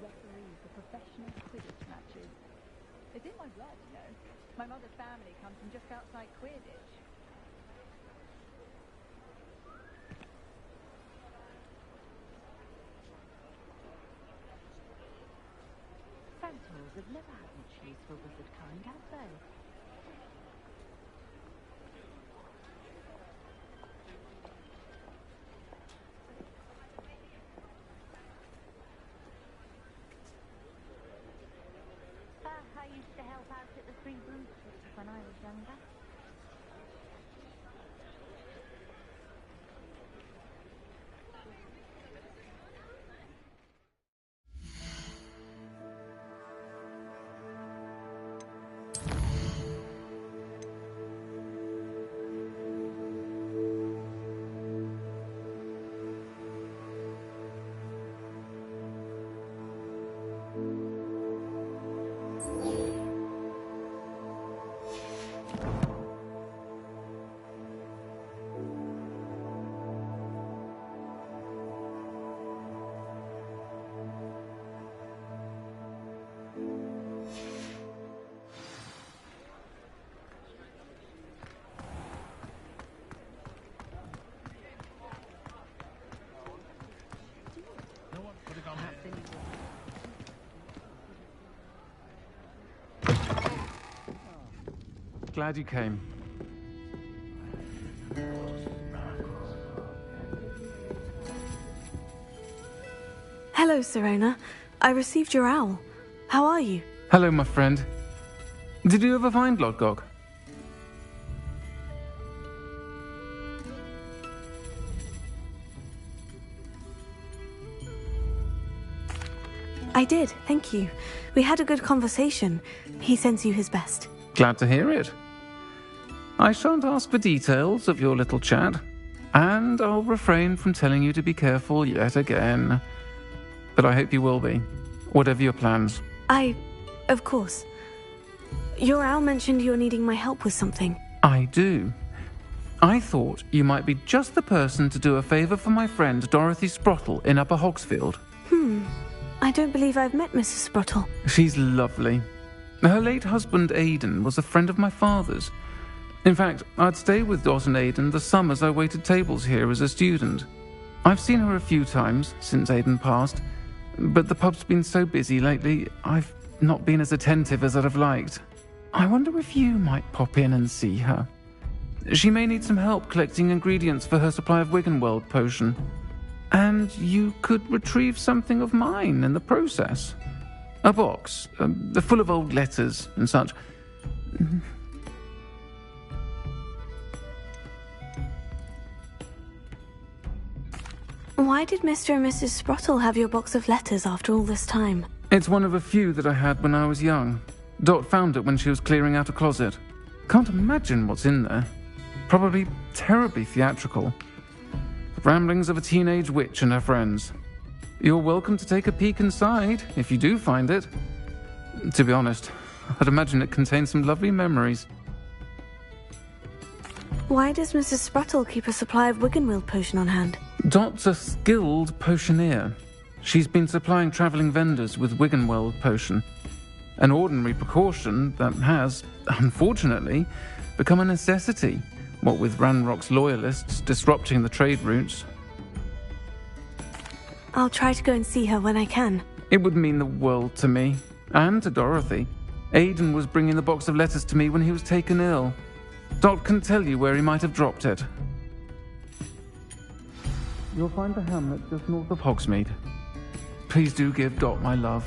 referee for professional Quidditch matches. It's in my blood, you know. My mother's family comes from just outside Quidditch. Centaurs have never had much use for wizard kind, have they? I used to help out at the Three Broomsticks when I was younger. Glad you came. Hello, Serena. I received your owl. How are you? Hello, my friend. Did you ever find Lodgok? I did, thank you. We had a good conversation. He sends you his best. Glad to hear it. I shan't ask for details of your little chat, and I'll refrain from telling you to be careful yet again. But I hope you will be, whatever your plans. Of course. Your owl mentioned you're needing my help with something. I do. I thought you might be just the person to do a favour for my friend Dorothy Sprottle in Upper Hogsfield. I don't believe I've met Mrs. Sprottle. She's lovely. Her late husband Aidan was a friend of my father's. In fact, I'd stay with Dot and Aidan the summers I waited tables here as a student. I've seen her a few times since Aidan passed, but the pub's been so busy lately, I've not been as attentive as I'd have liked. I wonder if you might pop in and see her. She may need some help collecting ingredients for her supply of Wiggenweld potion. And you could retrieve something of mine in the process. A box, full of old letters and such. Why did Mr. and Mrs. Sprottle have your box of letters after all this time? It's one of a few that I had when I was young. Dot found it when she was clearing out a closet. Can't imagine what's in there. Probably terribly theatrical. The ramblings of a teenage witch and her friends. You're welcome to take a peek inside, if you do find it. To be honest, I'd imagine it contains some lovely memories. Why does Mrs. Sprottle keep a supply of Wiggenweld potion on hand? Dot's a skilled potioneer. She's been supplying travelling vendors with Wiggenweld potion. An ordinary precaution that has, unfortunately, become a necessity, what with Ranrock's loyalists disrupting the trade routes. I'll try to go and see her when I can. It would mean the world to me, and to Dorothy. Aidan was bringing the box of letters to me when he was taken ill. Dot can tell you where he might have dropped it. You'll find the hamlet just north of Hogsmeade. Please do give Dot my love.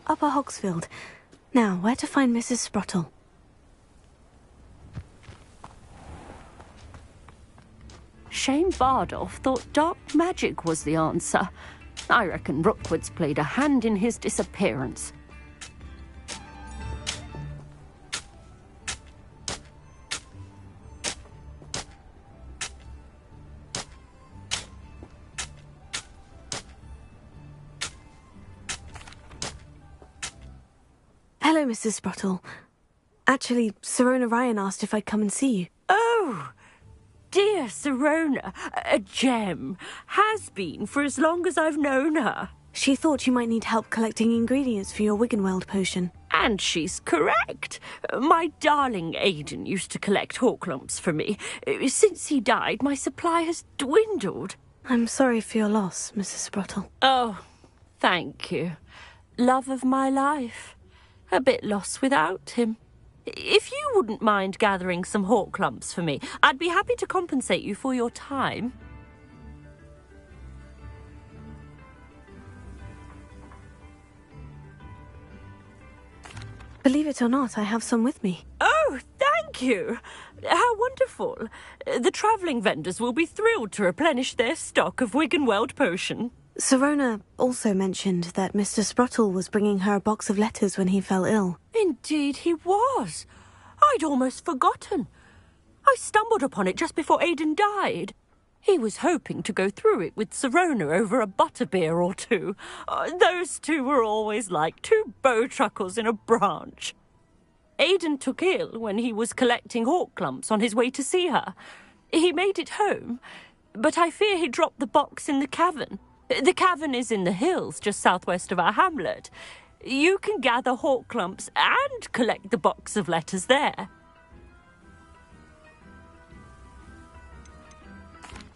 Upper Hogsfield. Now, where to find Mrs. Sprottle? Shane Bardolph thought dark magic was the answer. I reckon Rookwood's played a hand in his disappearance. Hello, Mrs. Sprottle. Actually, Sirona Ryan asked if I'd come and see you. Oh, dear Sirona, a gem. Has been for as long as I've known her. She thought you might need help collecting ingredients for your Wiggenweld potion. And she's correct. My darling Aidan used to collect hawklumps for me. Since he died, my supply has dwindled. I'm sorry for your loss, Mrs. Sprottle. Oh, thank you. Love of my life. A bit lost without him. If you wouldn't mind gathering some hawklumps for me, I'd be happy to compensate you for your time. Believe it or not, I have some with me. Oh, thank you. How wonderful. The travelling vendors will be thrilled to replenish their stock of Wiggenweld potion. Sirona also mentioned that Mr. Sprottle was bringing her a box of letters when he fell ill. Indeed he was. I'd almost forgotten. I stumbled upon it just before Aidan died. He was hoping to go through it with Sirona over a butterbeer or two. Those two were always like two bowtruckles in a branch. Aidan took ill when he was collecting hawklumps on his way to see her. He made it home, but I fear he dropped the box in the cavern. The cavern is in the hills just southwest of our hamlet. You can gather hawklumps and collect the box of letters there.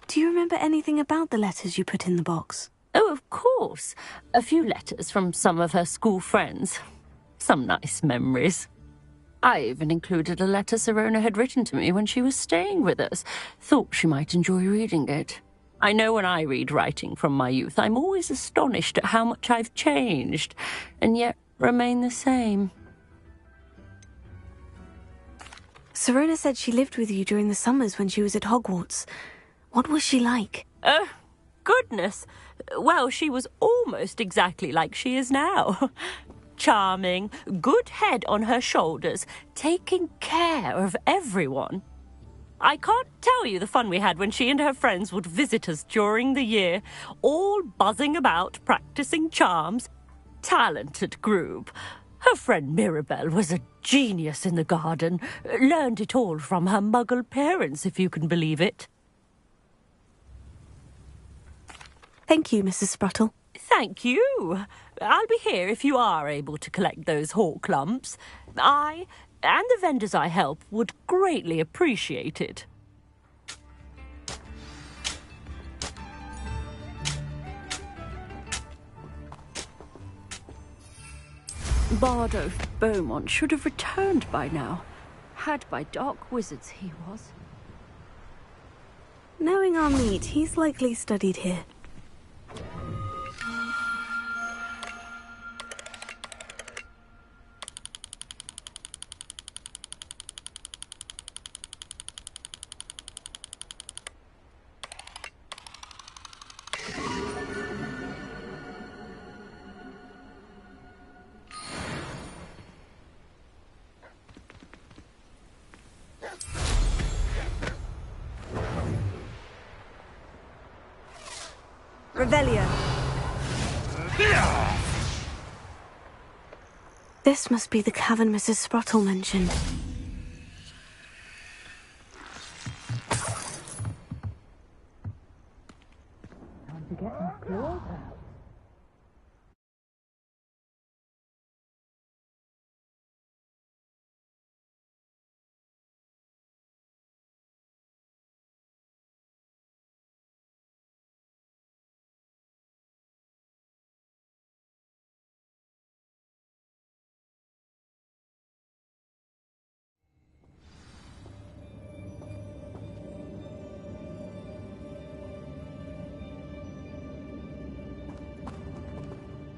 Do you remember anything about the letters you put in the box? Oh, of course. A few letters from some of her school friends. Some nice memories. I even included a letter Sirona had written to me when she was staying with us. Thought she might enjoy reading it. I know when I read writing from my youth, I'm always astonished at how much I've changed, and yet remain the same. Sirona said she lived with you during the summers when she was at Hogwarts. What was she like? Oh, goodness. Well, she was almost exactly like she is now. Charming, good head on her shoulders, taking care of everyone. I can't tell you the fun we had when she and her friends would visit us during the year, all buzzing about, practicing charms. Talented group. Her friend Mirabelle was a genius in the garden. Learned it all from her muggle parents, if you can believe it. Thank you, Mrs. Sprottle. Thank you. I'll be here if you are able to collect those hawklumps. I and the vendors I help would greatly appreciate it. Bardolph Beaumont should have returned by now. Had by dark wizards he was. Knowing our meet, he's likely studied here. Revelio. This must be the cavern Mrs. Sprottle mentioned. Time to get my claws out.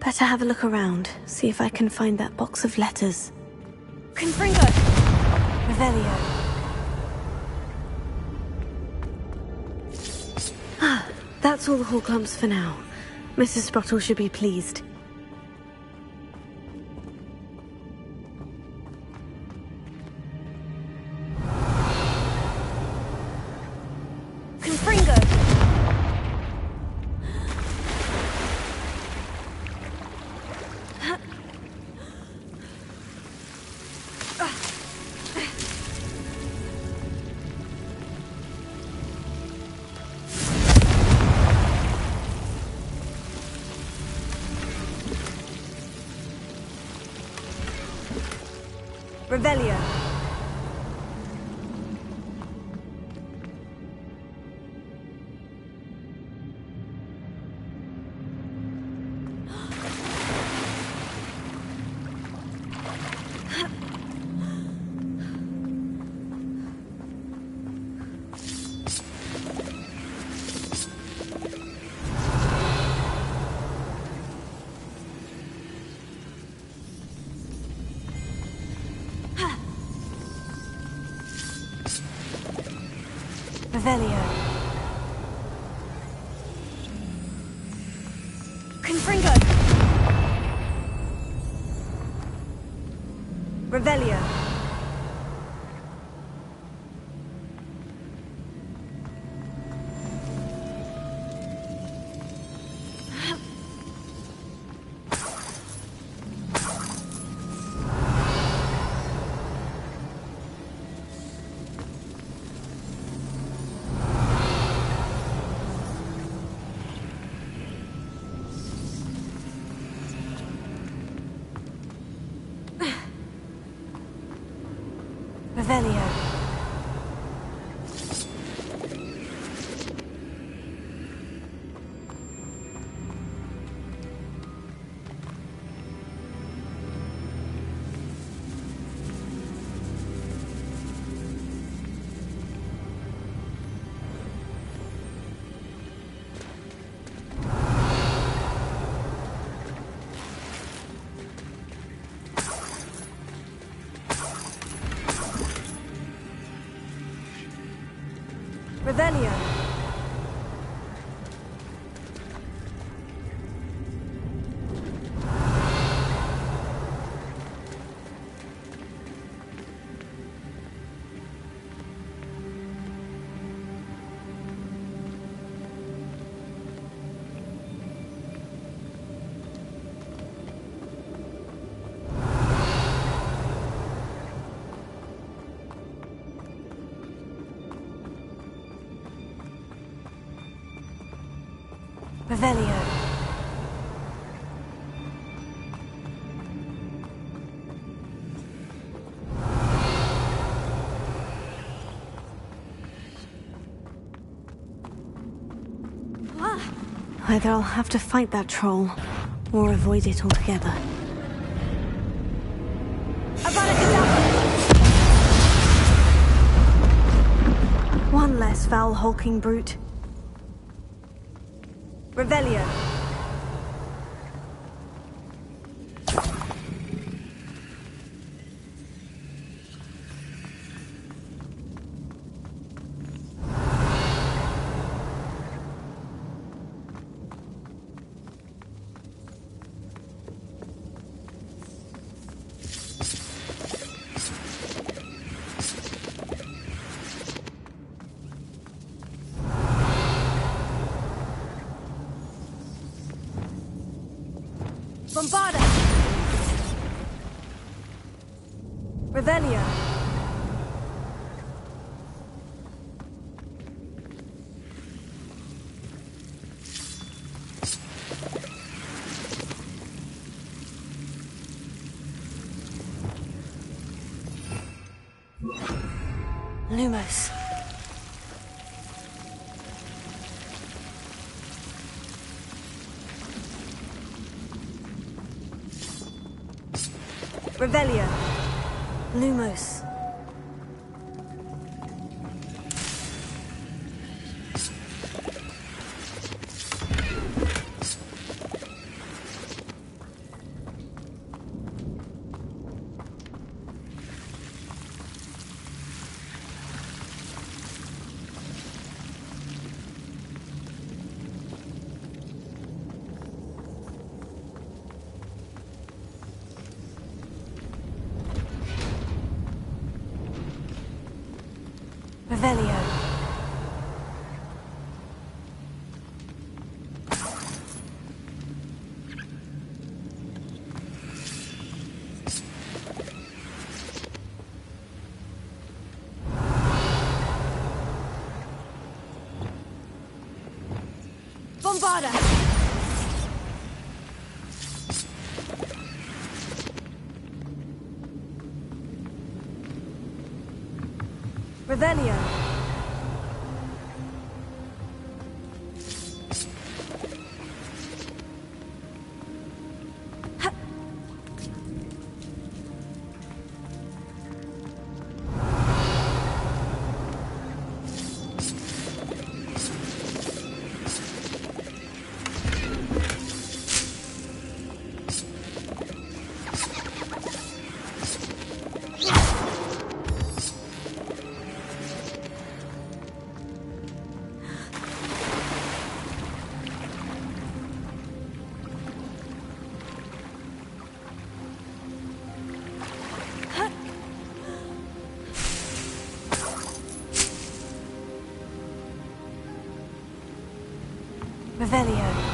Better have a look around, see if I can find that box of letters. Confringo! Revelio. Ah, that's all the hall clumps for now. Mrs. Sprottle should be pleased. Confringo! Revelio. Revelio. Confringo! Revelio. Revelio. Revelio. Revelio. Either I'll have to fight that troll, or avoid it altogether. One less foul hulking brute. Revelio. Bombarda! Revelio. Lumos. Revelio. Lumos. Revelio. Bombarda! Revelio. Revelio.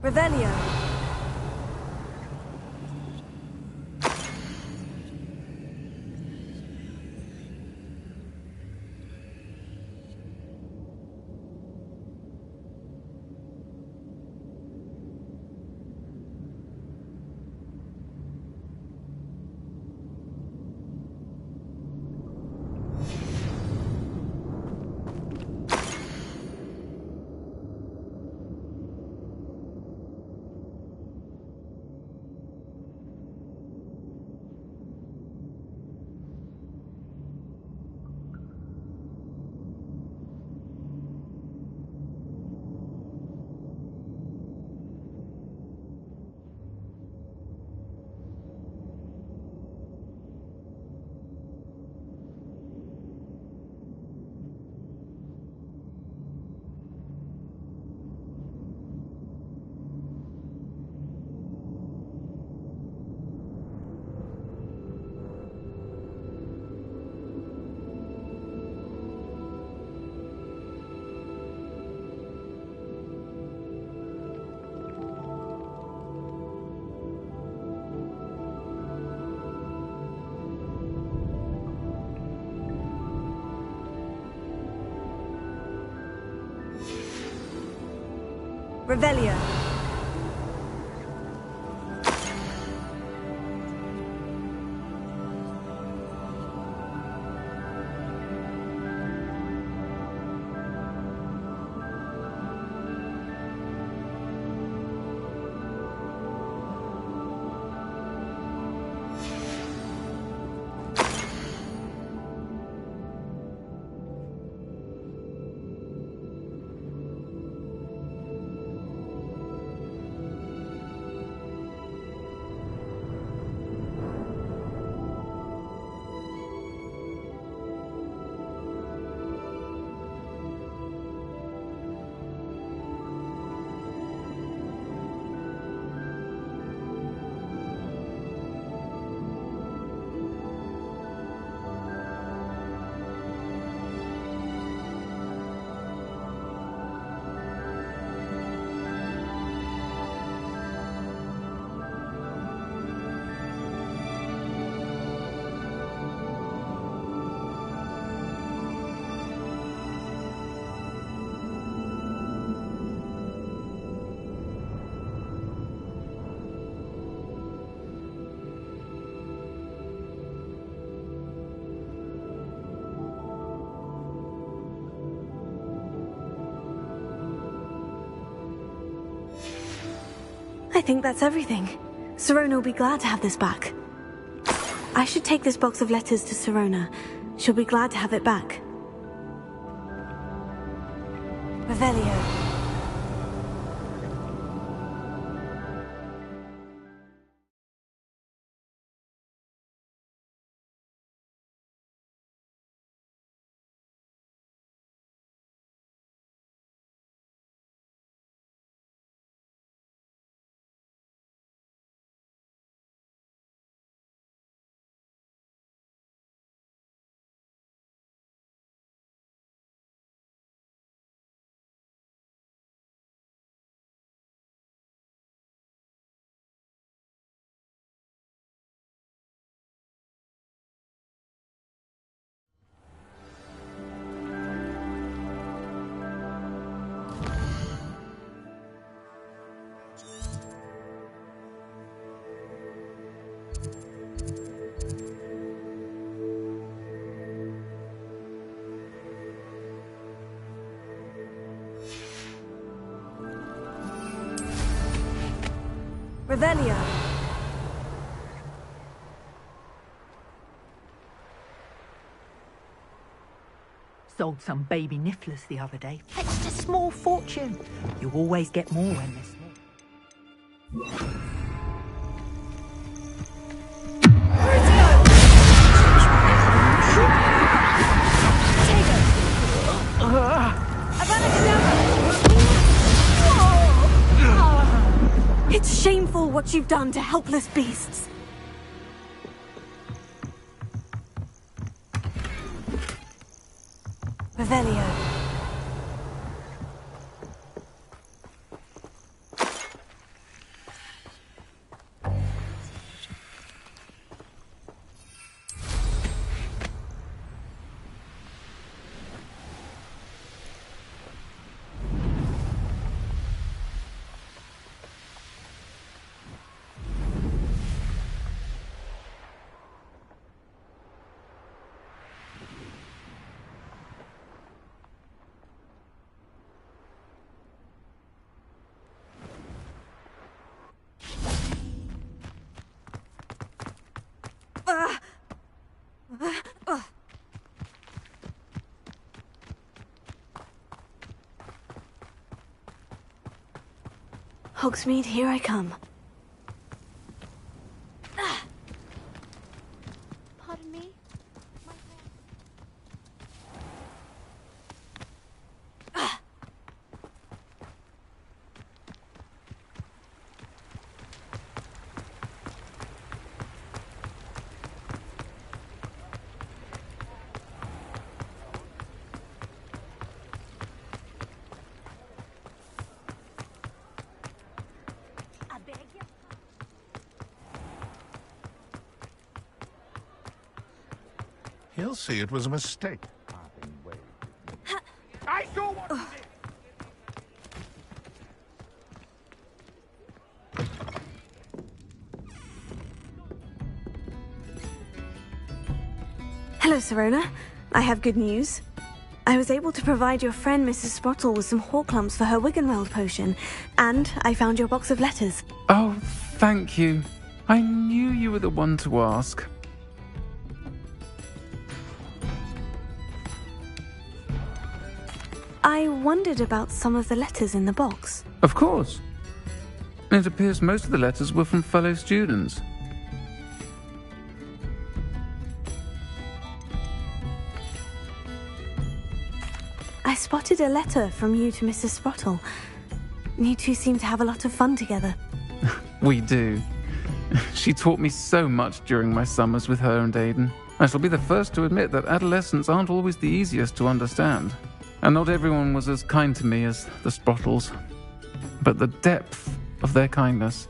Revelio. Revelio. I think that's everything. Sirona will be glad to have this back. I should take this box of letters to Sirona. She'll be glad to have it back. Revelio. Revelio. Sold some baby nifflers the other day. Fetched a small fortune. You always get more when they're small. It's shameful what you've done to helpless beasts. Revelio. Hogsmeade, here I come. Pardon me? He'll see it was a mistake. I saw what you did. Hello, Sirona. I have good news. I was able to provide your friend Mrs. Sprottle with some Horklumps for her Wiggenweld potion, and I found your box of letters. Oh, thank you. I knew you were the one to ask. I wondered about some of the letters in the box. Of course. It appears most of the letters were from fellow students. I spotted a letter from you to Mrs. Sprottle. You two seem to have a lot of fun together. We do. She taught me so much during my summers with her and Aiden. I shall be the first to admit that adolescents aren't always the easiest to understand. And not everyone was as kind to me as the Sprottles. But the depth of their kindness,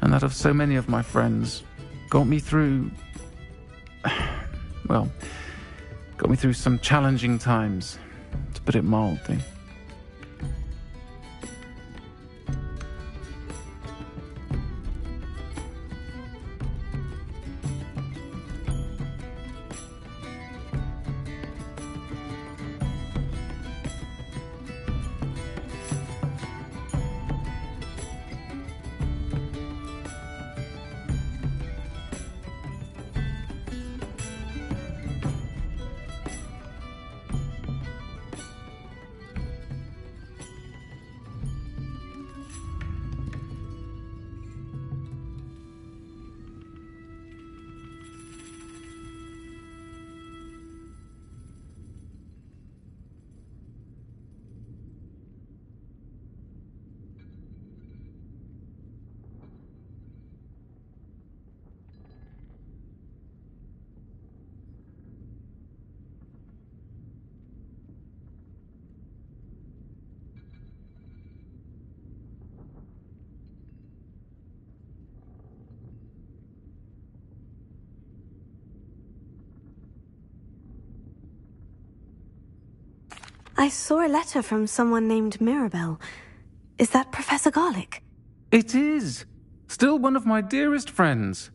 and that of so many of my friends, got me through... well, got me through some challenging times, to put it mildly. I saw a letter from someone named Mirabelle. Is that Professor Garlick? It is! Still one of my dearest friends.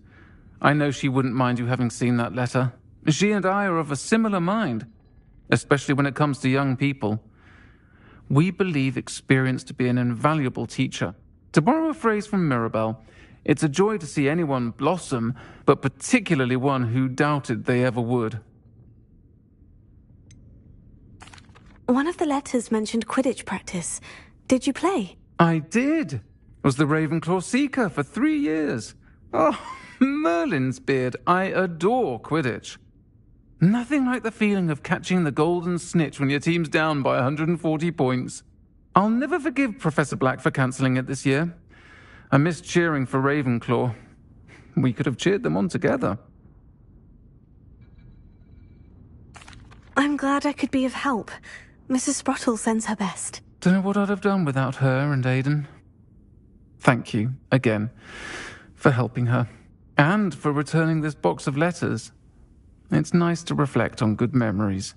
I know she wouldn't mind you having seen that letter. She and I are of a similar mind, especially when it comes to young people. We believe experience to be an invaluable teacher. To borrow a phrase from Mirabelle, it's a joy to see anyone blossom, but particularly one who doubted they ever would. One of the letters mentioned Quidditch practice. Did you play? I did. Was the Ravenclaw Seeker for 3 years. Oh, Merlin's beard, I adore Quidditch. Nothing like the feeling of catching the golden snitch when your team's down by 140 points. I'll never forgive Professor Black for cancelling it this year. I missed cheering for Ravenclaw. We could have cheered them on together. I'm glad I could be of help. Mrs. Sprottle sends her best. Don't know what I'd have done without her and Aiden. Thank you, again, for helping her. And for returning this box of letters. It's nice to reflect on good memories.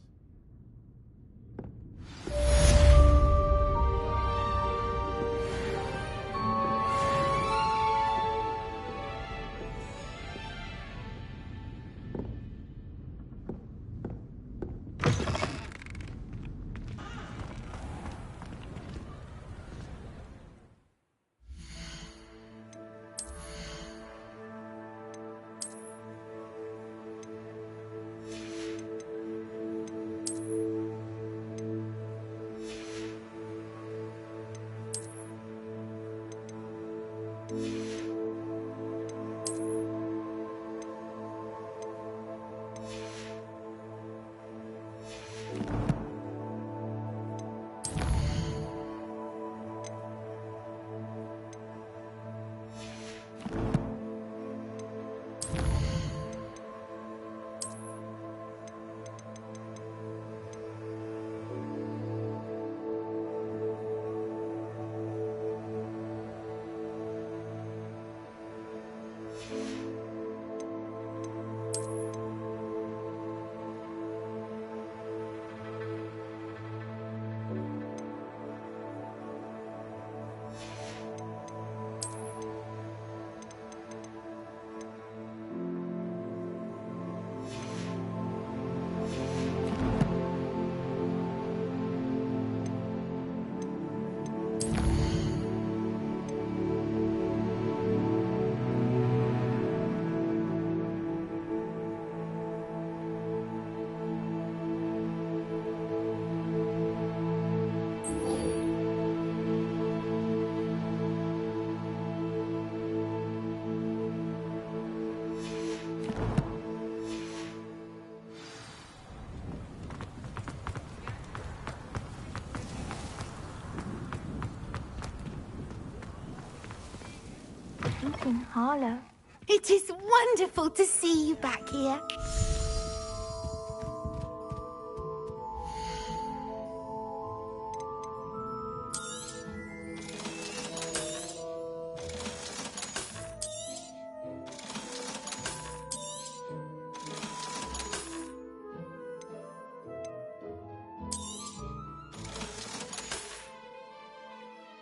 in Harlow. It is wonderful to see you back here.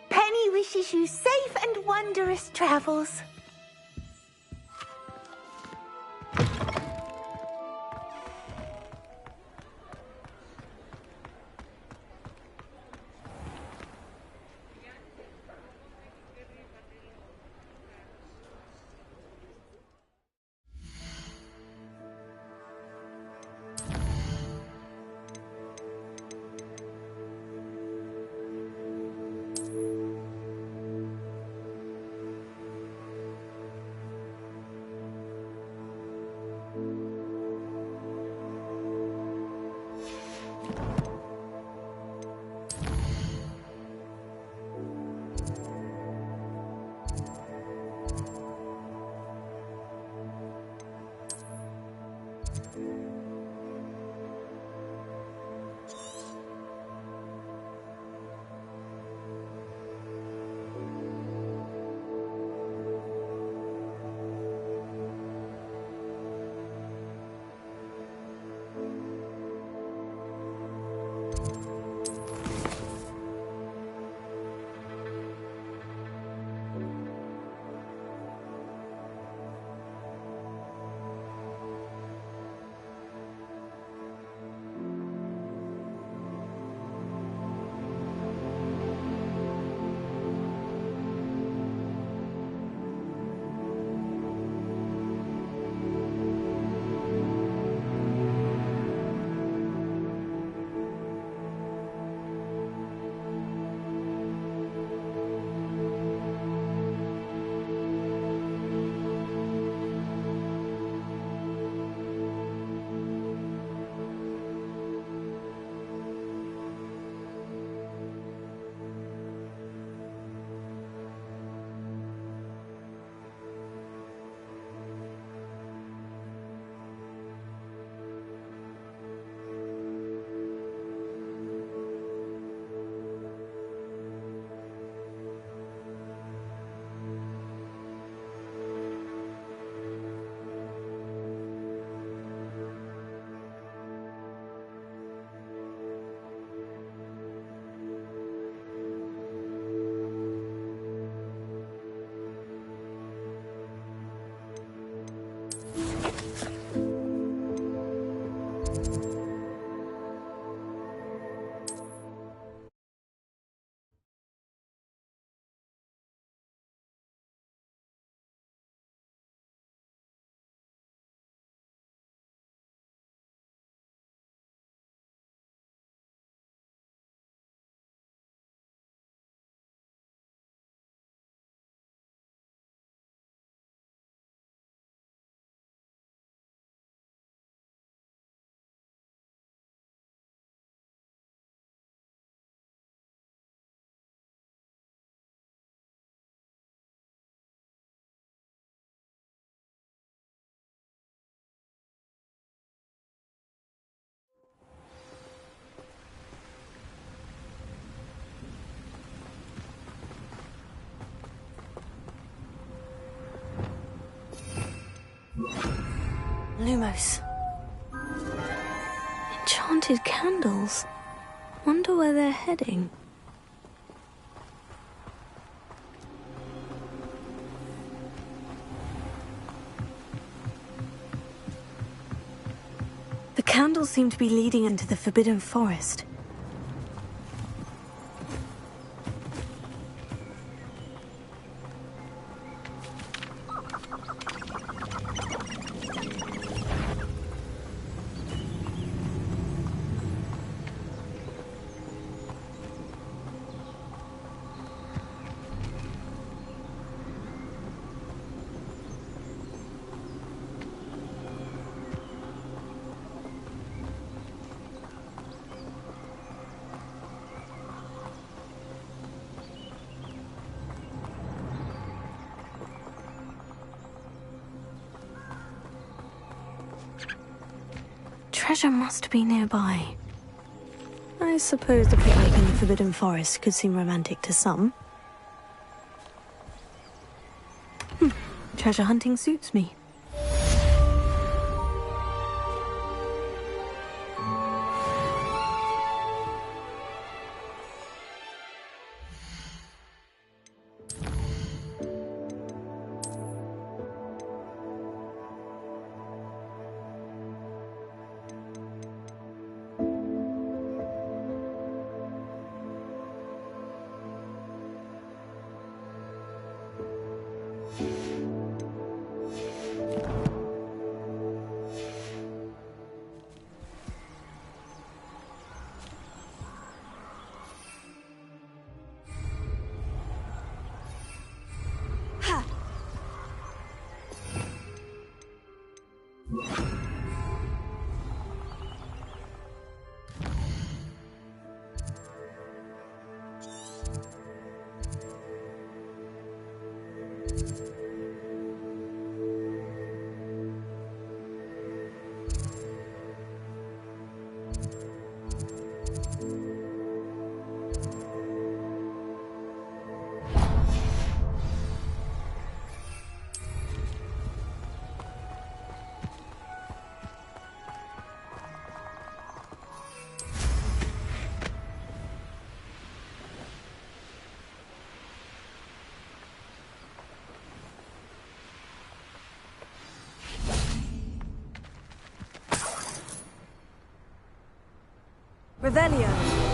Penny wishes you safe and wondrous travels. Lumos. Enchanted candles. Wonder where they're heading. The candles seem to be leading into the Forbidden Forest. treasure must be nearby. I suppose a picnic in the Forbidden Forest could seem romantic to some. Treasure hunting suits me. Revelio.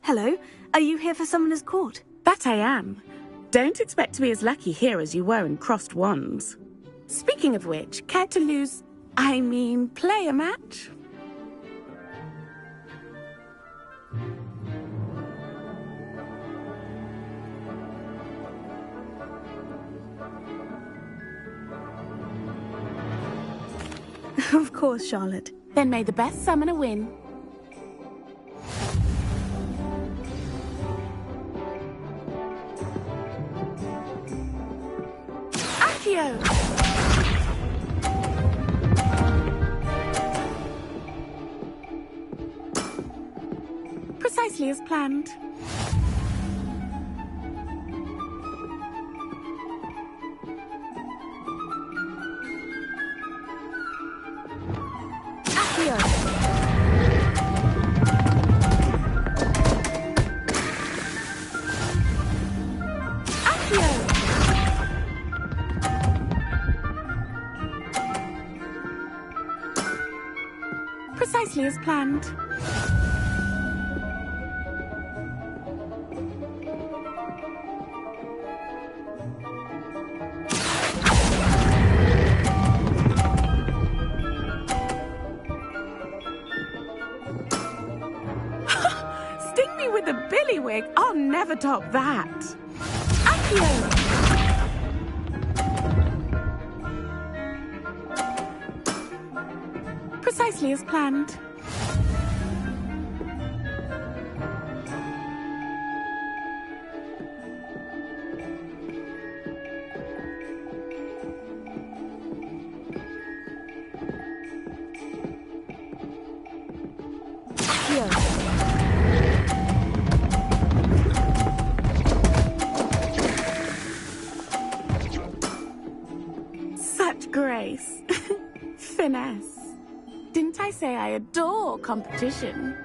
Hello, are you here for Summoner's Court? That I am. Don't expect to be as lucky here as you were in Crossed Wands. Speaking of which, care to play a match? Of course, Charlotte. Then may the best summoner win. Accio! Precisely as planned. Accio! Precisely as planned. Sting me with a billywig. I'll never top that. Accio! Precisely as planned. Such grace. Finesse. Didn't I say I adore competition?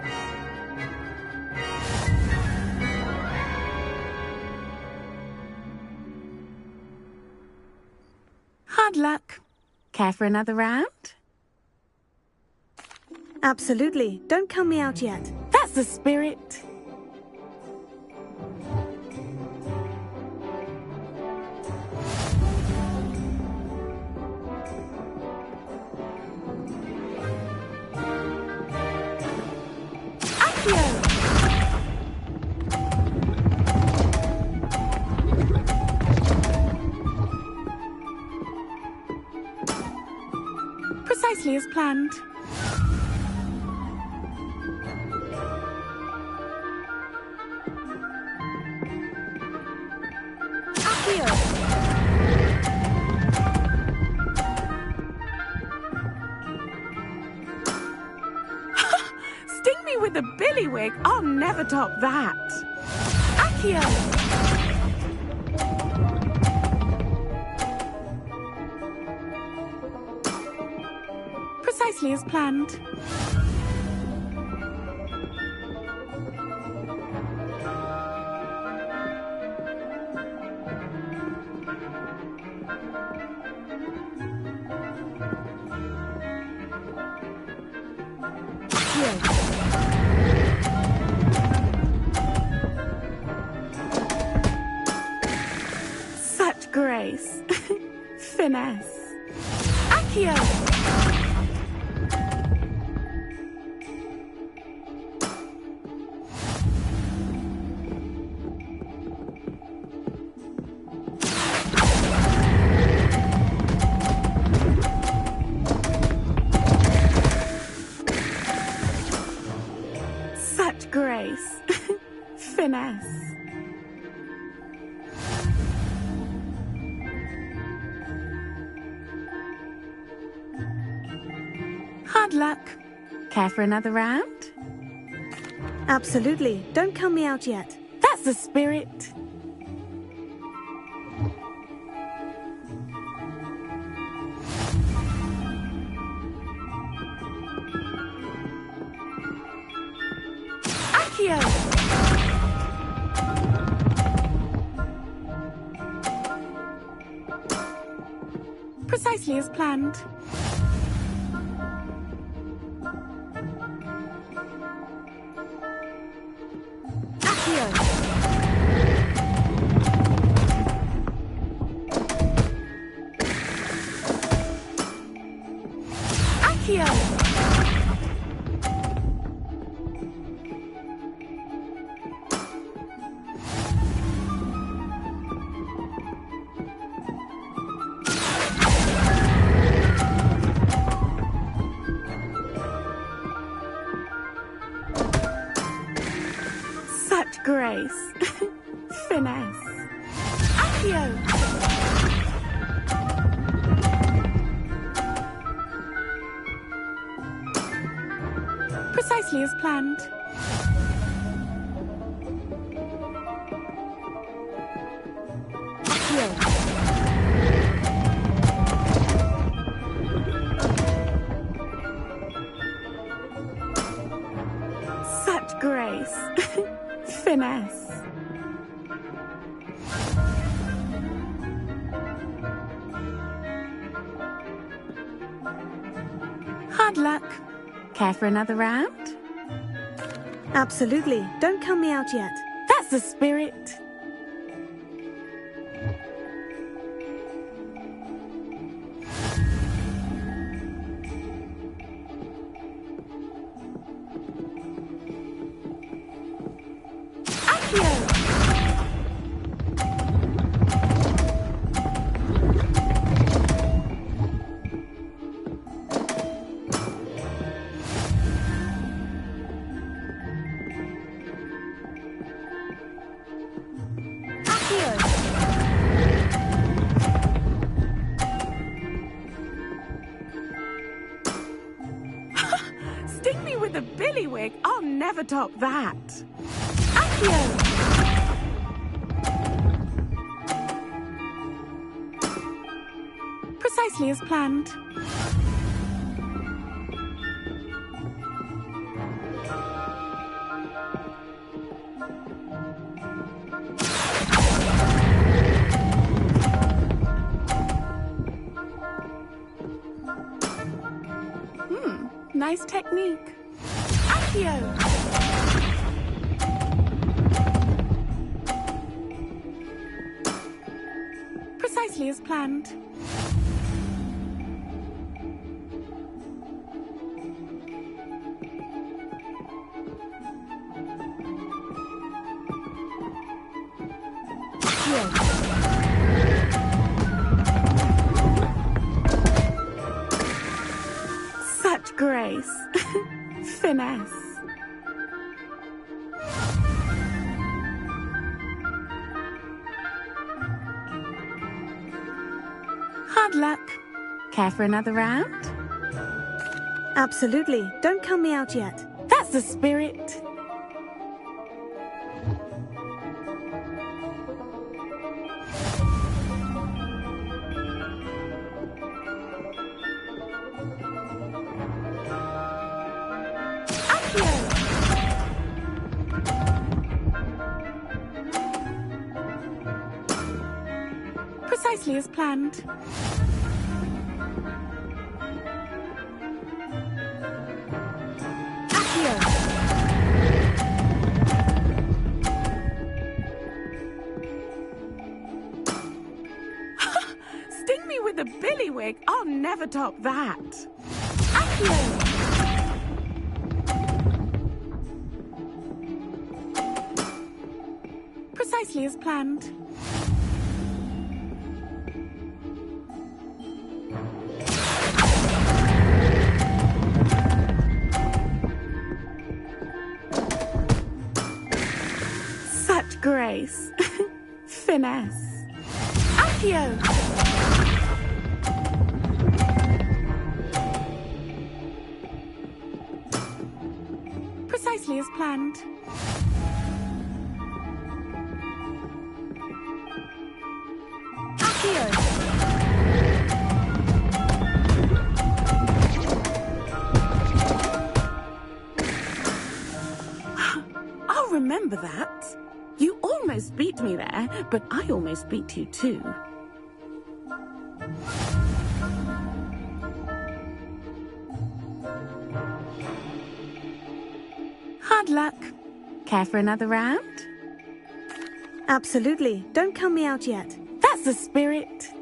Hard luck. Care for another round? Absolutely. Don't count me out yet. That's the spirit. Precisely as planned. Sting me with a billywig. I'll never top that. Accio! Precisely as planned. Such grace. Finesse. Accio! Such grace. Finesse. Hard luck. Care for another round? Absolutely. Don't count me out yet. That's the spirit. Accio! Precisely as planned. Accio! Such grace. Finesse. Accio! Precisely as planned. Finesse. Hard luck. Care for another round? Absolutely. Don't count me out yet. That's the spirit. Sting me with a billywig. I'll never top that. Accio! Precisely as planned. Nice technique. Accio! Precisely as planned. Such grace. Finesse. Hard luck. Care for another round? Absolutely. Don't count me out yet. That's the spirit. Precisely as planned. Accio! Sting me with a billywig. I'll never top that. Accio! Precisely as planned. Such grace. Finesse. Accio! Precisely as planned. I'll remember that. You almost beat me there, but I almost beat you too. Hard luck. Care for another round? Absolutely. Don't count me out yet. That's the spirit.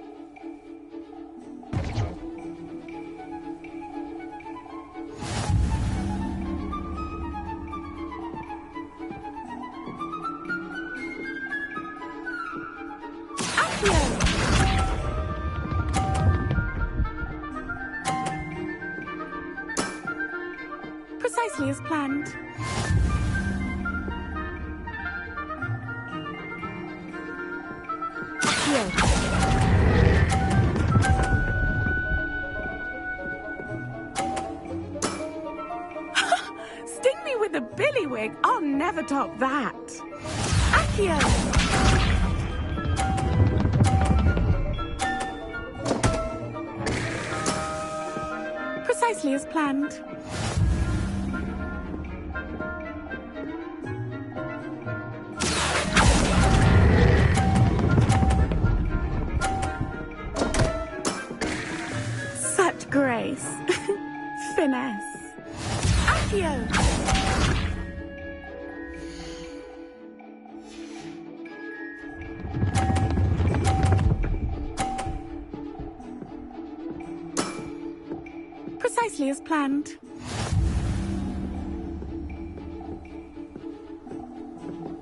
Precisely as planned. Sting me with a billywig. I'll never top that. Accio! Precisely as planned. grace. Finesse. Accio! Precisely as planned.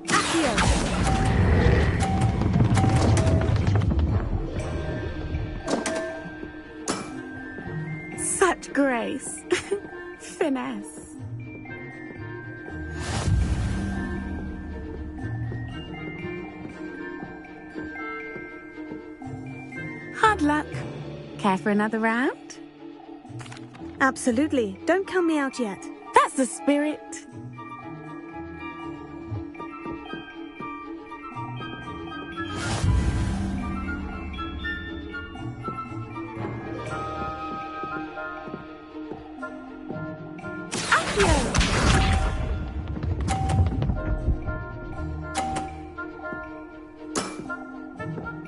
Accio! Such grace. Finesse. Hard luck. Care for another round? Absolutely. Don't count me out yet. That's the spirit.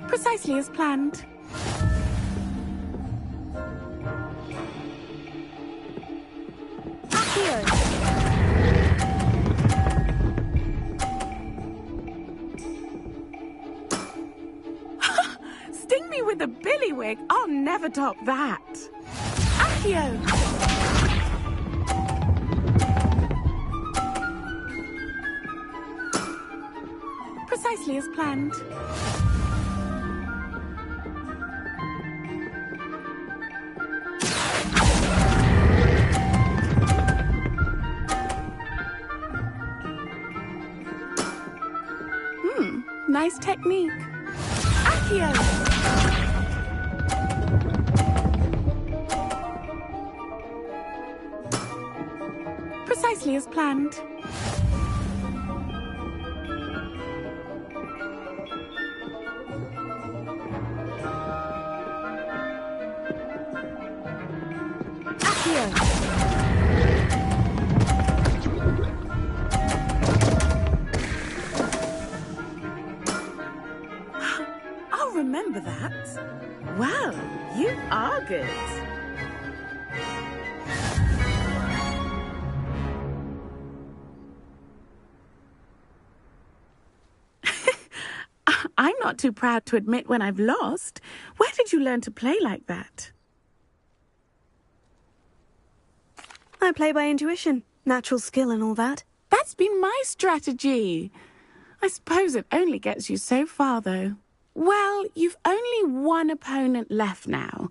Precisely as planned. Sting me with a billywig. I'll never top that. Accio! Precisely as planned. Nice technique. Accio! Precisely as planned. Accio! Remember that? Well, you are good. I'm not too proud to admit when I've lost. Where did you learn to play like that? I play by intuition, natural skill and all that. That's been my strategy. I suppose it only gets you so far, though. Well, you've only one opponent left now.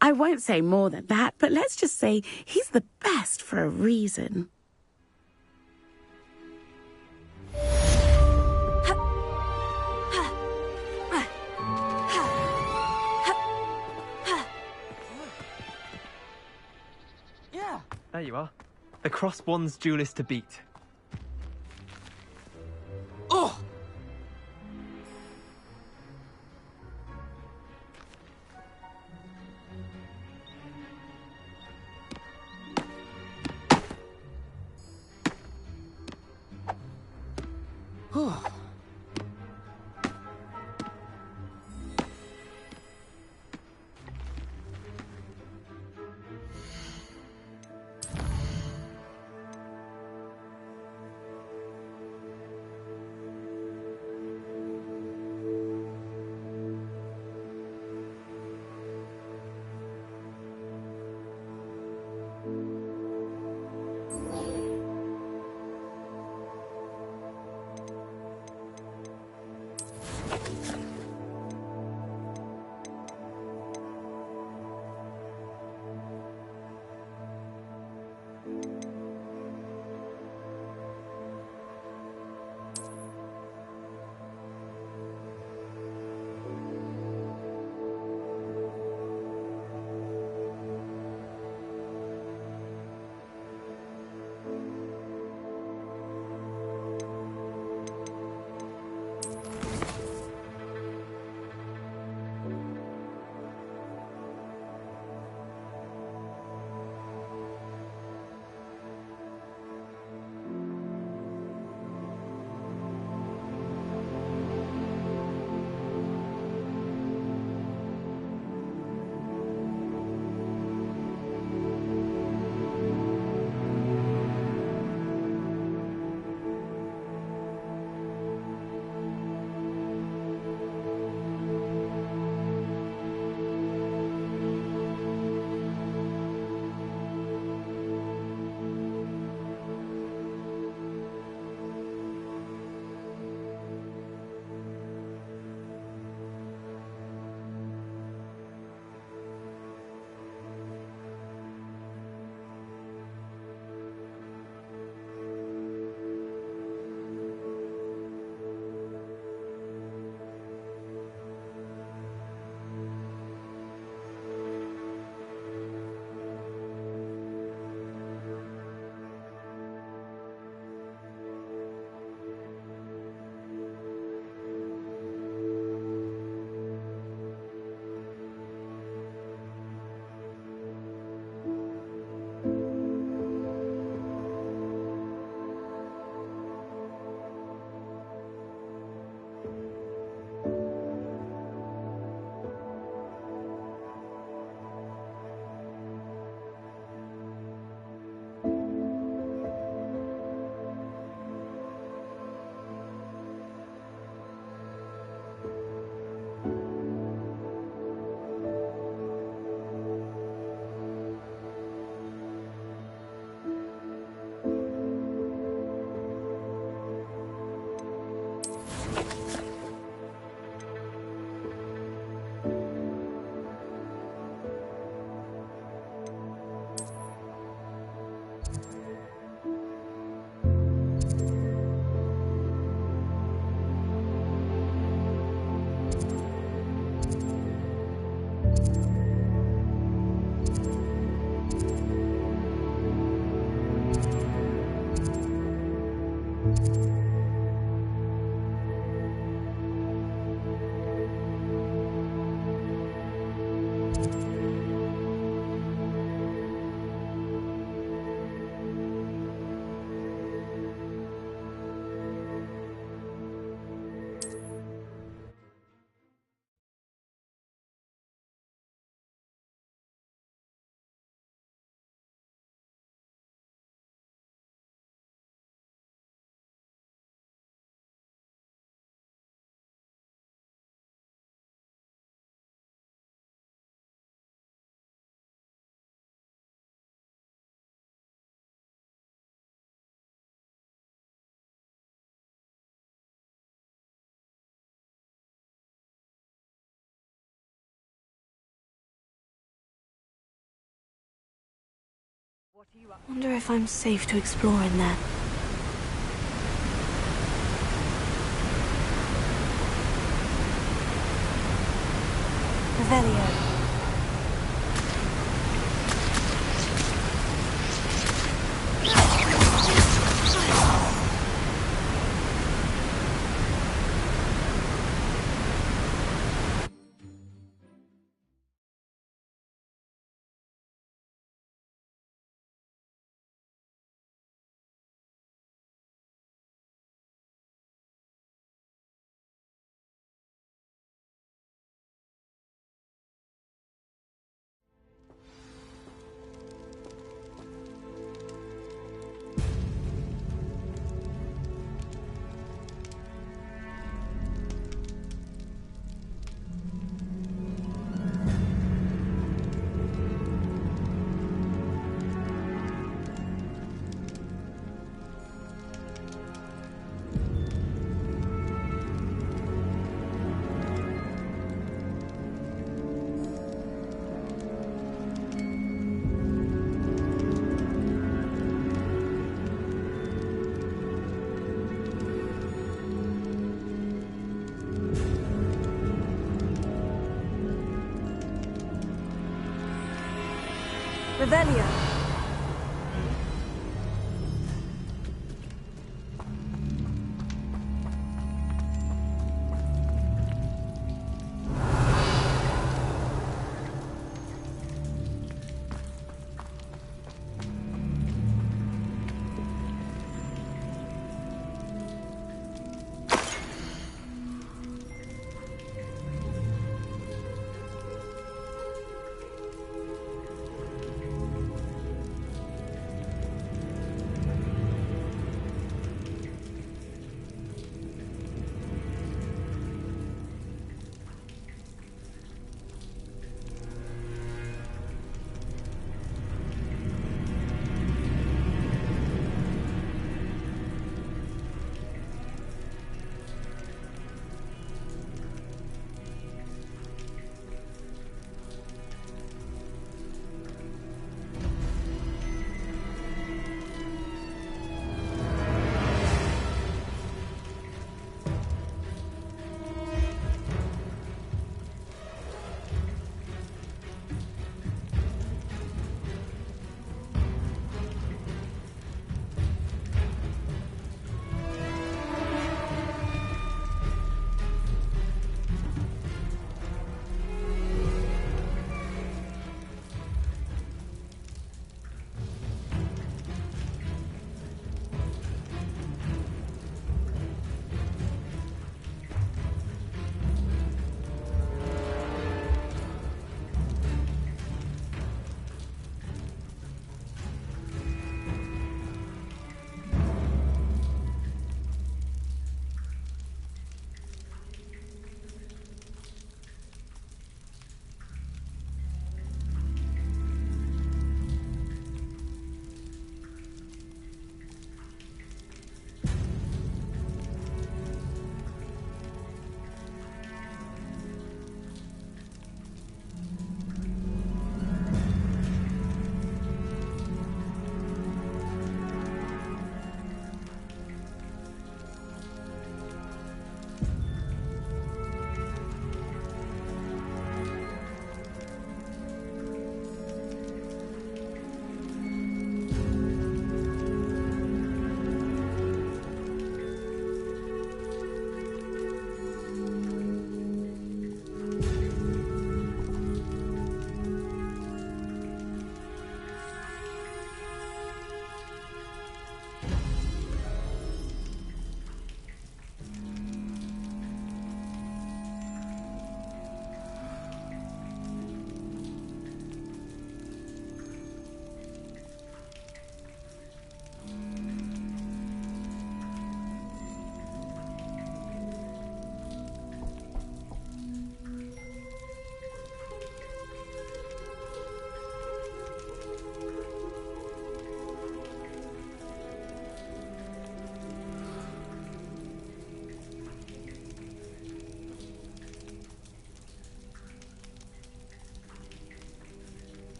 I won't say more than that, but let's just say he's the best for a reason. Yeah, there you are. The cross one's duelist to beat. Oh! Wonder if I'm safe to explore in there. Revelio. Revelio.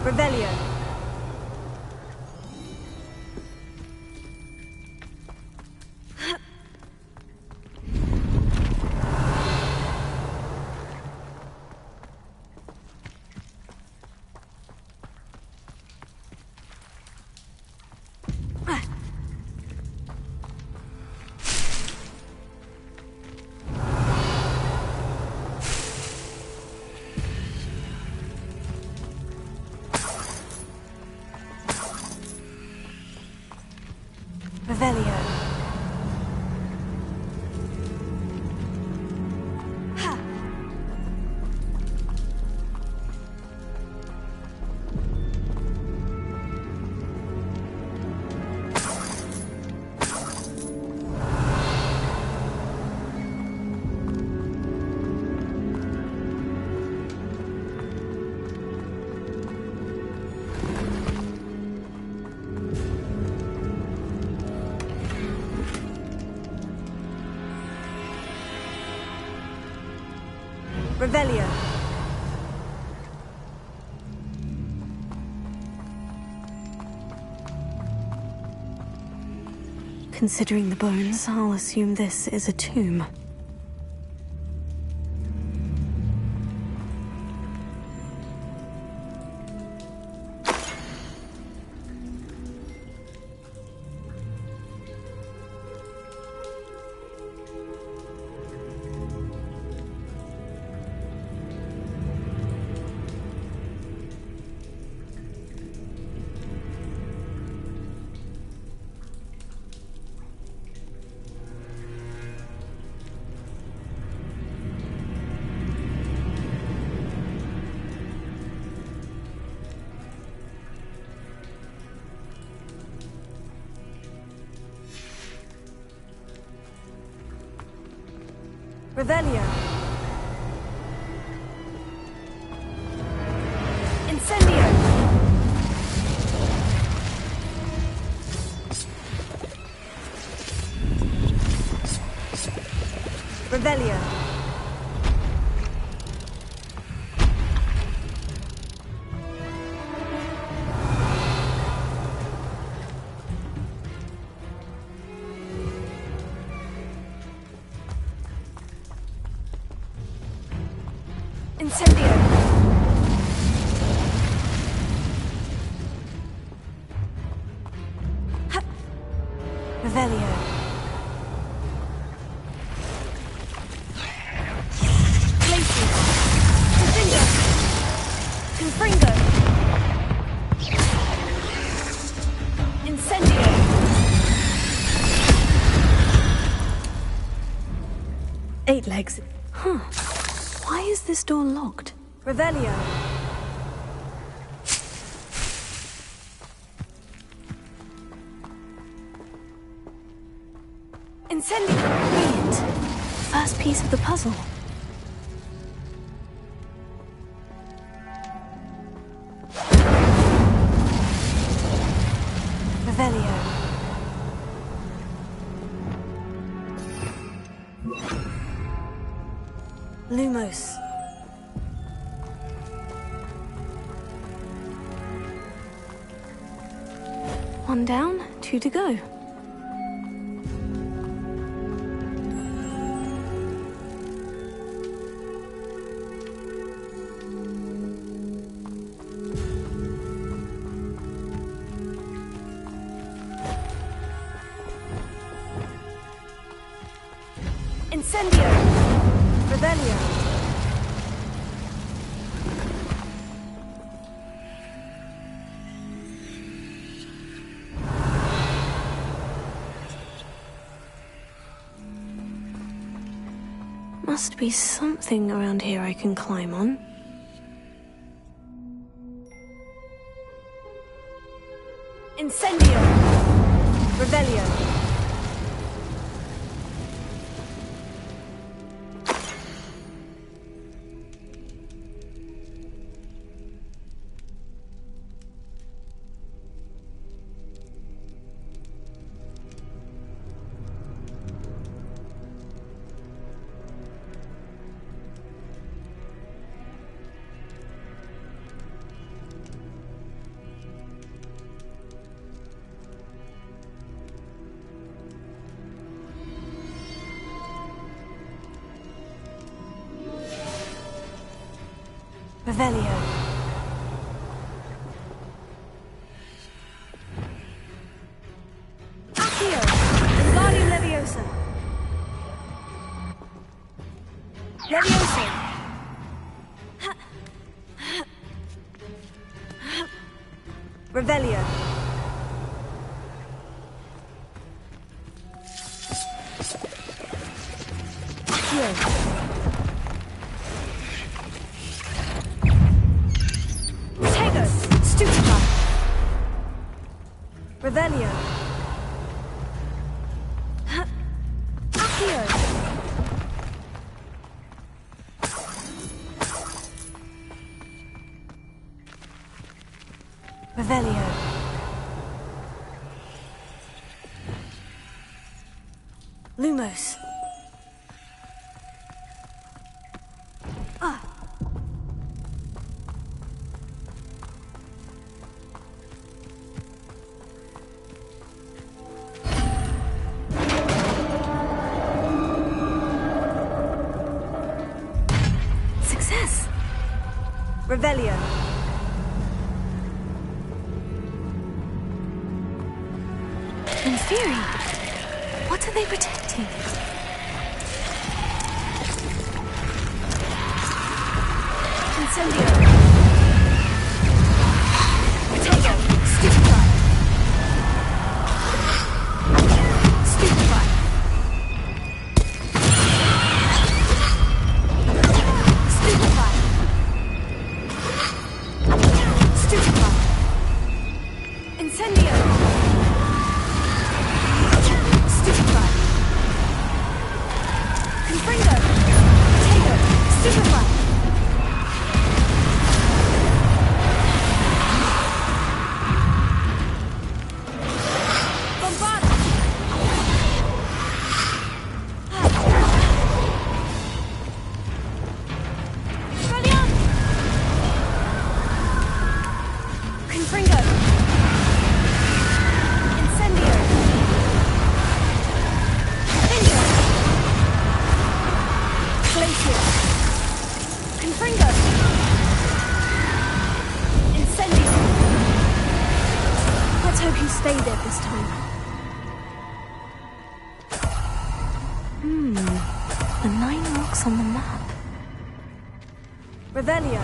Revelio. Revelio. Ha! Revelio. Considering the bones, I'll assume this is a tomb. Revelio. Incendio. Revelio. Incendio. Ha! Revelio. Glacius. Incendio. Confringo. Incendio. Eight legs. Huh. Why is this door locked? Revelio. Incendio. Brilliant. First piece of the puzzle. Revelio. Lumos. One down, two to go. Incendio. Revelio. Must be something around here I can climb on. Incendio! Revelio! Revelio. Accio! Wingardium Leviosa! Leviosa! Revelio. Accio! Tego! Stupefy! Revelio. Accio! Revelio. Lumos. Success. Revelio. Inferi. What are they protecting? Incendio. Potato. Stupefy. Stupefy. Stupefy. Stupefy. Incendio. Stupefy. Confringo. Potato. Stupefy. Bombarda. Brilliant. Confringo. Incendio. Incendio. Glacier. Confringo. Incendio. Let's hope you stay there this time. The 9 rocks on the map. Revelio.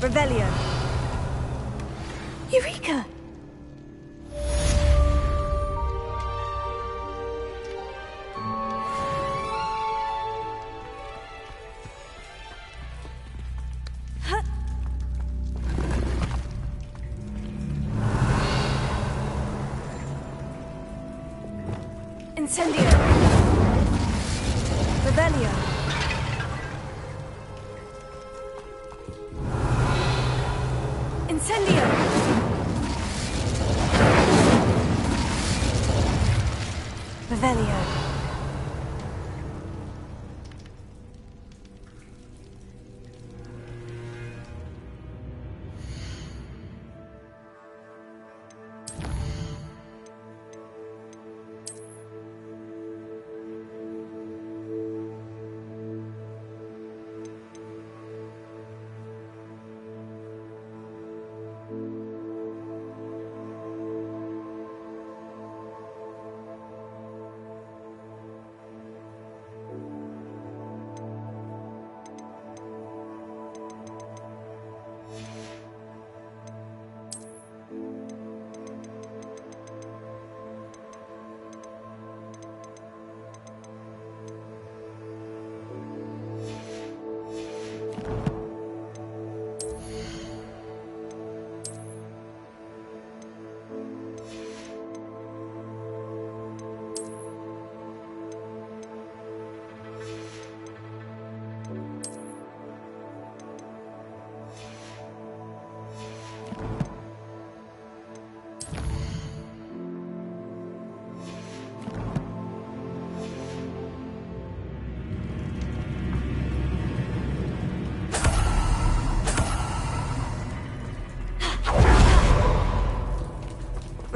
Revelio. Eureka! Huh. Incendio. Revelio. Incendio! Revelio.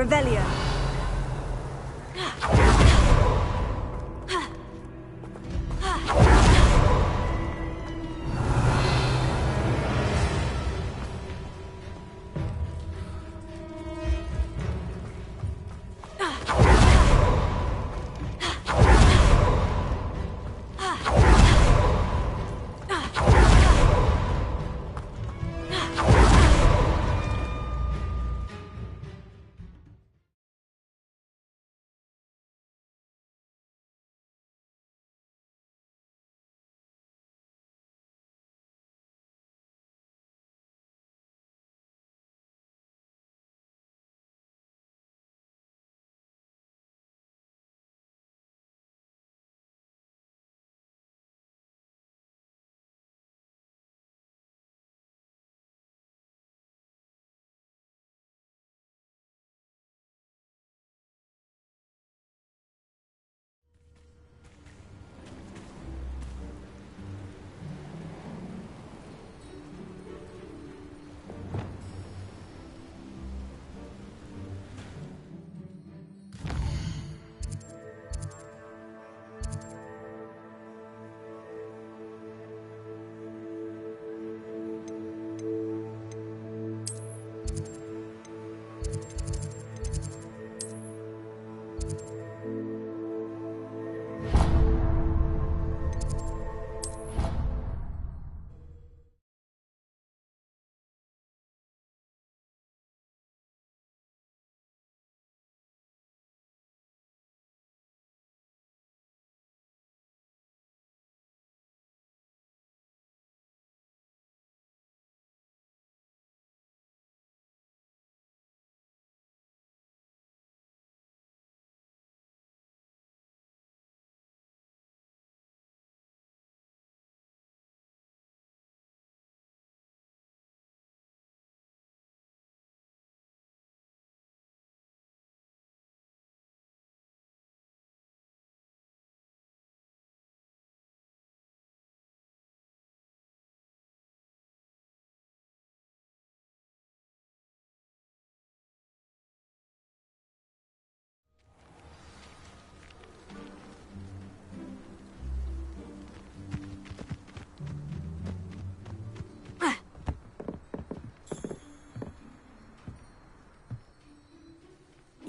Revelio.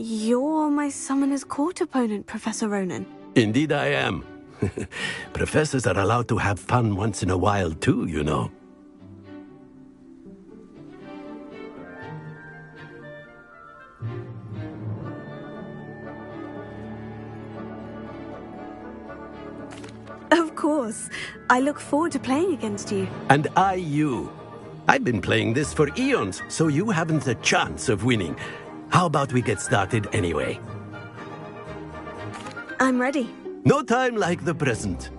You're my Summoner's Court opponent, Professor Ronan. Indeed I am. Professors are allowed to have fun once in a while too, you know. Of course. I look forward to playing against you. And I you. I've been playing this for eons, so you haven't a chance of winning. How about we get started anyway? I'm ready. No time like the present.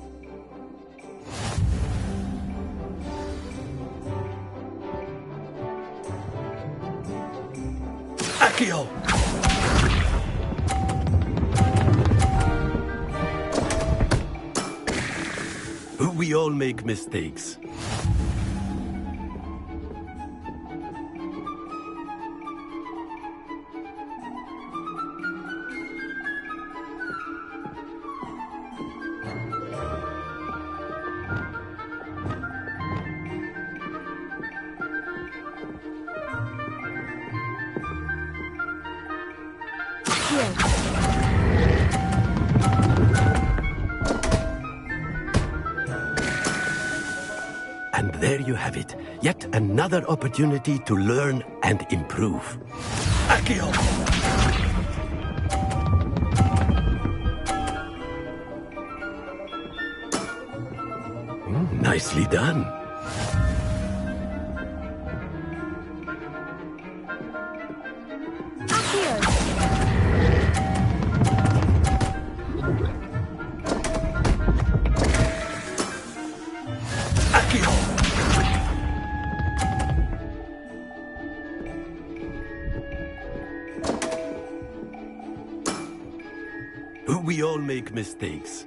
Accio! We all make mistakes. And there you have it. Yet another opportunity to learn and improve. Accio! Nicely done. We all make mistakes.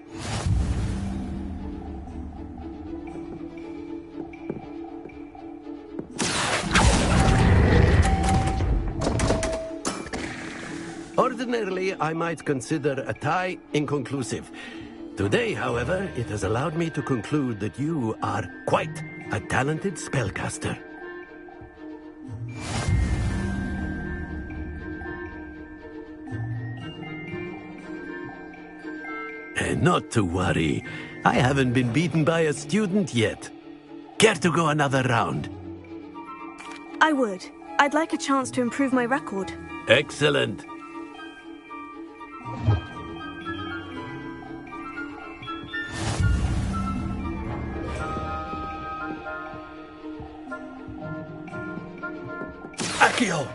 Ordinarily, I might consider a tie inconclusive. Today, however, it has allowed me to conclude that you are quite a talented spellcaster. And not to worry, I haven't been beaten by a student yet. Care to go another round? I would. I'd like a chance to improve my record. Excellent. Accio!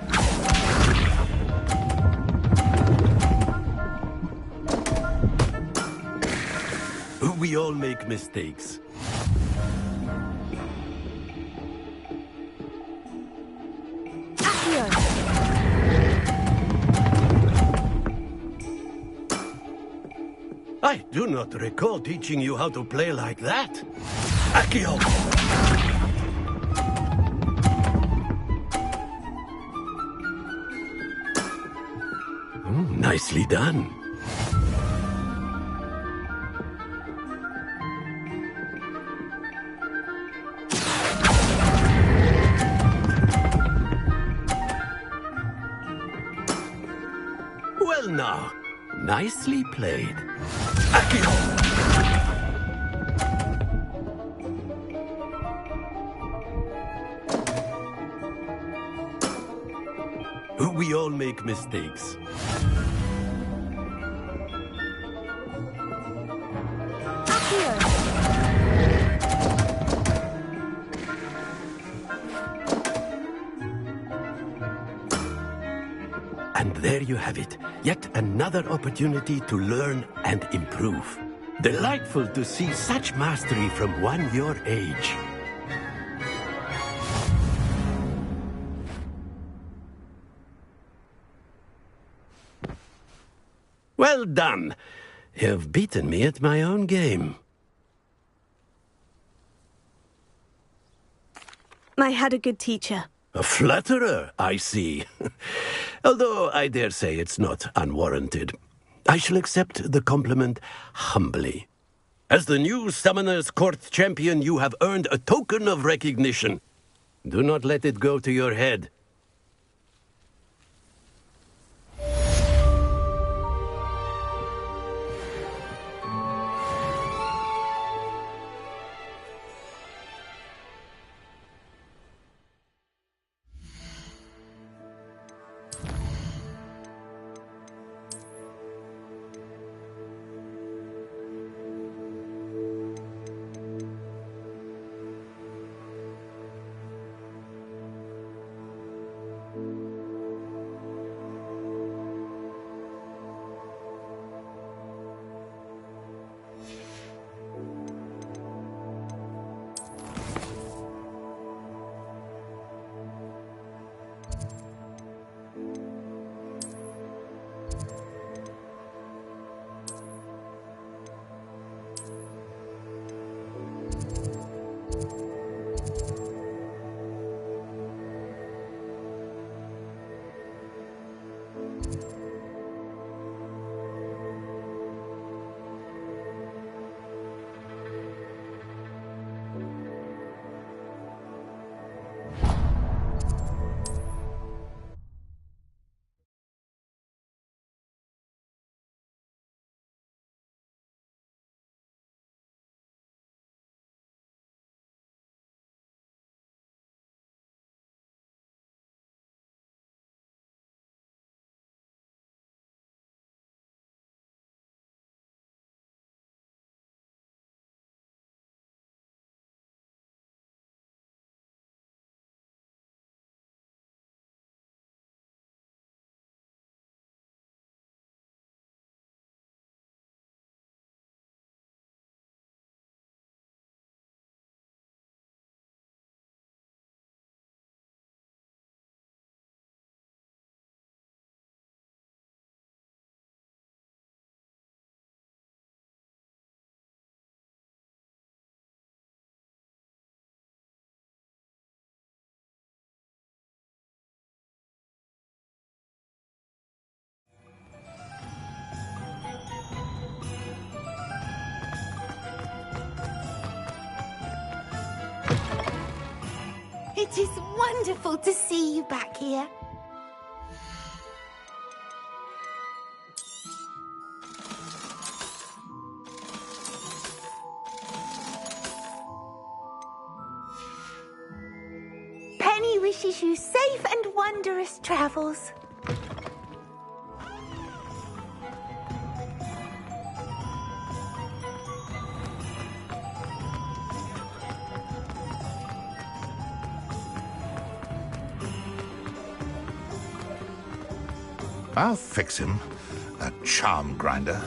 We all make mistakes. I do not recall teaching you how to play like that. Accio! Nicely done. Well now, nicely played. Accio! We all make mistakes. And there you have it. Yet another opportunity to learn and improve. Delightful to see such mastery from one your age. Well done. You've beaten me at my own game. I had a good teacher. A flatterer, I see. Although I dare say it's not unwarranted. I shall accept the compliment humbly. As the new Summoner's Court champion, you have earned a token of recognition. Do not let it go to your head. It is wonderful to see you back here. Penny wishes you safe and wondrous travels. I'll fix him. A charm grinder.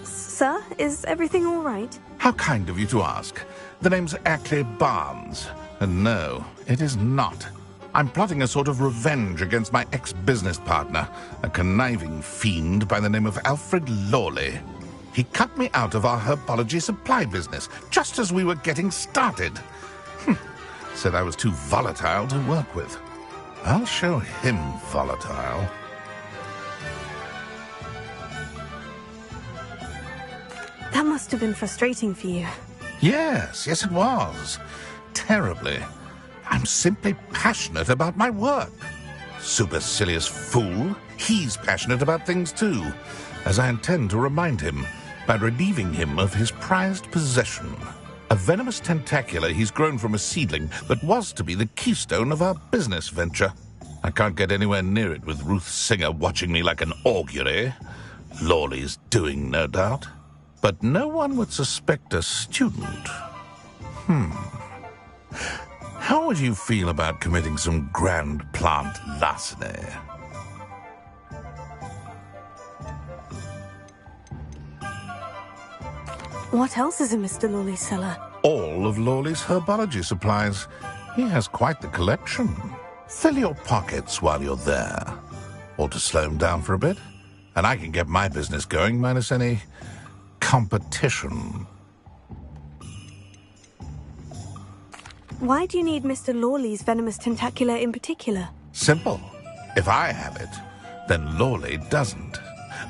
Sir, is everything all right? How kind of you to ask. The name's Ackley Barnes. And no, it is not. I'm plotting a sort of revenge against my ex-business partner, a conniving fiend by the name of Alfred Lawley. He cut me out of our herbology supply business, just as we were getting started. Said I was too volatile to work with. I'll show him volatile. That must have been frustrating for you. Yes, it was. Terribly. I'm simply passionate about my work. Supercilious fool. He's passionate about things too, as I intend to remind him by relieving him of his prized possession. A venomous tentacular he's grown from a seedling that was to be the keystone of our business venture. I can't get anywhere near it with Ruth Singer watching me like an augury. Lawley's doing, no doubt. But no one would suspect a student. How would you feel about committing some grand plant larceny? What else is in Mr. Lawley's cellar? All of Lawley's herbology supplies. He has quite the collection. Fill your pockets while you're there. Or to slow him down for a bit, and I can get my business going minus any competition. Why do you need Mr. Lawley's venomous tentacular in particular? Simple. If I have it, then Lawley doesn't.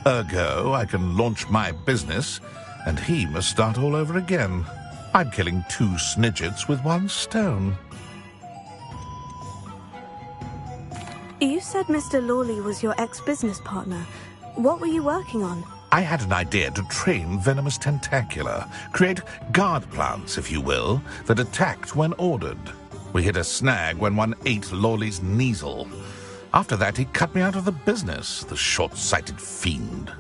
Ergo, I can launch my business, and he must start all over again. I'm killing 2 snidgets with 1 stone. You said Mr. Lawley was your ex-business partner. What were you working on? I had an idea to train venomous tentacula, create guard plants, if you will, that attacked when ordered. We hit a snag when one ate Lawley's Kneasel. After that, he cut me out of the business, the short-sighted fiend.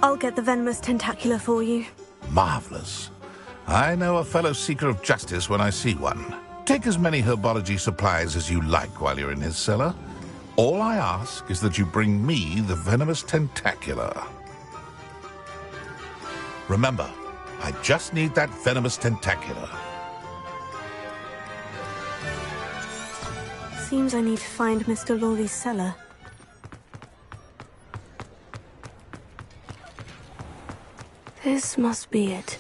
I'll get the venomous tentacular for you. Marvelous. I know a fellow seeker of justice when I see one. Take as many herbology supplies as you like while you're in his cellar. All I ask is that you bring me the venomous tentacular. Remember, I just need that venomous tentacular. Seems I need to find Mr. Lawley's cellar. This must be it.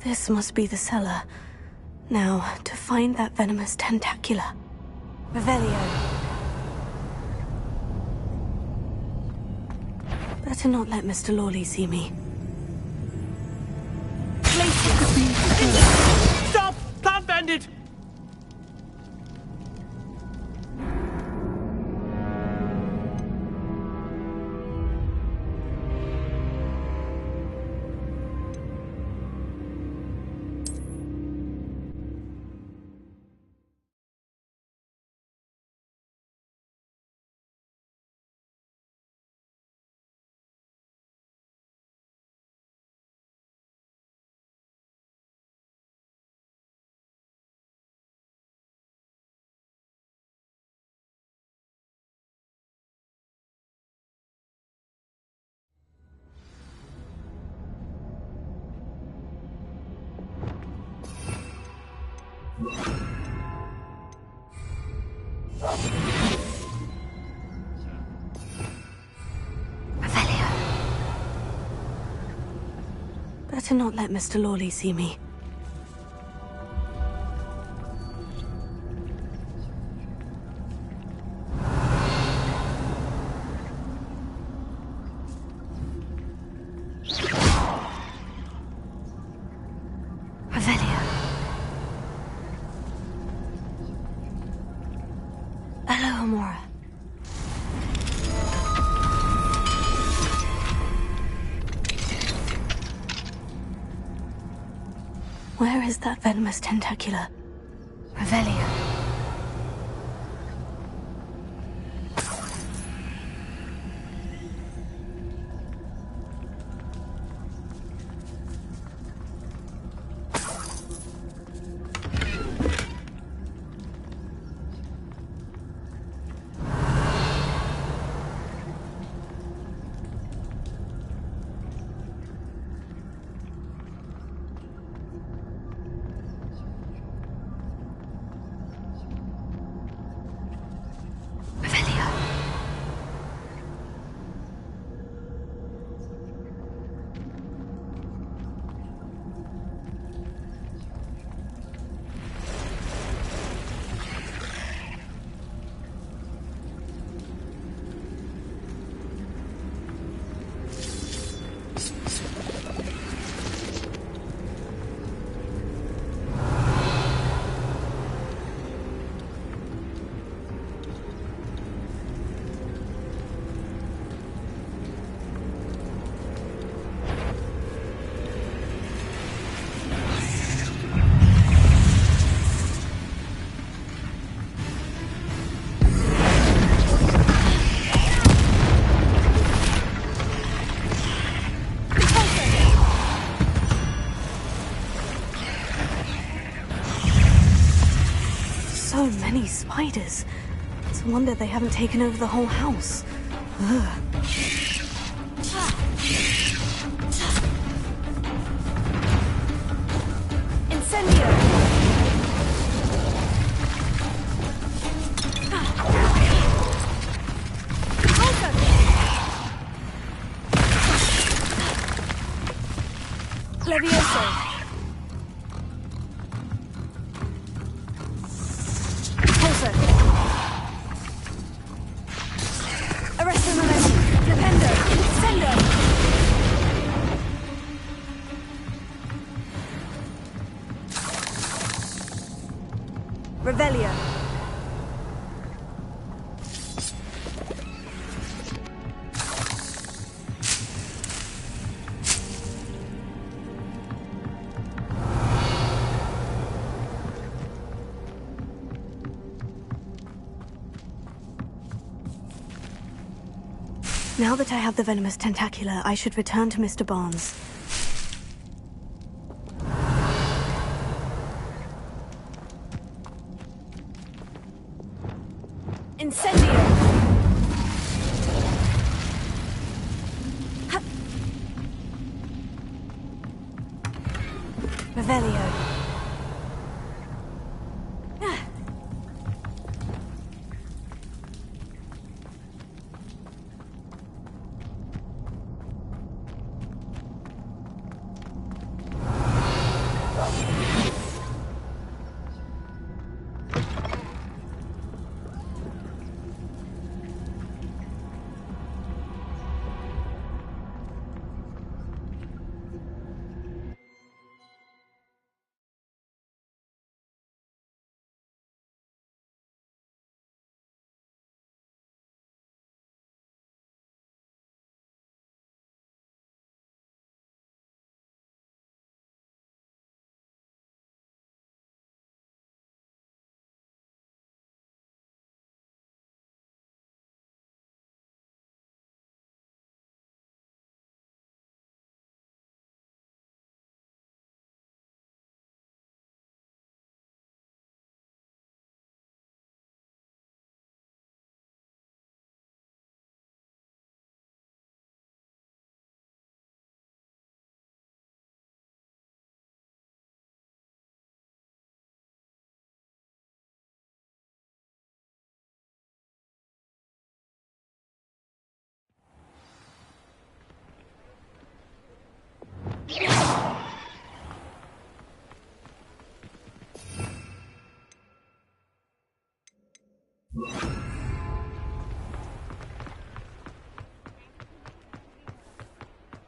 This must be the cellar. Now, to find that venomous tentacular. Revelio. Better not let Mr. Lawley see me. Stop! Plant bandit! Better not let Mr. Lawley see me. Where is that venomous tentacula? Revelio. Many spiders. It's a wonder they haven't taken over the whole house. Ugh. Incendio! Levioso! Revelio. Now that I have the venomous tentacula, I should return to Mr. Barnes. Incendio! Revelio.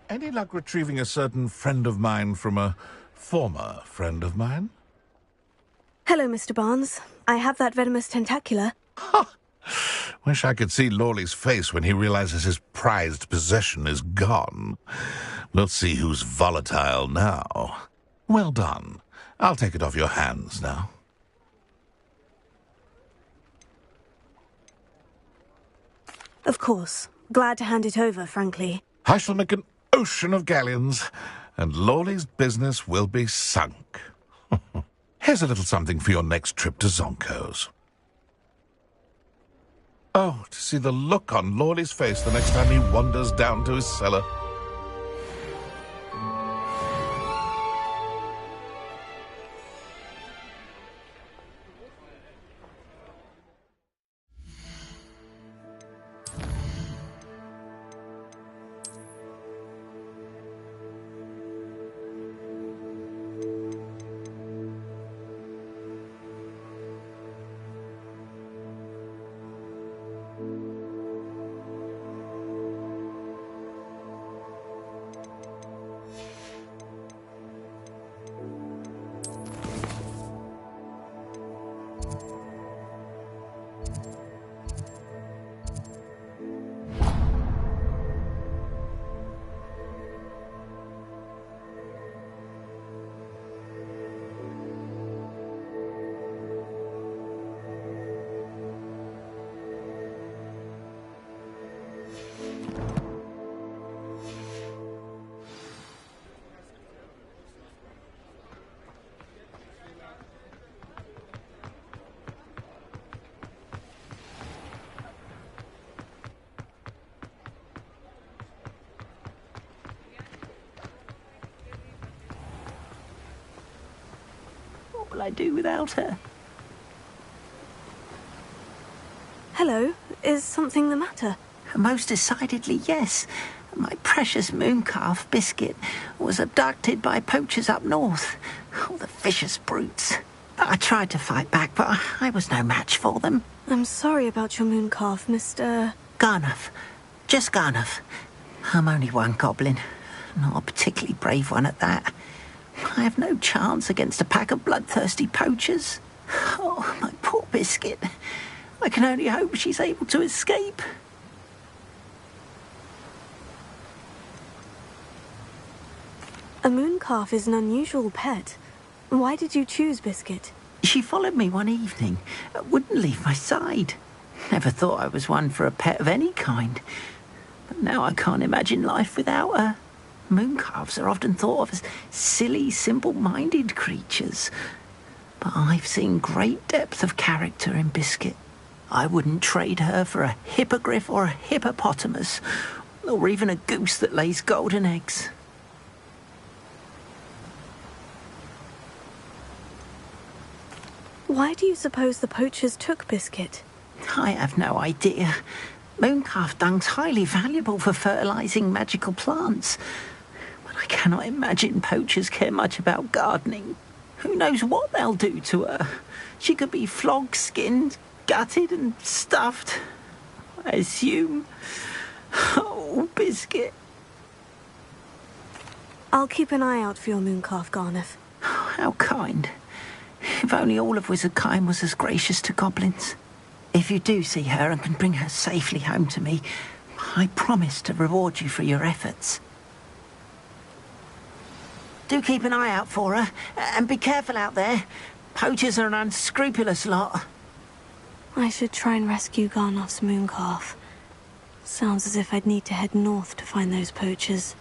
Any luck retrieving a certain friend of mine from a former friend of mine? Hello, Mr. Barnes. I have that venomous tentacula. Wish I could see Lawley's face when he realizes his prized possession is gone. We'll see who's volatile now. Well done. I'll take it off your hands now. Of course. Glad to hand it over, frankly. I shall make an ocean of galleons, and Lawley's business will be sunk. Here's a little something for your next trip to Zonko's. Oh, to see the look on Lawley's face the next time he wanders down to his cellar. What will I do without her? Hello. Is something the matter? Most decidedly, yes. My precious mooncalf, Biscuit, was abducted by poachers up north. Oh, the vicious brutes. I tried to fight back, but I was no match for them. I'm sorry about your mooncalf, Mr... Garnuff. Just Garnuff. I'm only one goblin. Not a particularly brave one at that. I have no chance against a pack of bloodthirsty poachers. Oh, my poor Biscuit. I can only hope she's able to escape. A mooncalf is an unusual pet. Why did you choose Biscuit? She followed me one evening, wouldn't leave my side. Never thought I was one for a pet of any kind. But now I can't imagine life without her. Mooncalves are often thought of as silly, simple-minded creatures. But I've seen great depth of character in Biscuit. I wouldn't trade her for a hippogriff or a hippopotamus, or even a goose that lays golden eggs. Why do you suppose the poachers took Biscuit? I have no idea. Mooncalf dung's highly valuable for fertilising magical plants. But I cannot imagine poachers care much about gardening. Who knows what they'll do to her? She could be flogged, skinned, gutted and stuffed. I assume. Oh, Biscuit. I'll keep an eye out for your mooncalf, Garnuff. How kind. If only all of Wizardkine was as gracious to goblins. If you do see her and can bring her safely home to me, I promise to reward you for your efforts. Do keep an eye out for her, and be careful out there. Poachers are an unscrupulous lot. I should try and rescue Garnoff's mooncalf. Sounds as if I'd need to head north to find those poachers.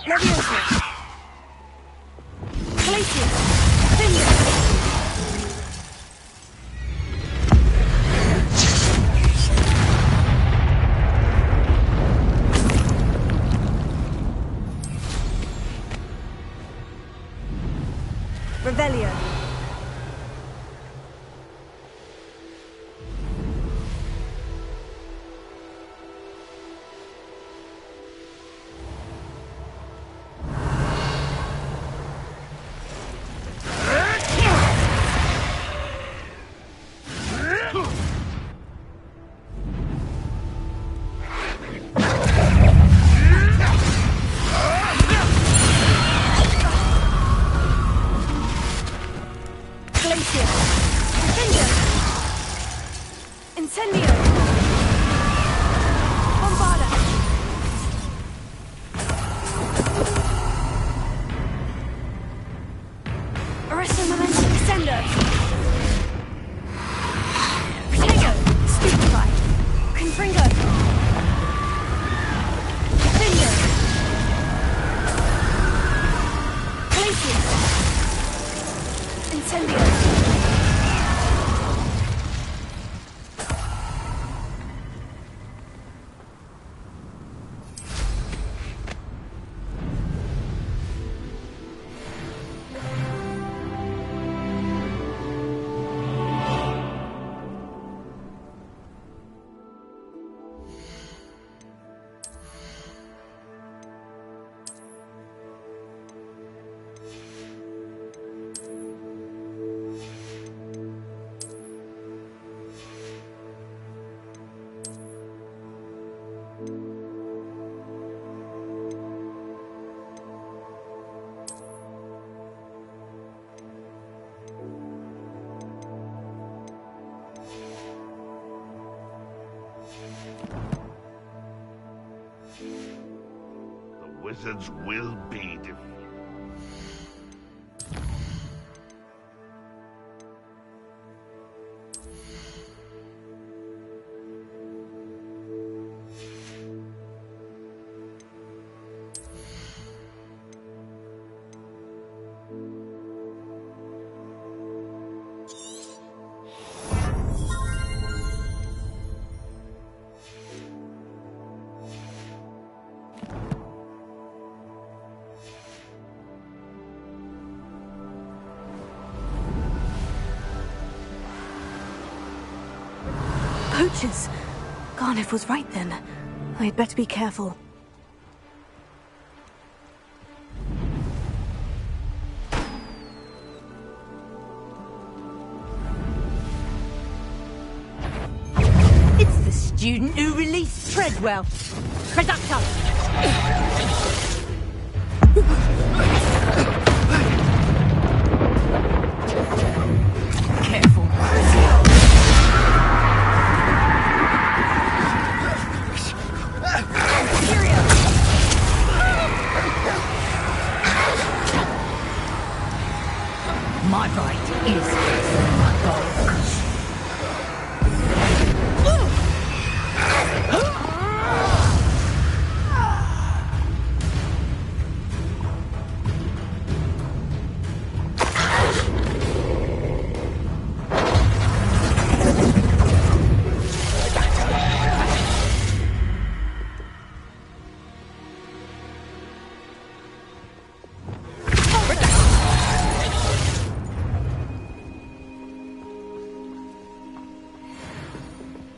Leviosa. Glacius. Cinder. Revelio. Wizards will be defeated. Poachers! Garniff was right then. I'd better be careful. It's the student who released Treadwell. Reductor! Careful. My right is my goal.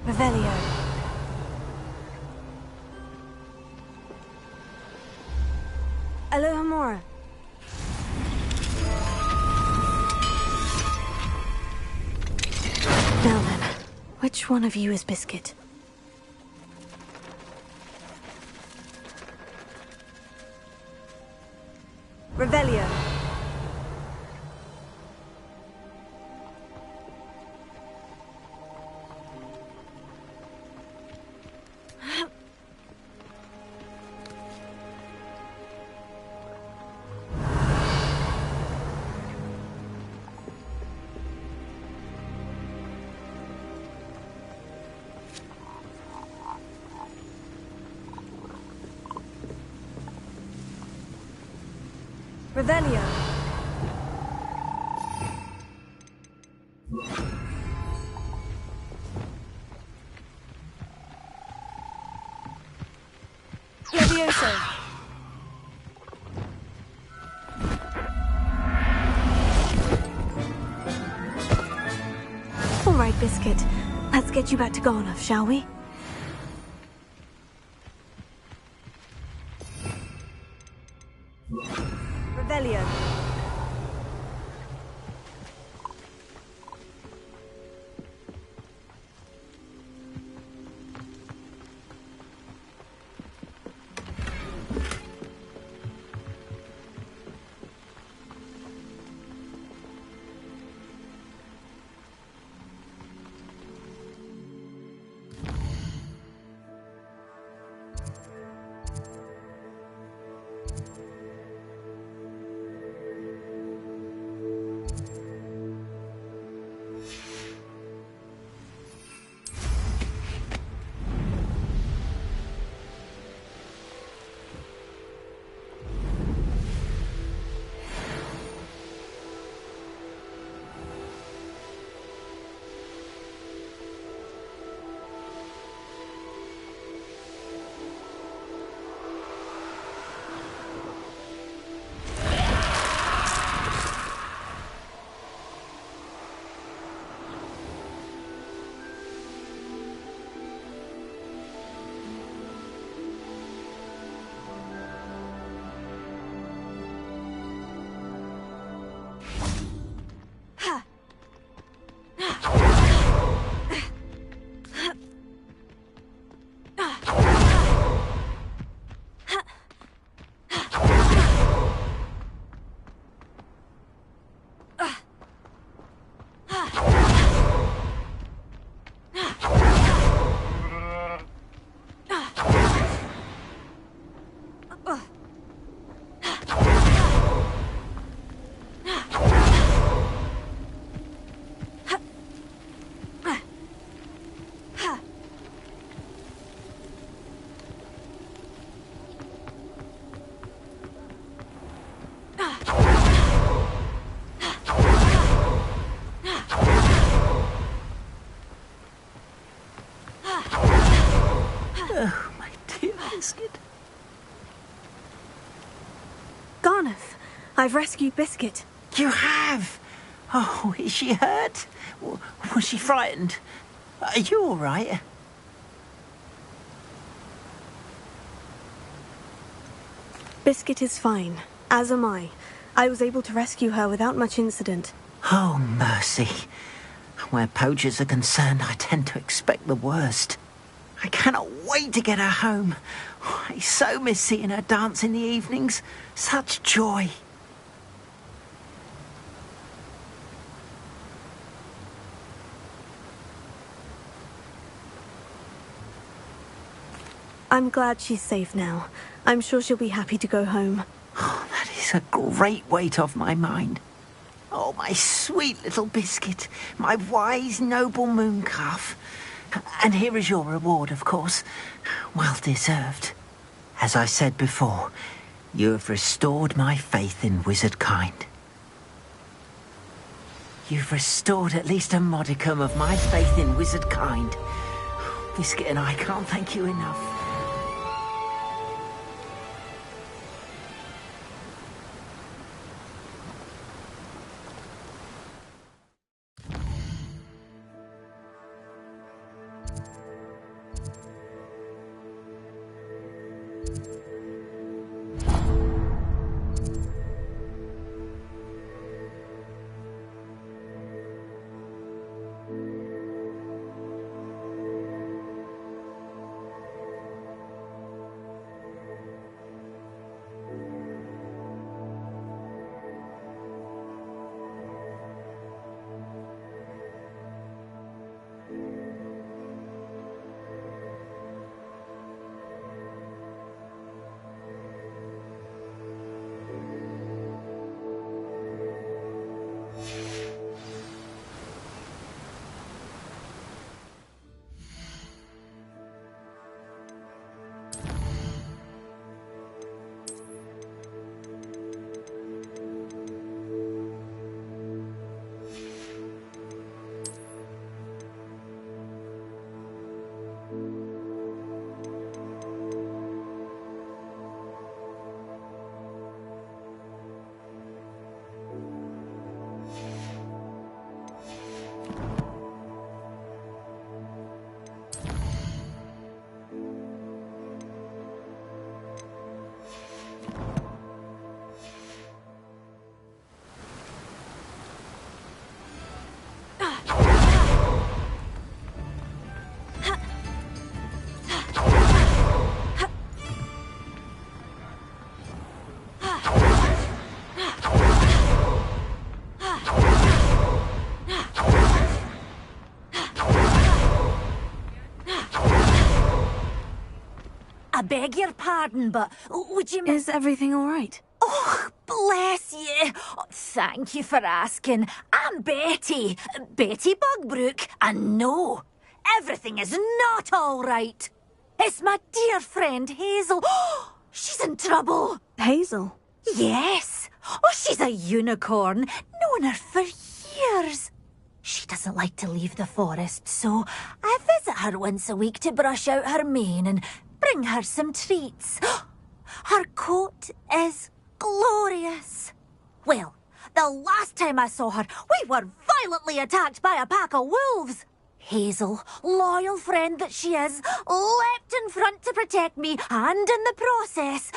Revelio. Alohomora. Now then, which one of you is Biscuit? Revelio. Revelio. Levioso. All right, Biscuit. Let's get you back to Garnoff, shall we? Revelio. Oh, my dear Biscuit. Garnoff, I've rescued Biscuit. You have? Oh, is she hurt? Was she frightened? Are you all right? Biscuit is fine, as am I. I was able to rescue her without much incident. Oh, mercy. Where poachers are concerned, I tend to expect the worst. I cannot wait to get her home. I so miss seeing her dance in the evenings. Such joy. I'm glad she's safe now. I'm sure she'll be happy to go home. Oh, that is a great weight off my mind. Oh, my sweet little Biscuit, my wise, noble moon calf. And here is your reward, of course. Well deserved. As I said before, you have restored my faith in wizard kind. You've restored at least a modicum of my faith in wizard kind. Biscuit and I can't thank you enough. beg your pardon, but would you... Is everything all right? Oh, bless you. Oh, thank you for asking. I'm Betty. Betty Bugbrook. And no, everything is not all right. It's my dear friend Hazel. She's in trouble. Hazel? Yes. Oh, she's a unicorn. Known her for years. She doesn't like to leave the forest, so I visit her once a week to brush out her mane and bring her some treats. Her coat is glorious. Well, the last time I saw her, we were violently attacked by a pack of wolves. Hazel, loyal friend that she is, leapt in front to protect me, and in the process,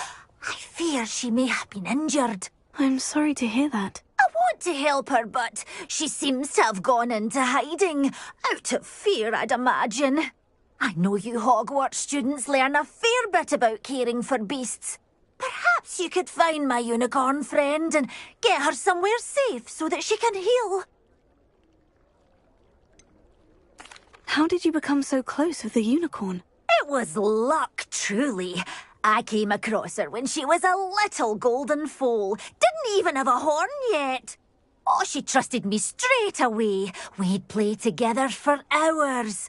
I fear she may have been injured. I'm sorry to hear that. I want to help her, but she seems to have gone into hiding. Out of fear, I'd imagine. I know you Hogwarts students learn a fair bit about caring for beasts. Perhaps you could find my unicorn friend and get her somewhere safe so that she can heal. How did you become so close with the unicorn? It was luck, truly. I came across her when she was a little golden foal. Didn't even have a horn yet. Oh, she trusted me straight away. We'd play together for hours.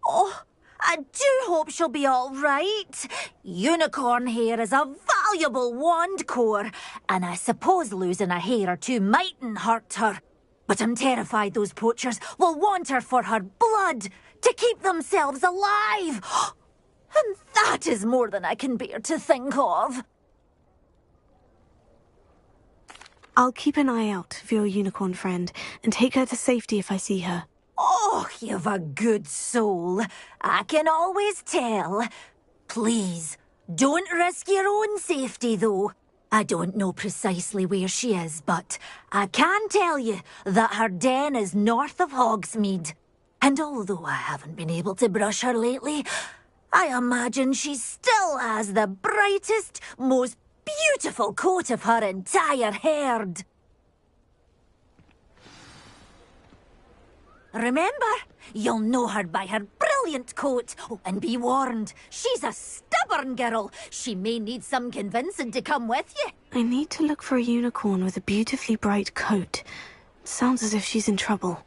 Oh, I do hope she'll be all right. Unicorn hair is a valuable wand core, and I suppose losing a hair or two mightn't hurt her. But I'm terrified those poachers will want her for her blood to keep themselves alive. And that is more than I can bear to think of. I'll keep an eye out for your unicorn friend and take her to safety if I see her. Oh, you've a good soul. I can always tell. Please, don't risk your own safety, though. I don't know precisely where she is, but I can tell you that her den is north of Hogsmeade. And although I haven't been able to brush her lately, I imagine she still has the brightest, most beautiful coat of her entire herd. Remember, you'll know her by her brilliant coat. Oh, and be warned, she's a stubborn girl. She may need some convincing to come with you. I need to look for a unicorn with a beautifully bright coat. Sounds as if she's in trouble.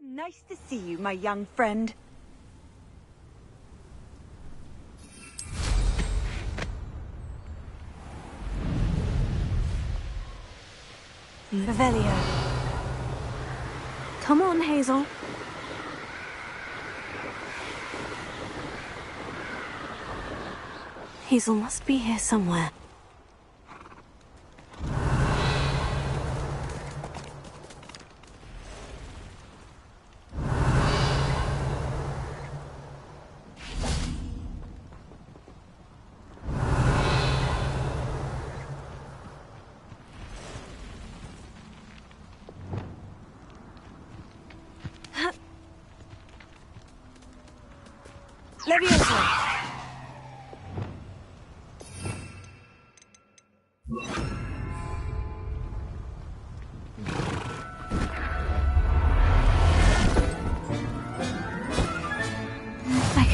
Nice to see you, my young friend. Revelio. Come on, Hazel. Hazel must be here somewhere.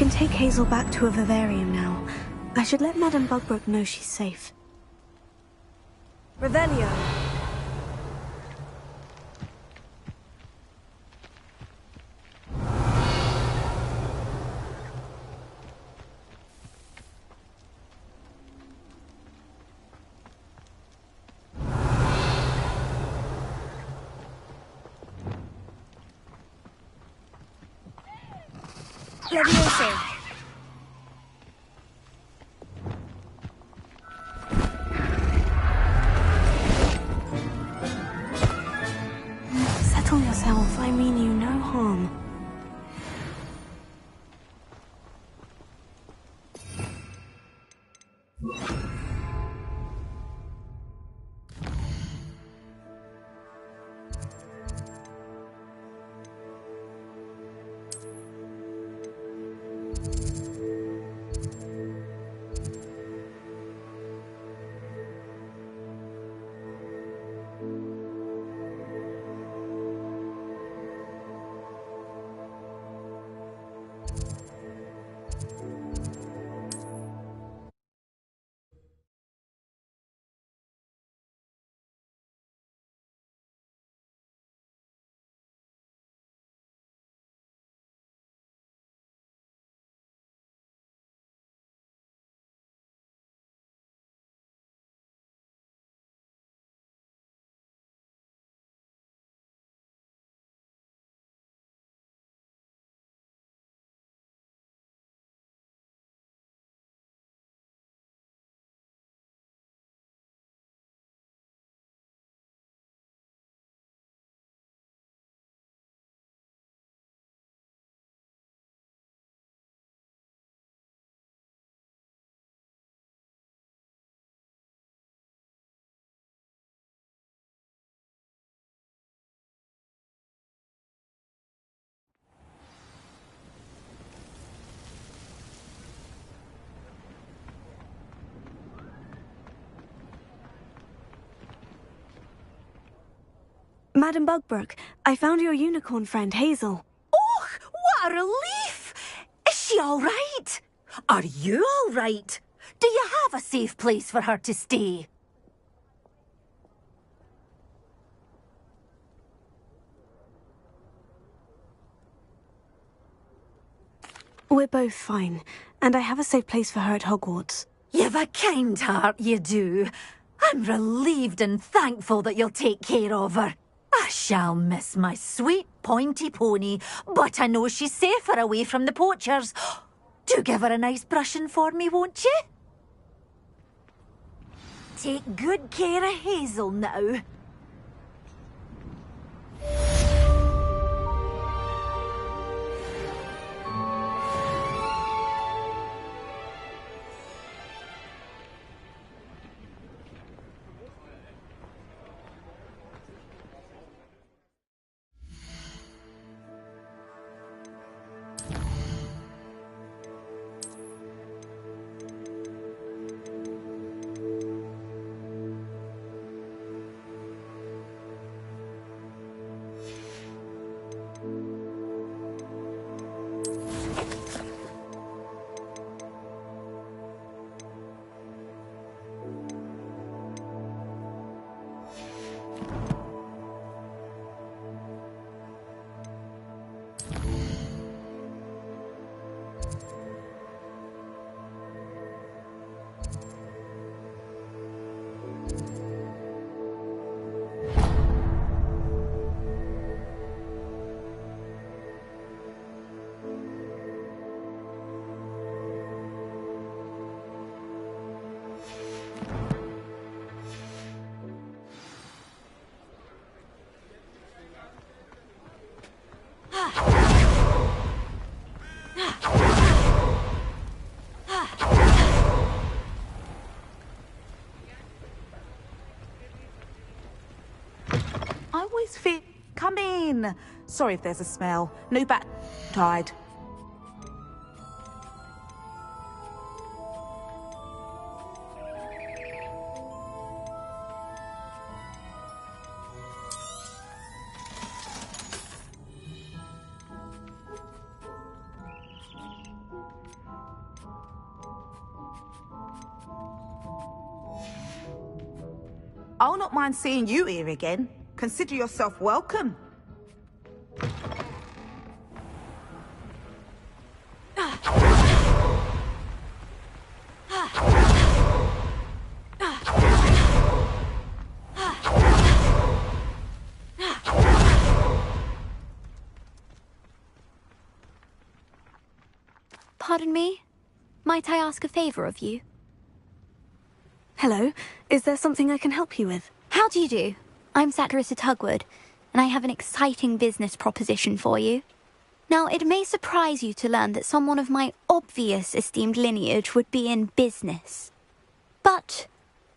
can take Hazel back to a vivarium now. I should let Madame Bugbrook know she's safe. Revelio. Levioso. Settle yourself. I mean you no harm. Madame Bugbrook, I found your unicorn friend, Hazel. Oh, what a relief! Is she all right? Are you all right? Do you have a safe place for her to stay? We're both fine, and I have a safe place for her at Hogwarts. You've a kind heart, you do. I'm relieved and thankful that you'll take care of her. I shall miss my sweet pointy pony, but I know she's safer away from the poachers. Do give her a nice brushing for me, won't you? Take good care of Hazel now. I always feel... Come in. Sorry if there's a smell. No bat... Tied. I'll not mind seeing you here again. Consider yourself welcome. Pardon me? Might I ask a favour of you? Hello, is there something I can help you with? How do you do? I'm Satirissa Tugwood, and I have an exciting business proposition for you. Now, it may surprise you to learn that someone of my obvious esteemed lineage would be in business. But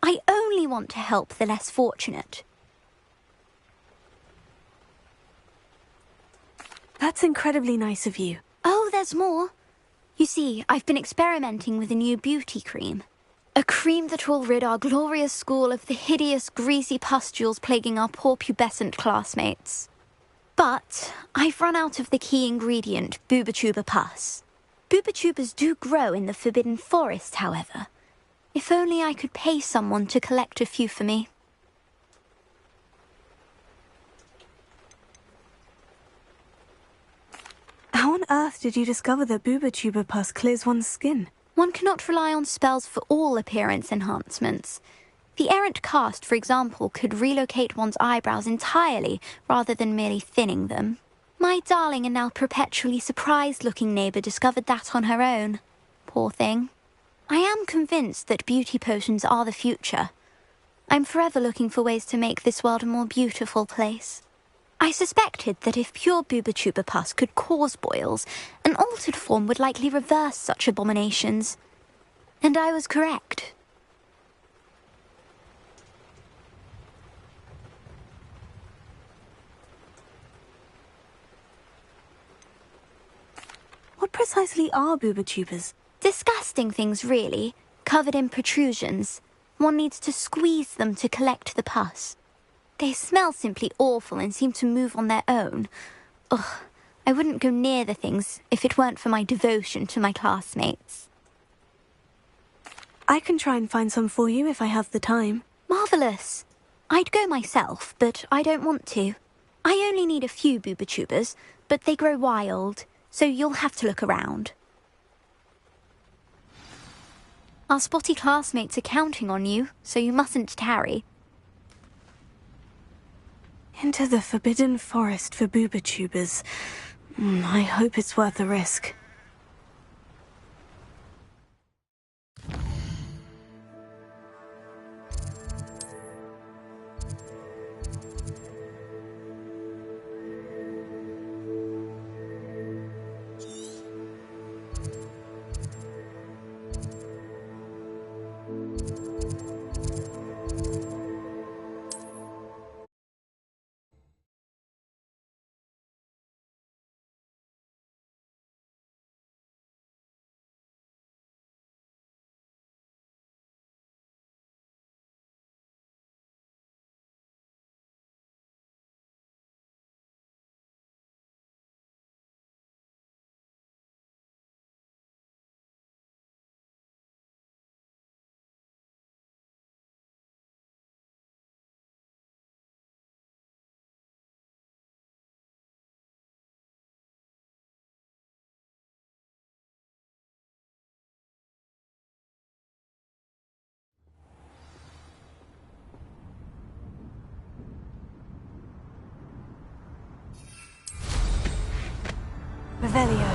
I only want to help the less fortunate. That's incredibly nice of you. Oh, there's more. You see, I've been experimenting with a new beauty cream. A cream that will rid our glorious school of the hideous, greasy pustules plaguing our poor pubescent classmates. But I've run out of the key ingredient, Booba-Tuba pus. Booba-Tubas do grow in the Forbidden Forest, however. If only I could pay someone to collect a few for me. How on earth did you discover that Booba-Tuba pus clears one's skin? One cannot rely on spells for all appearance enhancements. The errant cast, for example, could relocate one's eyebrows entirely rather than merely thinning them. My darling and now perpetually surprised-looking neighbour discovered that on her own. Poor thing. I am convinced that beauty potions are the future. I'm forever looking for ways to make this world a more beautiful place. I suspected that if pure Booba-Tuba pus could cause boils, an altered form would likely reverse such abominations. And I was correct. What precisely are Booba-Tubas? Disgusting things, really, covered in protrusions. One needs to squeeze them to collect the pus. They smell simply awful and seem to move on their own. Ugh, I wouldn't go near the things if it weren't for my devotion to my classmates. I can try and find some for you if I have the time. Marvellous. I'd go myself, but I don't want to. I only need a few Booba-Tubas, but they grow wild, so you'll have to look around. Our spotty classmates are counting on you, so you mustn't tarry. Into the Forbidden Forest for Booba-Tubas. I hope it's worth the risk. Revelio.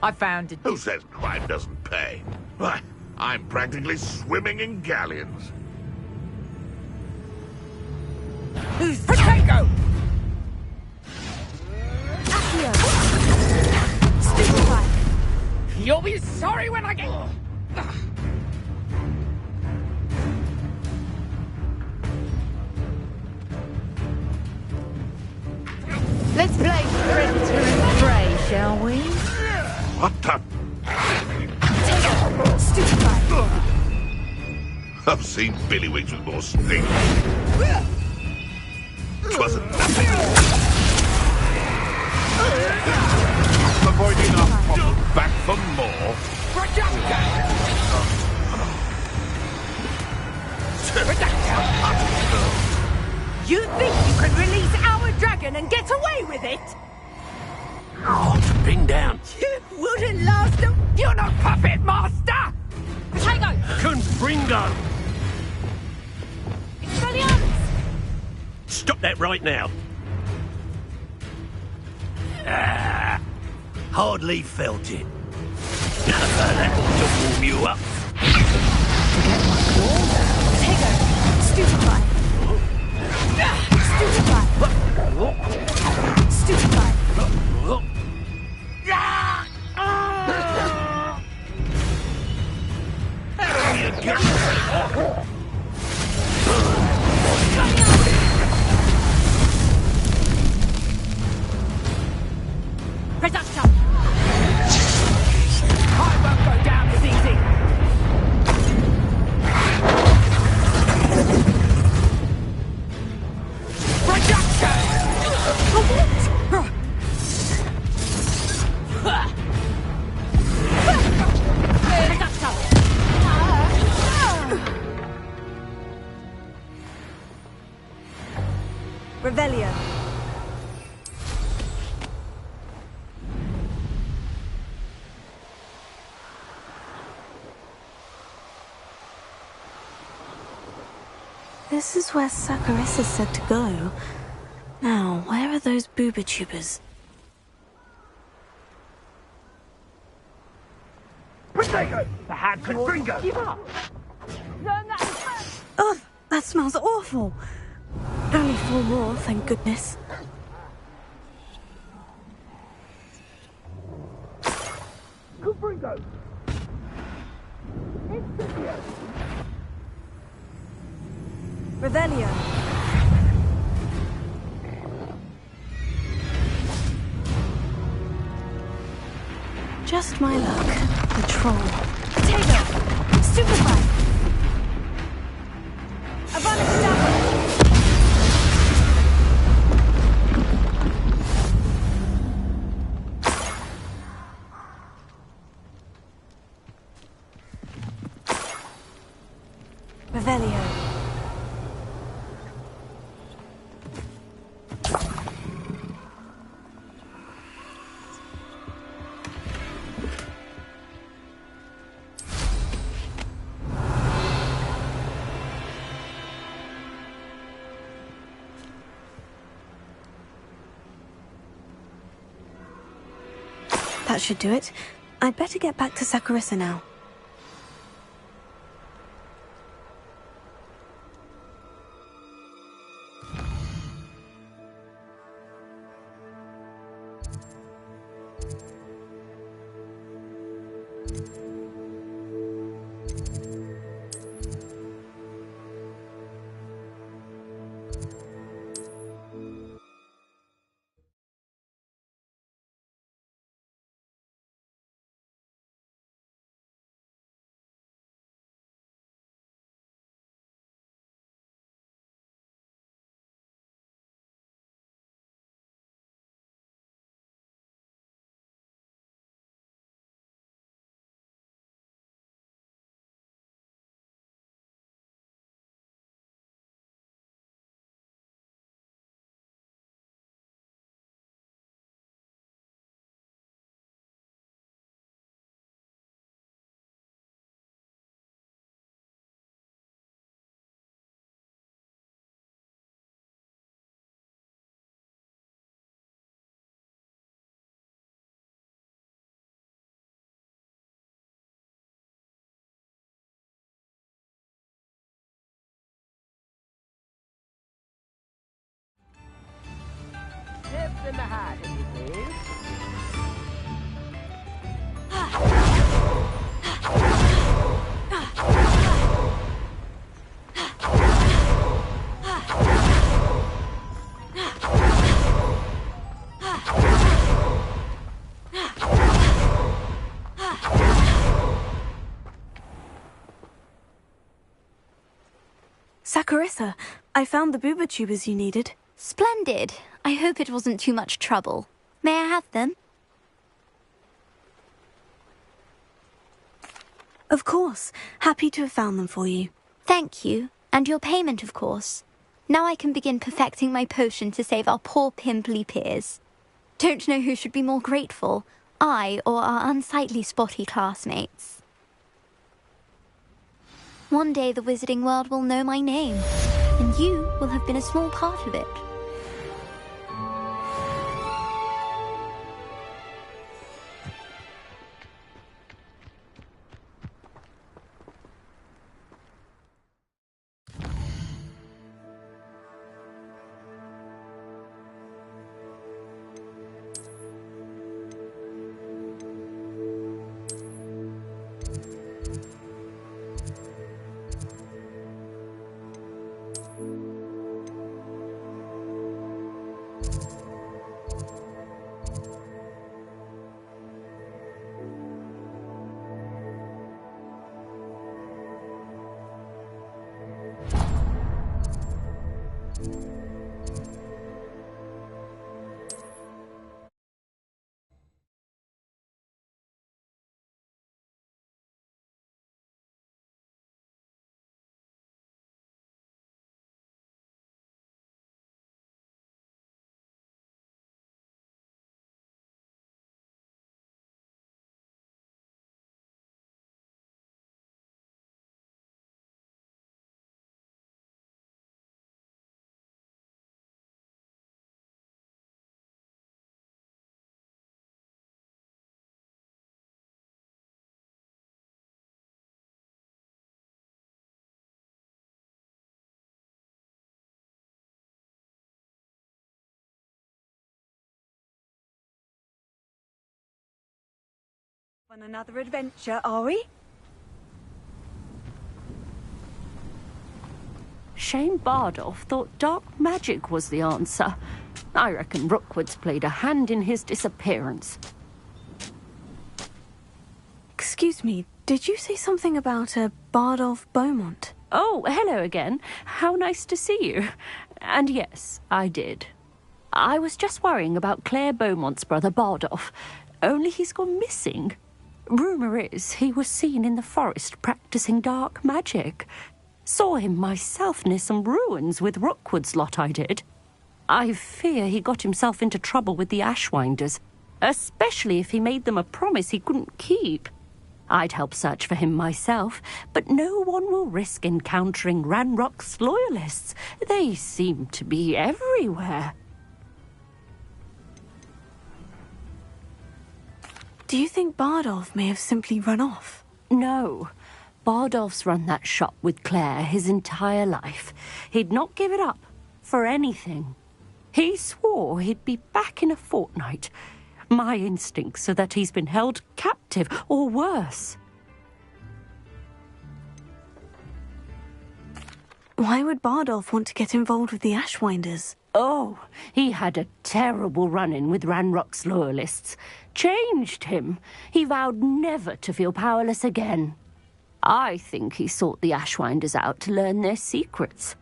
I found it. Who says crime doesn't pay? Why, I'm practically swimming in galleons. Who's Potato? Accio. Stupefy. You'll be sorry when I get... Let's play Predator and Prey, shall we? What the? Stupefy. I've seen Billywigs with more sting. It wasn't nothing. enjoyed enough. Back for more. You think you can release our dragon and get away with it? Oh, bring down. You wouldn't last a... You're not puppet master! Potato! Confringo! Expelliarmus! Stop that right now. Hardly felt it. That ought to warm you up. Potato! Stupefy! Stupefy! Stupefy! Reduction! I won't go down as easy! Reduction! Revelio. This is where Saccharissa said to go. Now, where are those booba-tubers? Potato! The hand confringo! Give up! Oh, that smells awful. Only 4 more, thank goodness. Confringo! Revelio. Just my luck. The troll. Potato! Stupefy! Avada Kedavra! Revelio. That should do it. I'd better get back to Saccharissa now. Tips in the hat, if you please. Saccharissa, I found the booba tubers you needed. Splendid. I hope it wasn't too much trouble. May I have them? Of course. Happy to have found them for you. Thank you. And your payment, of course. Now I can begin perfecting my potion to save our poor pimply peers. Don't know who should be more grateful, I or our unsightly spotty classmates. One day the wizarding world will know my name, and you will have been a small part of it. On another adventure, are we? Shame Bardolph thought dark magic was the answer. I reckon Rookwood's played a hand in his disappearance. Excuse me, did you say something about a Bardolph Beaumont? Oh, hello again. How nice to see you. And yes, I did. I was just worrying about Claire Beaumont's brother Bardolph. Only he's gone missing. Rumour is he was seen in the forest practising dark magic. Saw him myself near some ruins with Rookwood's lot I did. I fear he got himself into trouble with the Ashwinders, especially if he made them a promise he couldn't keep. I'd help search for him myself, but no one will risk encountering Ranrock's loyalists. They seem to be everywhere. Do you think Bardolph may have simply run off? No. Bardolph's run that shop with Claire his entire life. He'd not give it up for anything. He swore he'd be back in a fortnight. My instincts are that he's been held captive, or worse. Why would Bardolph want to get involved with the Ashwinders? Oh, he had a terrible run-in with Ranrock's loyalists. Changed him. He vowed never to feel powerless again. I think he sought the Ashwinders out to learn their secrets.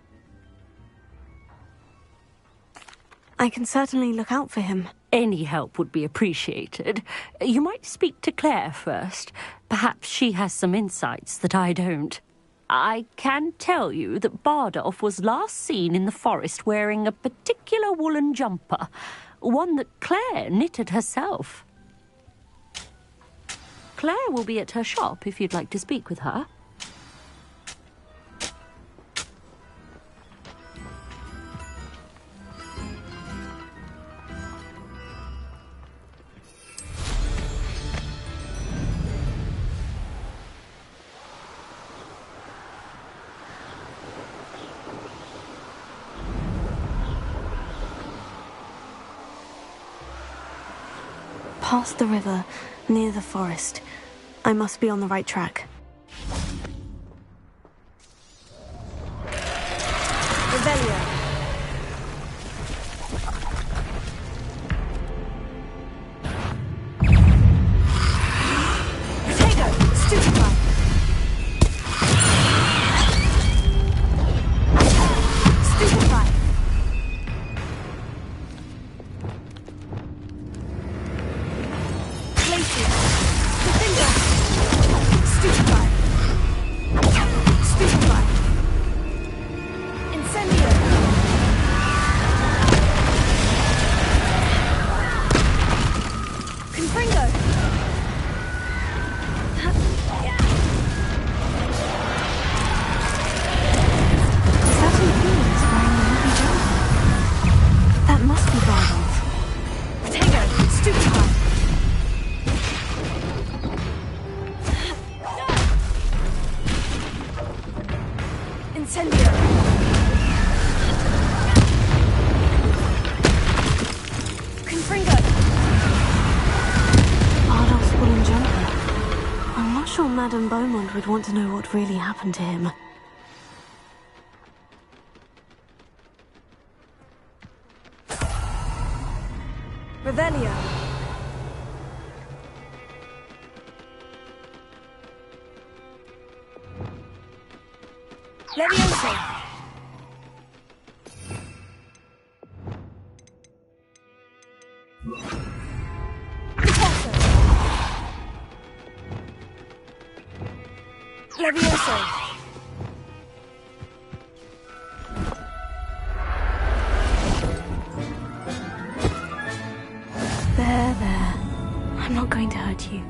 I can certainly look out for him. Any help would be appreciated. You might speak to Claire first. Perhaps she has some insights that I don't. I can tell you that Bardolph was last seen in the forest wearing a particular woolen jumper, one that Claire knitted herself. Claire will be at her shop if you'd like to speak with her. Past the river, near the forest. I must be on the right track. Revelio. Potato! Stupefy! Stupefy! Glacier! Defender! Stupefy! sure Madame Beaumont would want to know what really happened to him. Revelio. Levioso. Levioso. There. I'm not going to hurt you.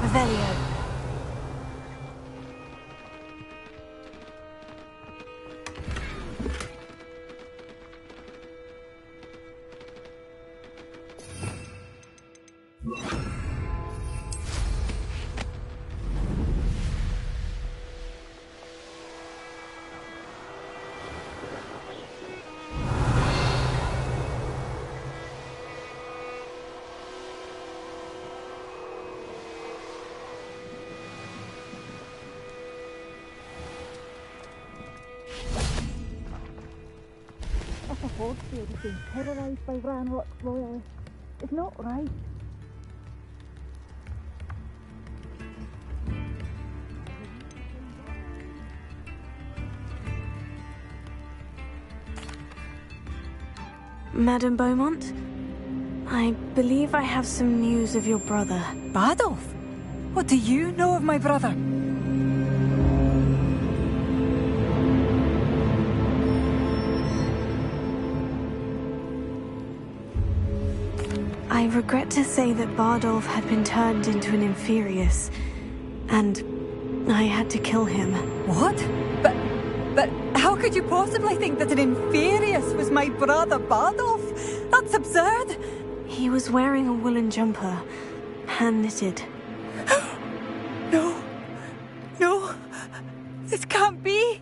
Revelio. Hogwarts is being terrorised by Ranrock's loyalists. It's not right. Madame Beaumont, I believe I have some news of your brother. Bardolph? What do you know of my brother? I regret to say that Bardolph had been turned into an Inferius, and I had to kill him. What? But how could you possibly think that an Inferius was my brother Bardolph? That's absurd! He was wearing a woolen jumper, hand-knitted. No, this can't be.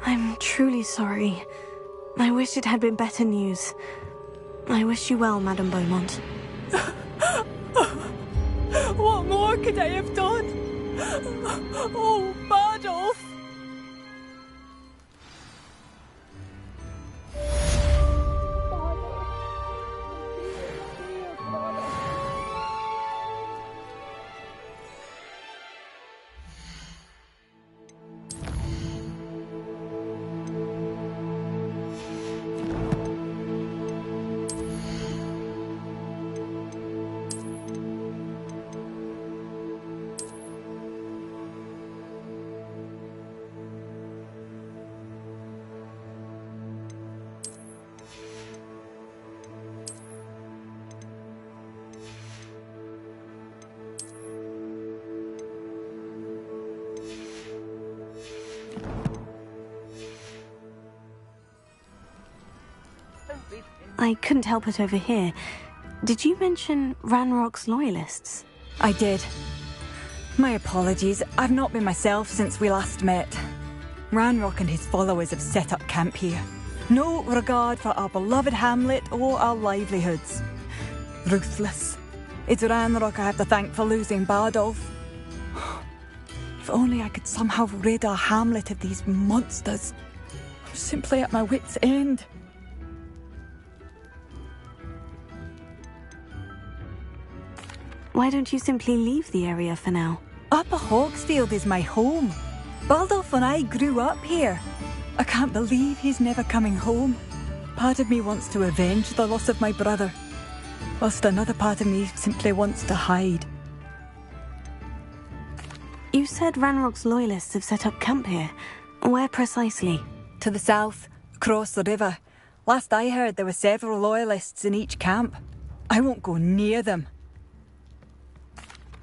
I'm truly sorry. I wish it had been better news. I wish you well, Madame Beaumont. What more could I have done? Oh, Bardolph! I couldn't help it over here. Did you mention Ranrock's loyalists? I did. My apologies. I've not been myself since we last met. Ranrock and his followers have set up camp here. No regard for our beloved hamlet or our livelihoods. Ruthless. It's Ranrock I have to thank for losing Bardolph. If only I could somehow rid our hamlet of these monsters. I'm simply at my wit's end. Why don't you simply leave the area for now? Upper Hogsfield is my home. Bardolph and I grew up here. I can't believe he's never coming home. Part of me wants to avenge the loss of my brother, whilst another part of me simply wants to hide. You said Ranrock's loyalists have set up camp here. Where precisely? To the south, across the river. Last I heard, there were several loyalists in each camp. I won't go near them.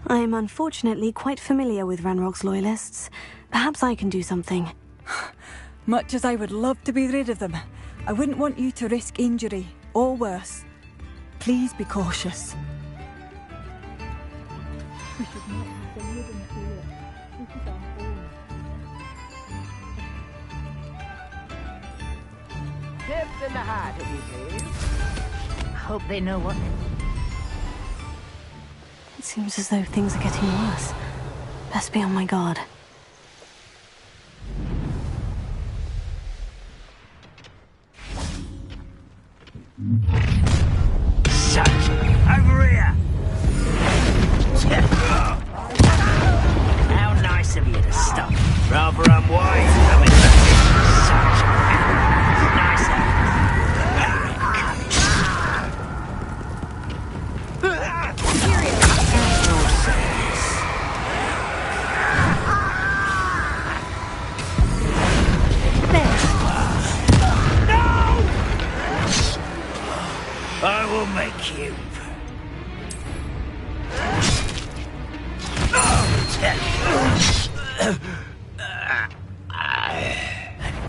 I am unfortunately quite familiar with Ranrock's loyalists. Perhaps I can do something. Much as I would love to be rid of them, I wouldn't want you to risk injury, or worse. Please be cautious. We should not have been living here. This is our home. Tips in the hat, if you please. I hope they know what... It seems as though things are getting worse. Best be on my guard. Such over here! How nice of you to stop. Rather unwise coming back in such nicer. I will make you.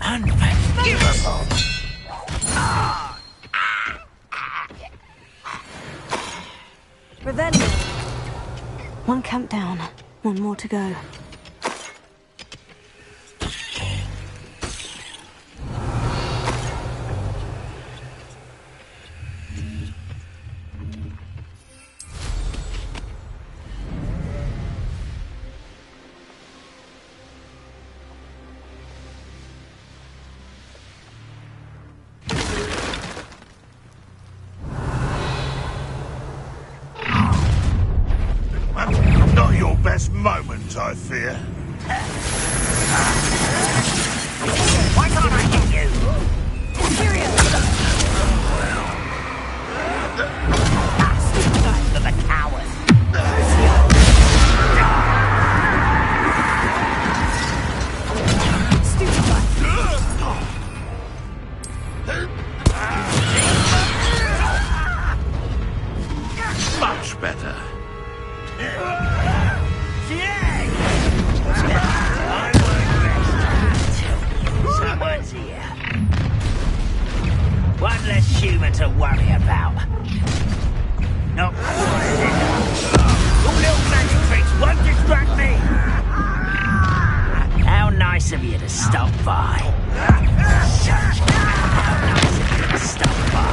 Unforgivable. Revelio. One camp down, one more to go. Not your best moment, I fear. Why can't I get you? Of a coward. Much better. Someone's here. One less human to worry about. Not quiet enough. All little magic tricks won't distract me. How nice of you to stop by. Such. How nice of you to stop by.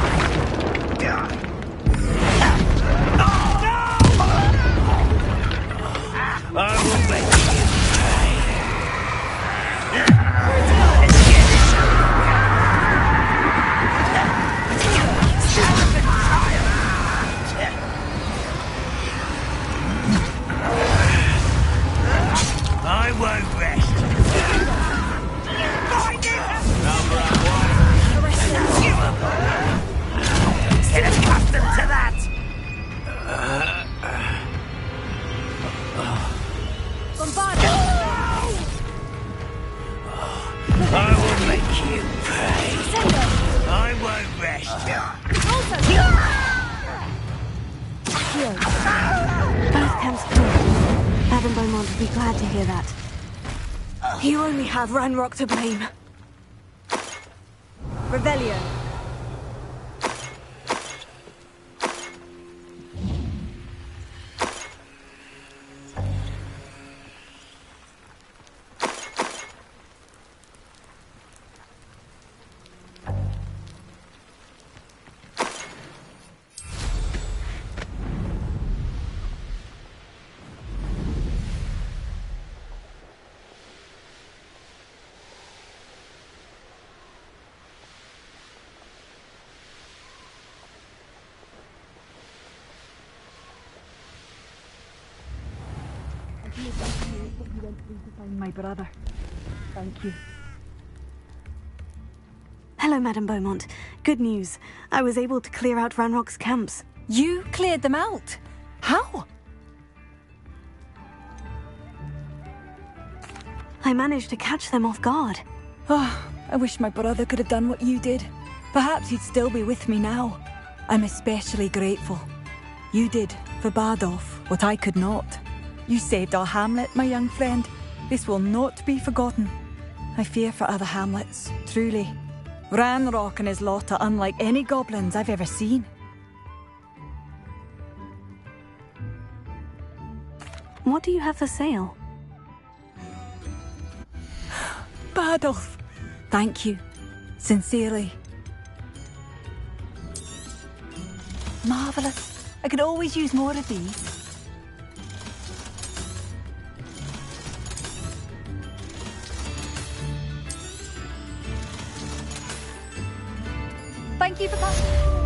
I will make you pay. Let's get this over. I won't rest. Get accustomed to that. I will make you pay. I won't rest. Both camps clear. Adam Beaumont would be glad to hear that. You only have Ranrock to blame. Revelio. eventually to find my brother. Thank you. Hello, Madame Beaumont. Good news. I was able to clear out Ranrock's camps. You cleared them out? How? I managed to catch them off guard. Oh, I wish my brother could have done what you did. Perhaps he'd still be with me now. I'm especially grateful. You did, for Bardolph, what I could not. You saved our hamlet, my young friend. This will not be forgotten. I fear for other hamlets, truly. Ranrock and his lot are unlike any goblins I've ever seen. What do you have for sale? Bardolph, thank you. Sincerely. Marvellous. I could always use more of these. Thank you for coming.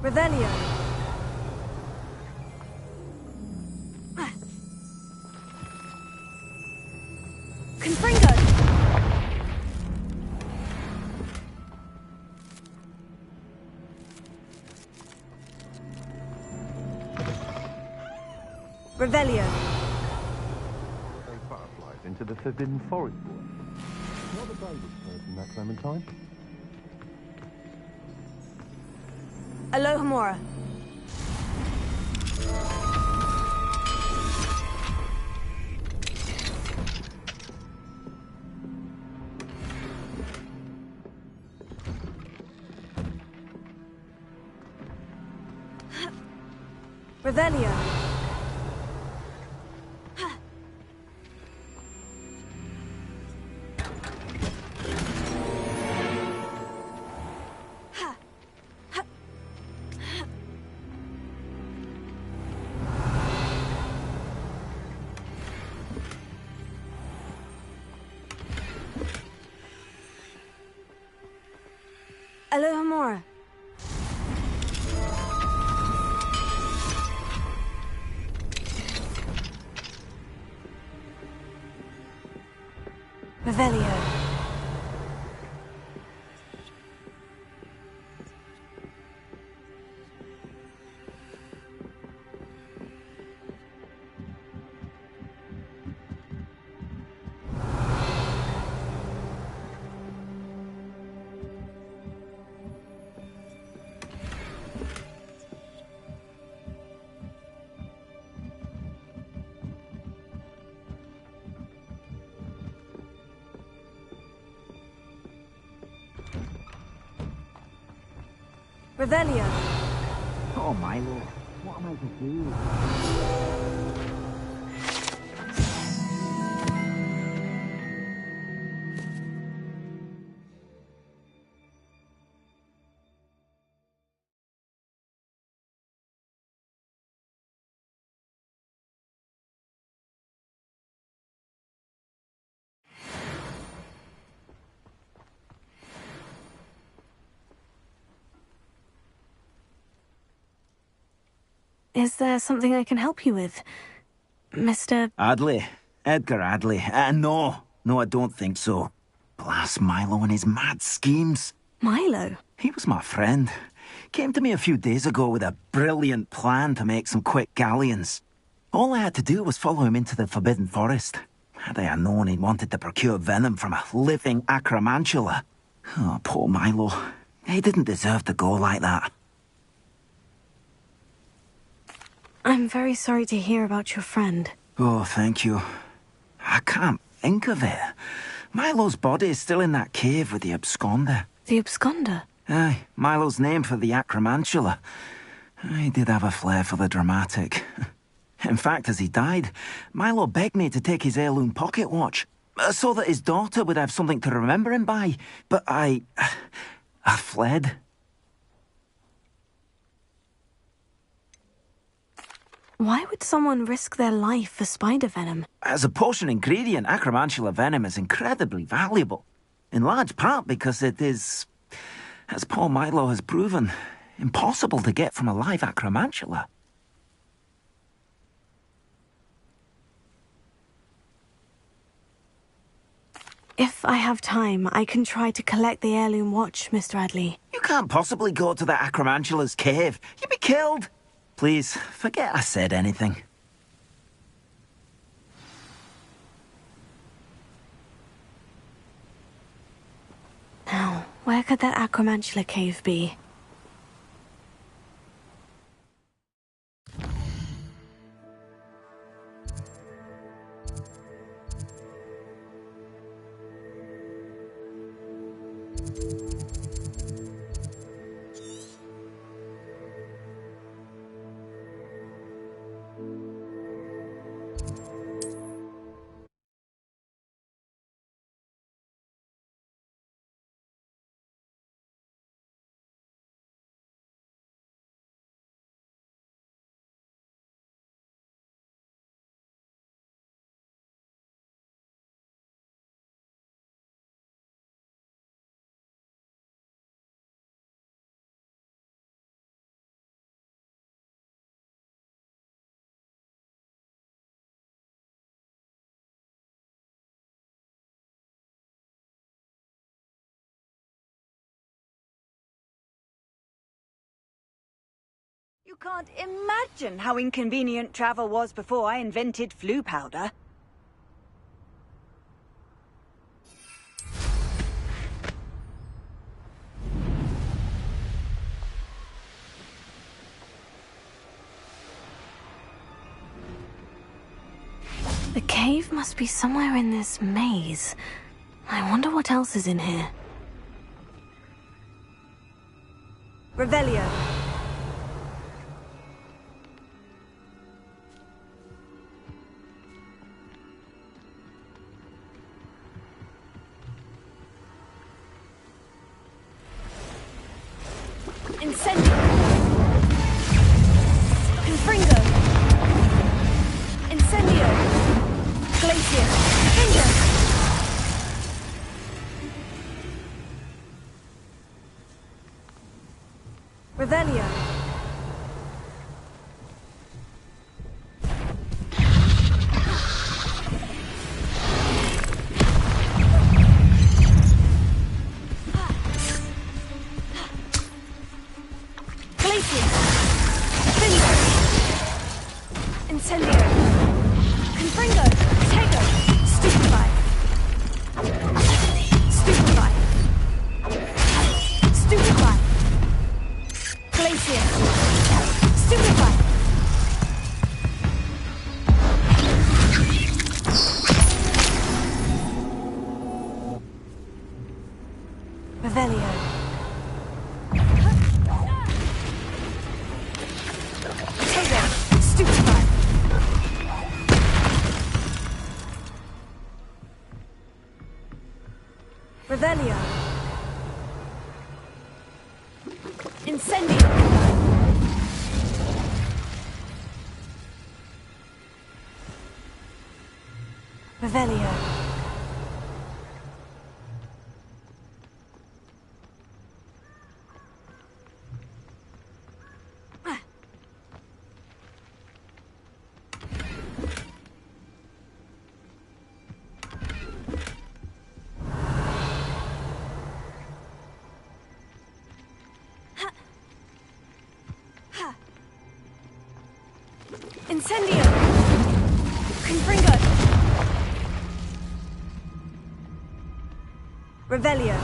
Revelio. Confringo. Revelio. Those butterflies into the Forbidden Forest, boy. Not the bravest person, that Clementine. Alohomora. Revelio. Alohomora. Revelio. Revelio. Oh, Milo. What am I to do? Is there something I can help you with, Mr. Adley. Edgar Adley. No, I don't think so. Blast Milo and his mad schemes. Milo? He was my friend. Came to me a few days ago with a brilliant plan to make some quick galleons. All I had to do was follow him into the Forbidden Forest. Had I known he'd wanted to procure venom from a living acromantula. Oh, poor Milo. He didn't deserve to go like that. I'm very sorry to hear about your friend. Oh, thank you. I can't think of it. Milo's body is still in that cave with the absconder. The absconder? Aye, Milo's name for the acromantula. He did have a flair for the dramatic. In fact, as he died, Milo begged me to take his heirloom pocket watch, so that his daughter would have something to remember him by. But I fled. Why would someone risk their life for spider venom? As a potion ingredient, acromantula venom is incredibly valuable. In large part because it is, as poor Milo has proven, impossible to get from a live acromantula. If I have time, I can try to collect the heirloom watch, Mr. Adley. You can't possibly go to the acromantula's cave. You'd be killed. Please, forget I said anything. Now, where could that acromantula cave be? You can't imagine how inconvenient travel was before I invented flu powder. The cave must be somewhere in this maze. I wonder what else is in here. Revelio. Incendio. Confringo. Incendio. Glacier. Finger. Revelio. Glacier. Finger. Incendio. Confringo. Tego. Stupefy. Stupefy. Stupefy. Glacier. Stupefy. Revelio. Tego. Stupefy. Revelio. Incendio. Revelio. Incendio. Confringo. Revelio.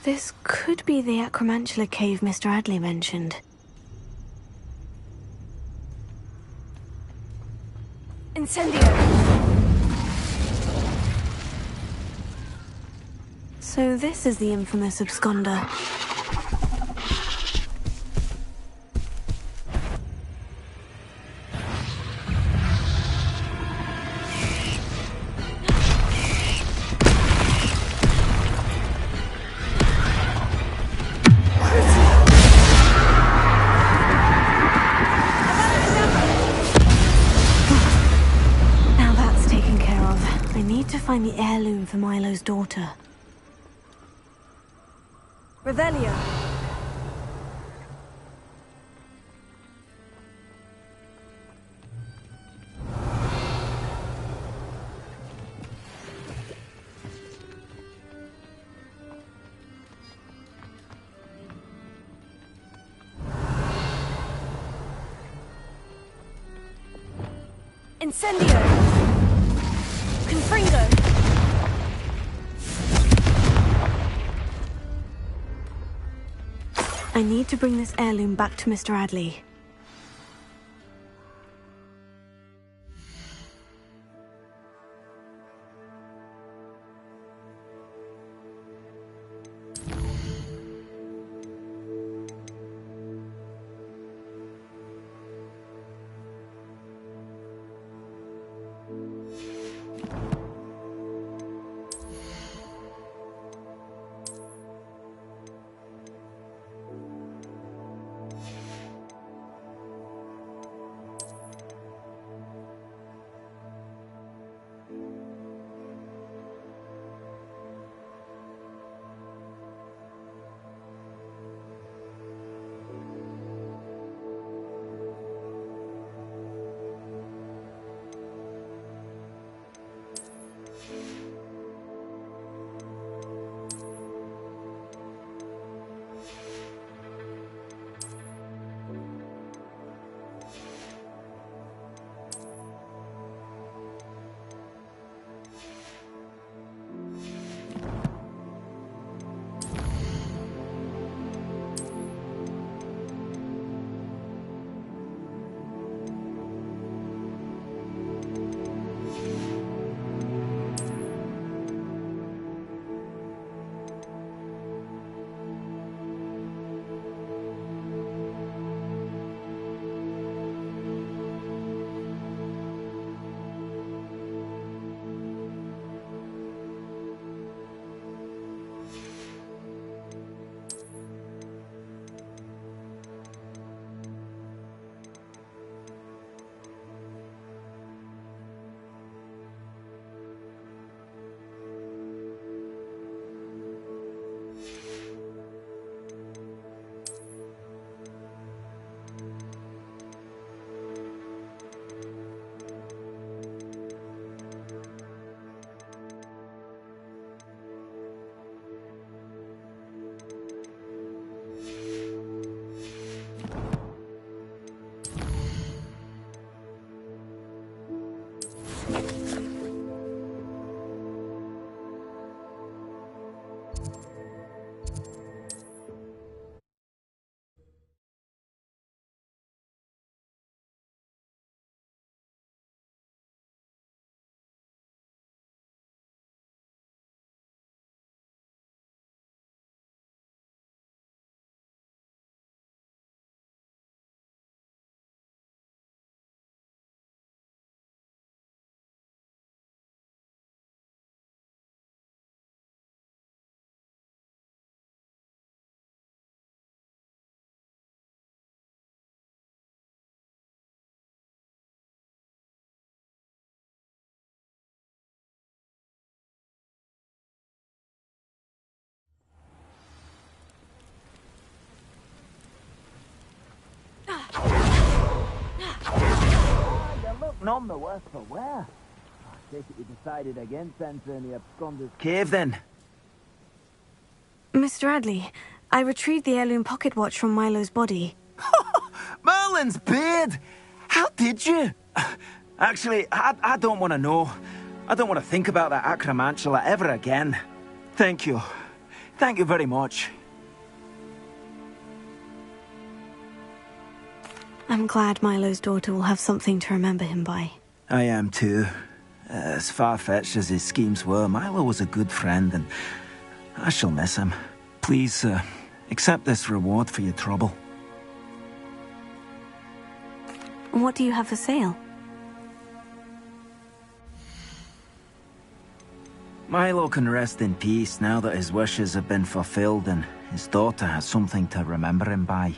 This could be the Acromantula cave Mr. Adley mentioned. Incendio. So this is the infamous absconder. Now that's taken care of. I need to find the heirloom for Milo's daughter. Revelio. Incendio. Confringo. I need to bring this heirloom back to Mr. Adley. none the worse for wear. I take it you decided against entering the absconder's cave, then? Mr. Adley, I retrieved the heirloom pocket watch from Milo's body. Merlin's beard! How did you? Actually, I don't want to know. I don't want to think about that acromantula ever again. Thank you. Thank you very much. I'm glad Milo's daughter will have something to remember him by. I am too. As far-fetched as his schemes were, Milo was a good friend, and I shall miss him. Please, accept this reward for your trouble. What do you have for sale? Milo can rest in peace now that his wishes have been fulfilled and his daughter has something to remember him by.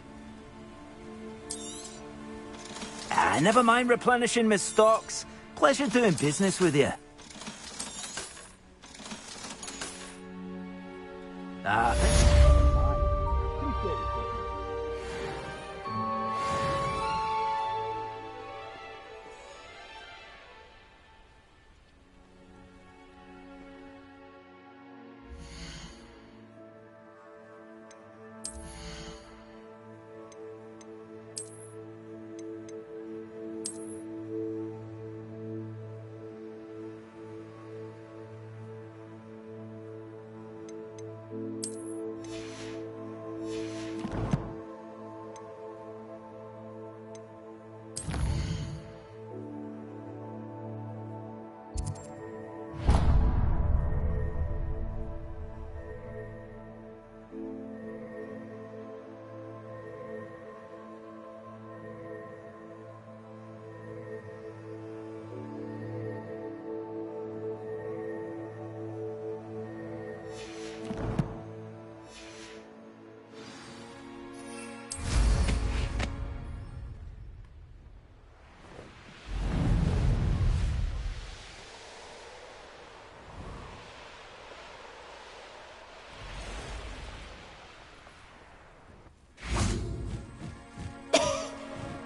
Never mind replenishing my stocks. Pleasure doing business with you.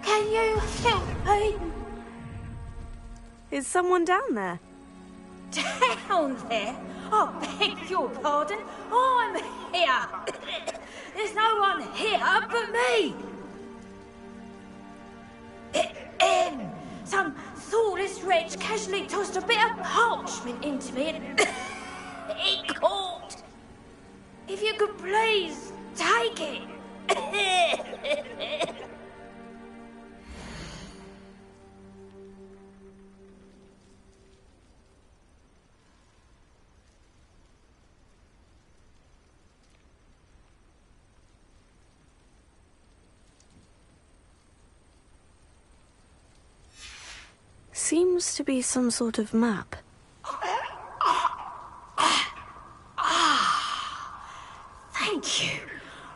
Can you help me? Is someone down there? Down there? I beg your pardon. I'm here. There's no one here but me. Some thoughtless wretch casually tossed a bit of parchment into me and it caught. If you could please take it. Seems to be some sort of map. Thank you.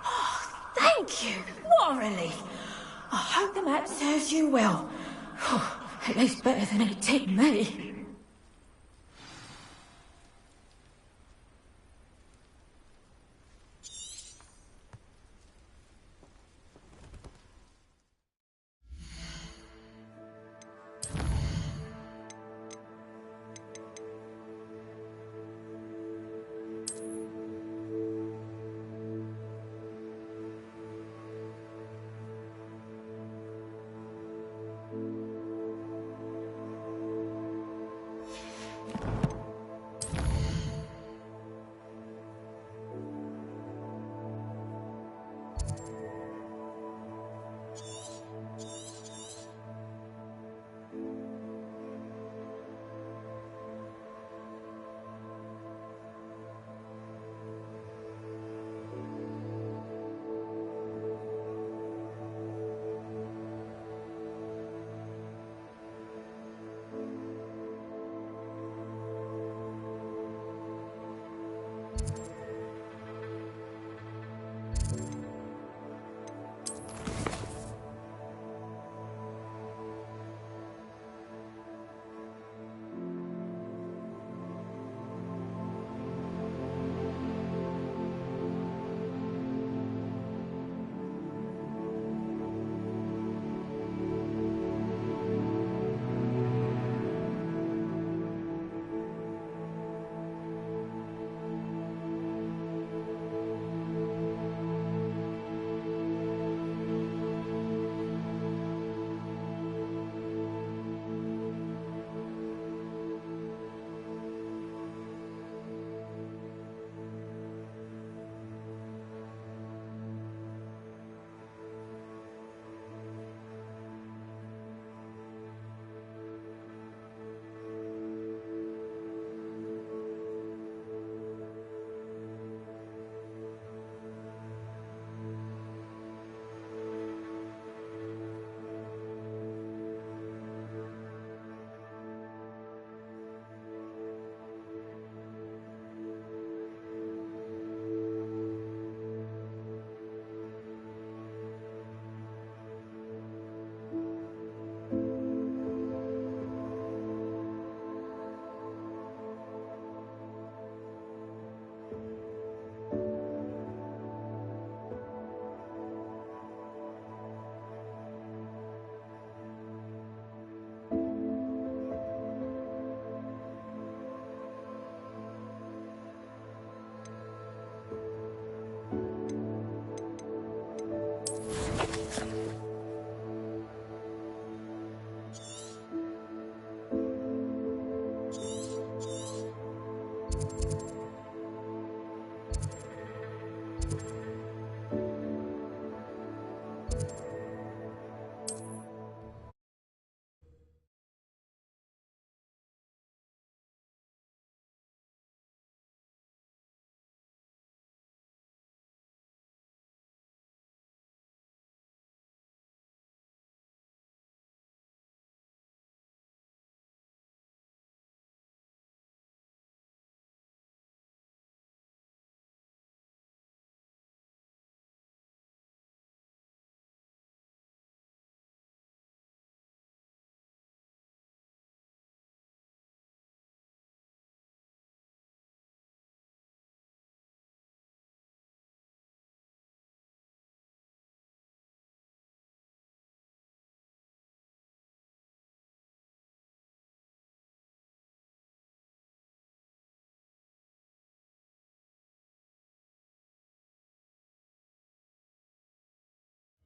Oh, thank you. What a relief. I hope the map serves you well. At least better than it did me.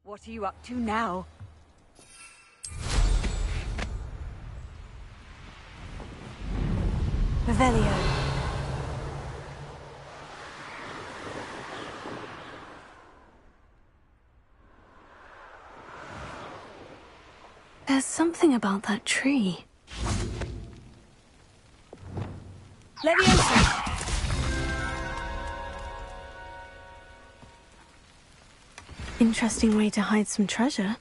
What are you up to now? Revelio. There's something about that tree. Leviosa! Interesting way to hide some treasure.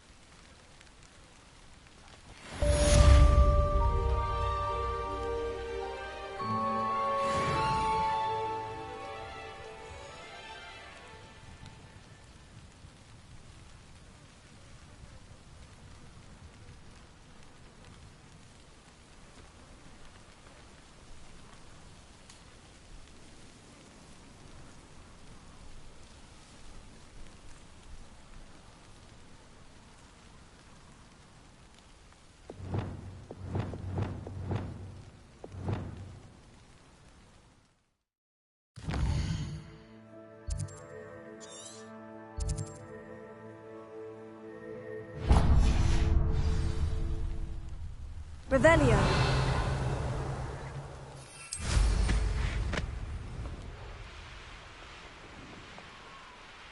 Revelio.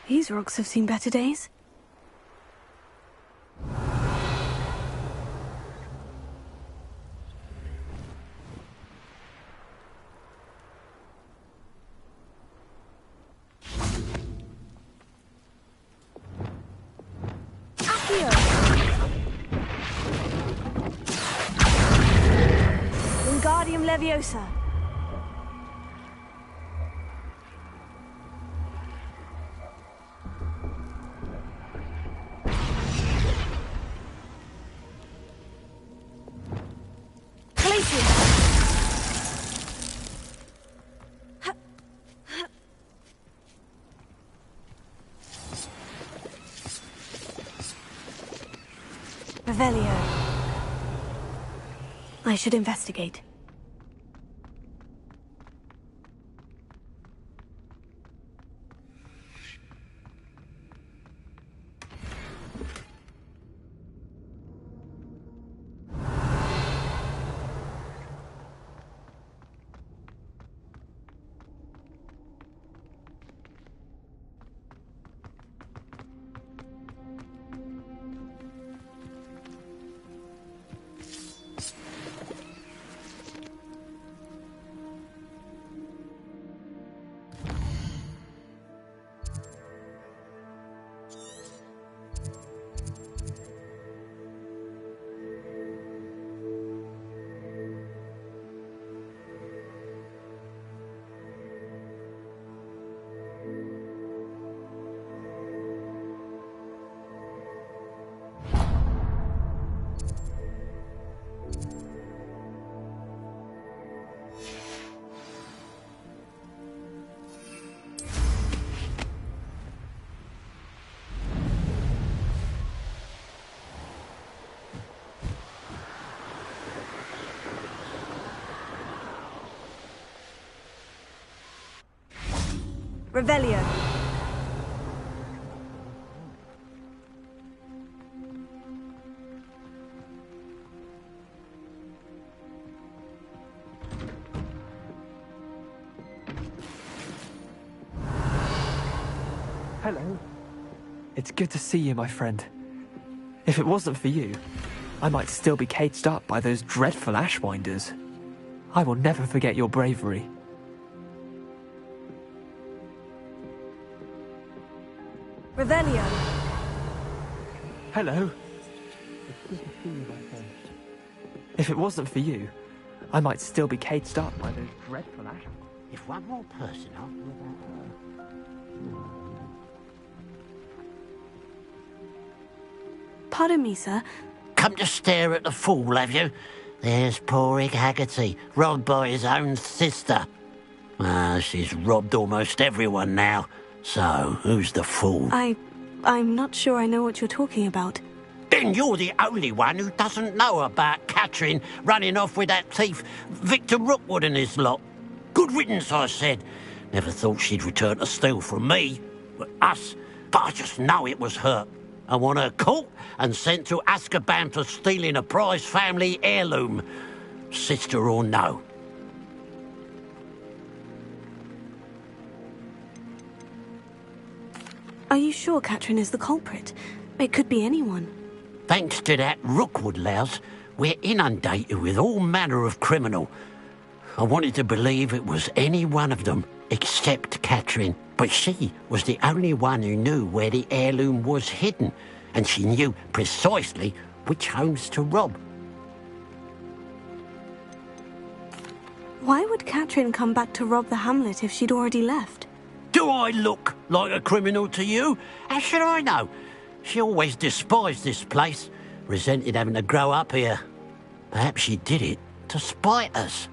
These rocks have seen better days. Wingardium Leviosa. Revelio. I should investigate. Revelio. Hello. It's good to see you, my friend. If it wasn't for you, I might still be caged up by those dreadful Ashwinders. I will never forget your bravery. Revelio. Hello. It's good to see you, my friend. If it wasn't for you, I might still be caged up by those dreadful Ashwinders. If one more person after Pardon me, sir. Come to stare at the fool, have you? There's poor Ig Haggerty, robbed by his own sister. She's robbed almost everyone now. So, who's the fool? I'm not sure I know what you're talking about. Then you're the only one who doesn't know about Catherine running off with that thief Victor Rookwood and his lot. Good riddance, I said. Never thought she'd return to steal from me, us, but I just know it was her. I want her caught and sent to Azkaban for stealing a prized family heirloom. Sister or no. Are you sure Catherine is the culprit? It could be anyone. Thanks to that Rookwood louse, we're inundated with all manner of criminal. I wanted to believe it was any one of them, except Catherine. But she was the only one who knew where the heirloom was hidden, and she knew precisely which homes to rob. Why would Catherine come back to rob the hamlet if she'd already left? Do I look like a criminal to you? How should I know? She always despised this place, resented having to grow up here. Perhaps she did it to spite us.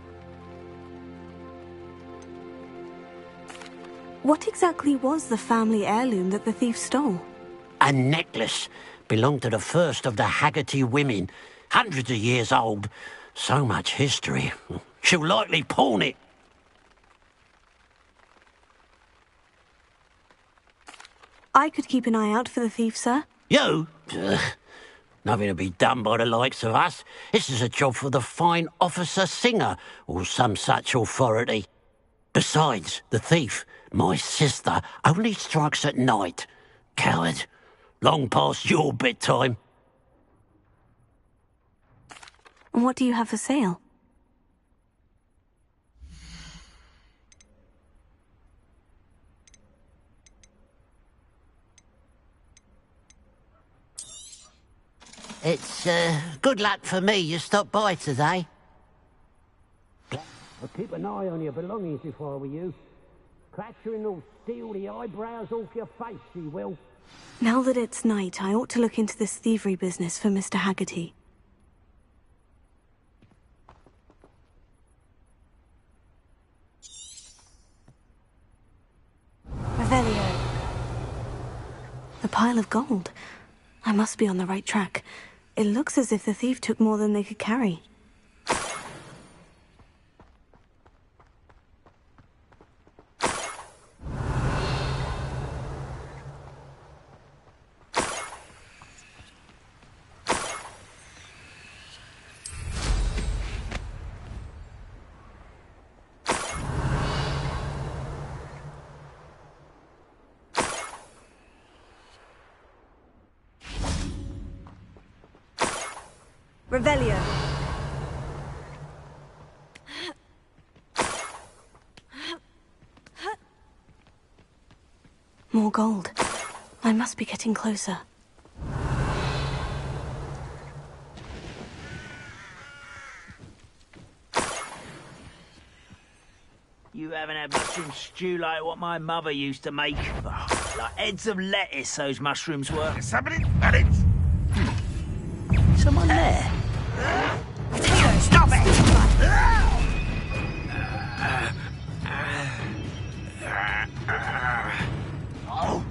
What exactly was the family heirloom that the thief stole? A necklace belonged to the first of the Haggerty women. Hundreds of years old. So much history. She'll likely pawn it. I could keep an eye out for the thief, sir. You? Nothing to be done by the likes of us. This is a job for the fine officer Singer, or some such authority. Besides, the thief, my sister, only strikes at night. Coward. Long past your bedtime. And what do you have for sale? It's, good luck for me you stopped by today. I'll keep an eye on your belongings if I were you. Catherine will steal the eyebrows off your face, she will. Now that it's night, I ought to look into this thievery business for Mr. Haggerty. Revelio. The pile of gold. I must be on the right track. It looks as if the thief took more than they could carry. Revelio. More gold. I must be getting closer. You haven't had mushroom stew like what my mother used to make. Oh, like heads of lettuce, those mushrooms were. Somebody manage. Someone there? Stop it! Oh.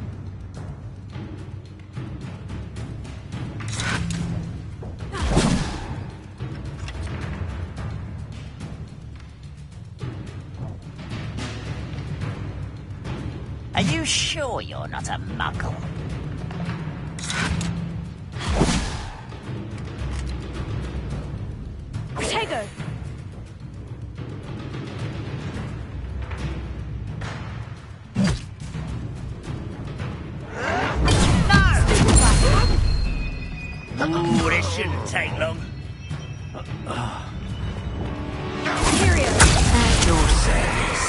Are you sure you're not a muggle? Protego! Ooh, this shouldn't take long. At your service.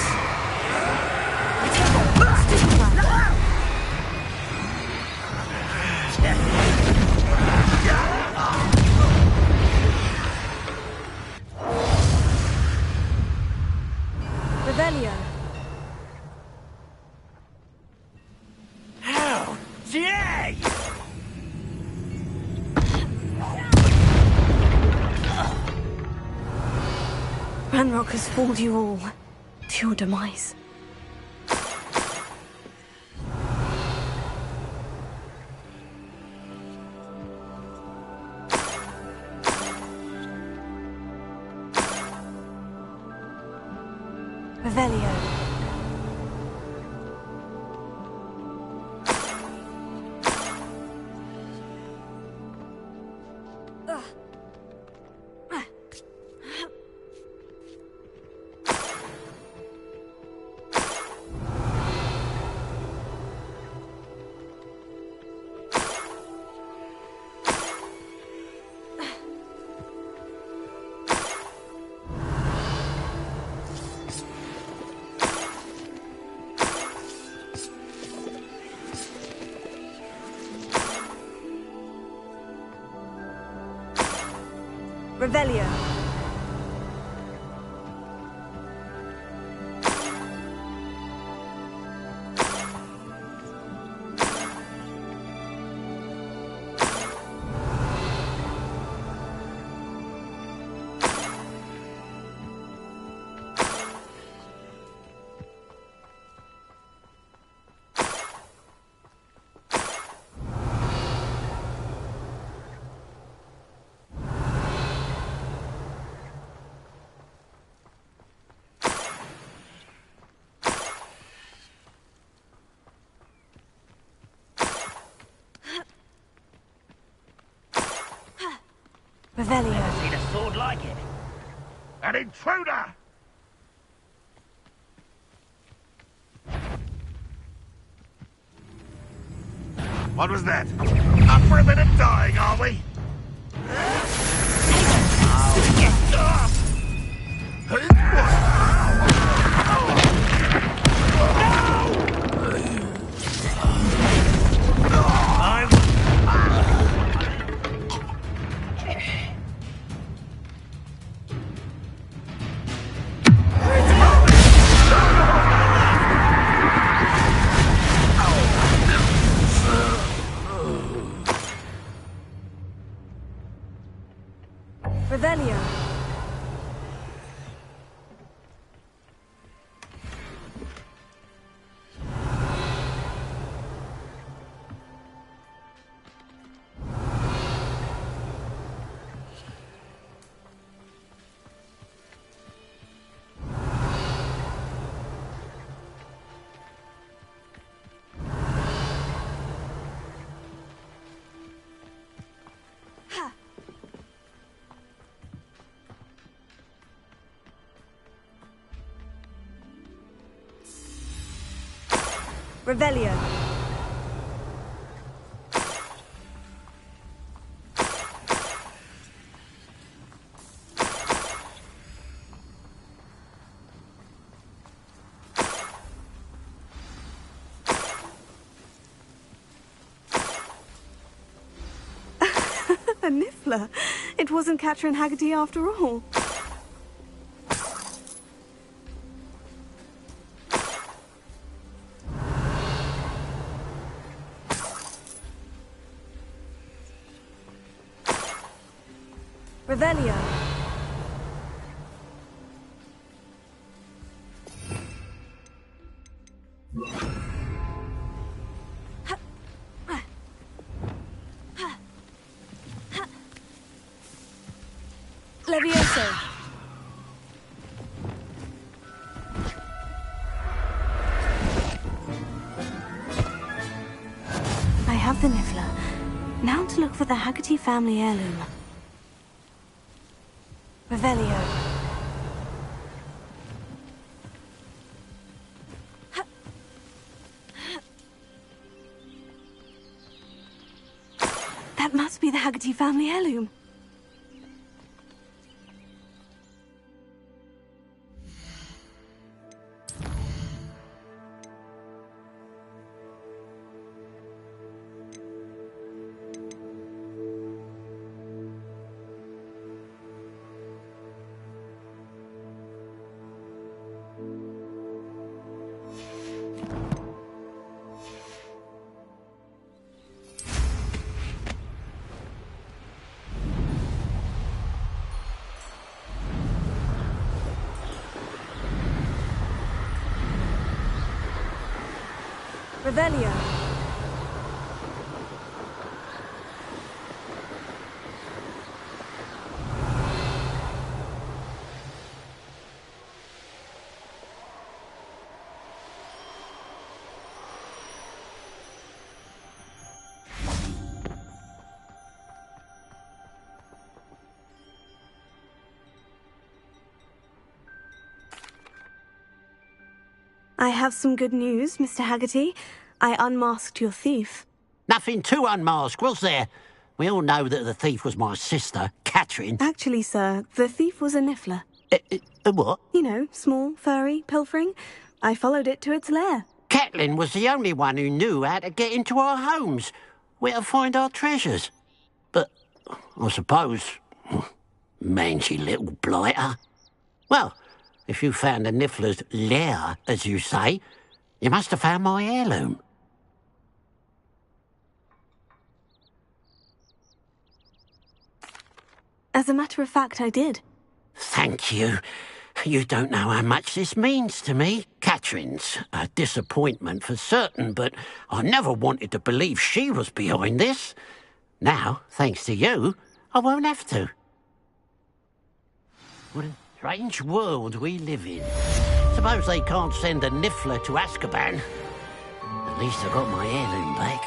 Revelio. How dare you! Ranrock has fooled you all to your demise. Revelio. Revelio. Revelio. Never seen a sword like it. An intruder! What was that? Up for a bit of dying, are we? Revelio. Revelio. A Niffler. It wasn't Catherine Haggerty after all. Revelio. Levioso. I have the Niffler. Now to look for the Haggerty family heirloom. Revelio. That must be the Haggerty family heirloom. Revelio. I have some good news, Mr. Haggerty. I unmasked your thief. Nothing to unmask, was there? We all know that the thief was my sister, Catherine. Actually, sir, the thief was a Niffler. A what? You know, small, furry, pilfering. I followed it to its lair. Catelyn was the only one who knew how to get into our homes, where to find our treasures. But I suppose Mangy little blighter. Well, if you found the Niffler's lair, as you say, you must have found my heirloom. As a matter of fact, I did. Thank you. You don't know how much this means to me. Catherine's a disappointment for certain, but I never wanted to believe she was behind this. Now, thanks to you, I won't have to. What a strange world we live in. Suppose they can't send a Niffler to Azkaban. At least I got my heirloom back.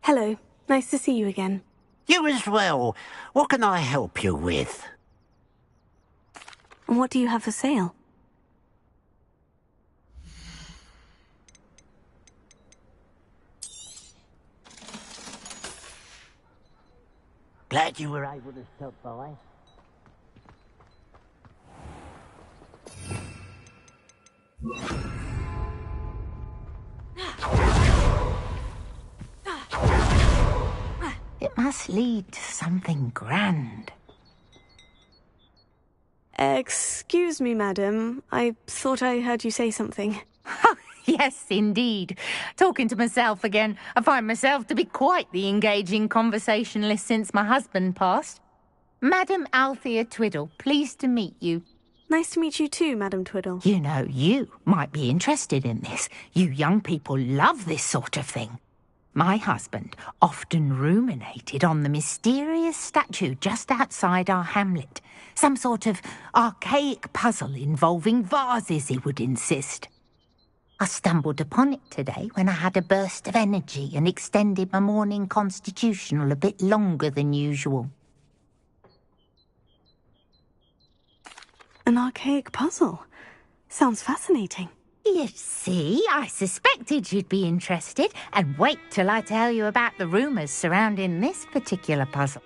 Hello. Nice to see you again. You as well. What can I help you with? And what do you have for sale? Glad you were able to stop by. It must lead to something grand. Excuse me, madam. I thought I heard you say something. Yes, indeed. Talking to myself again. I find myself to be quite the engaging conversationalist since my husband passed. Madam Althea Twiddle, pleased to meet you. Nice to meet you too, Madam Twiddle. You know, you might be interested in this. You young people love this sort of thing. My husband often ruminated on the mysterious statue just outside our hamlet. Some sort of archaic puzzle involving vases, he would insist. I stumbled upon it today when I had a burst of energy and extended my morning constitutional a bit longer than usual. An archaic puzzle. Sounds fascinating. You see, I suspected you'd be interested, and wait till I tell you about the rumours surrounding this particular puzzle.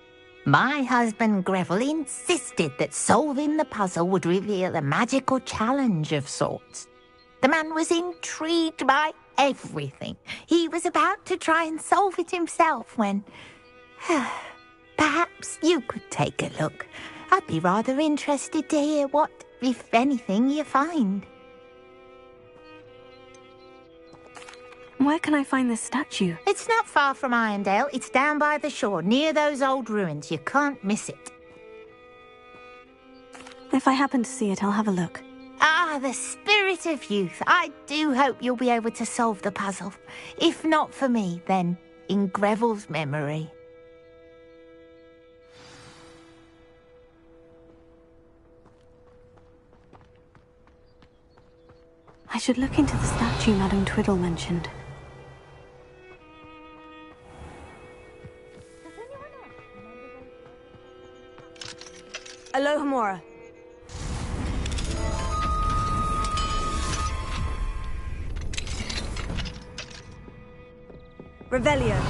My husband Greville insisted that solving the puzzle would reveal a magical challenge of sorts. The man was intrigued by everything. He was about to try and solve it himself when... Perhaps you could take a look. I'd be rather interested to hear what, if anything, you find. Where can I find this statue? It's not far from Irondale. It's down by the shore, near those old ruins. You can't miss it. If I happen to see it, I'll have a look. Ah, the spirit of youth. I do hope you'll be able to solve the puzzle. If not for me, then in Greville's memory. I should look into the statue Madam Twiddle mentioned. Alohomora. Revelio.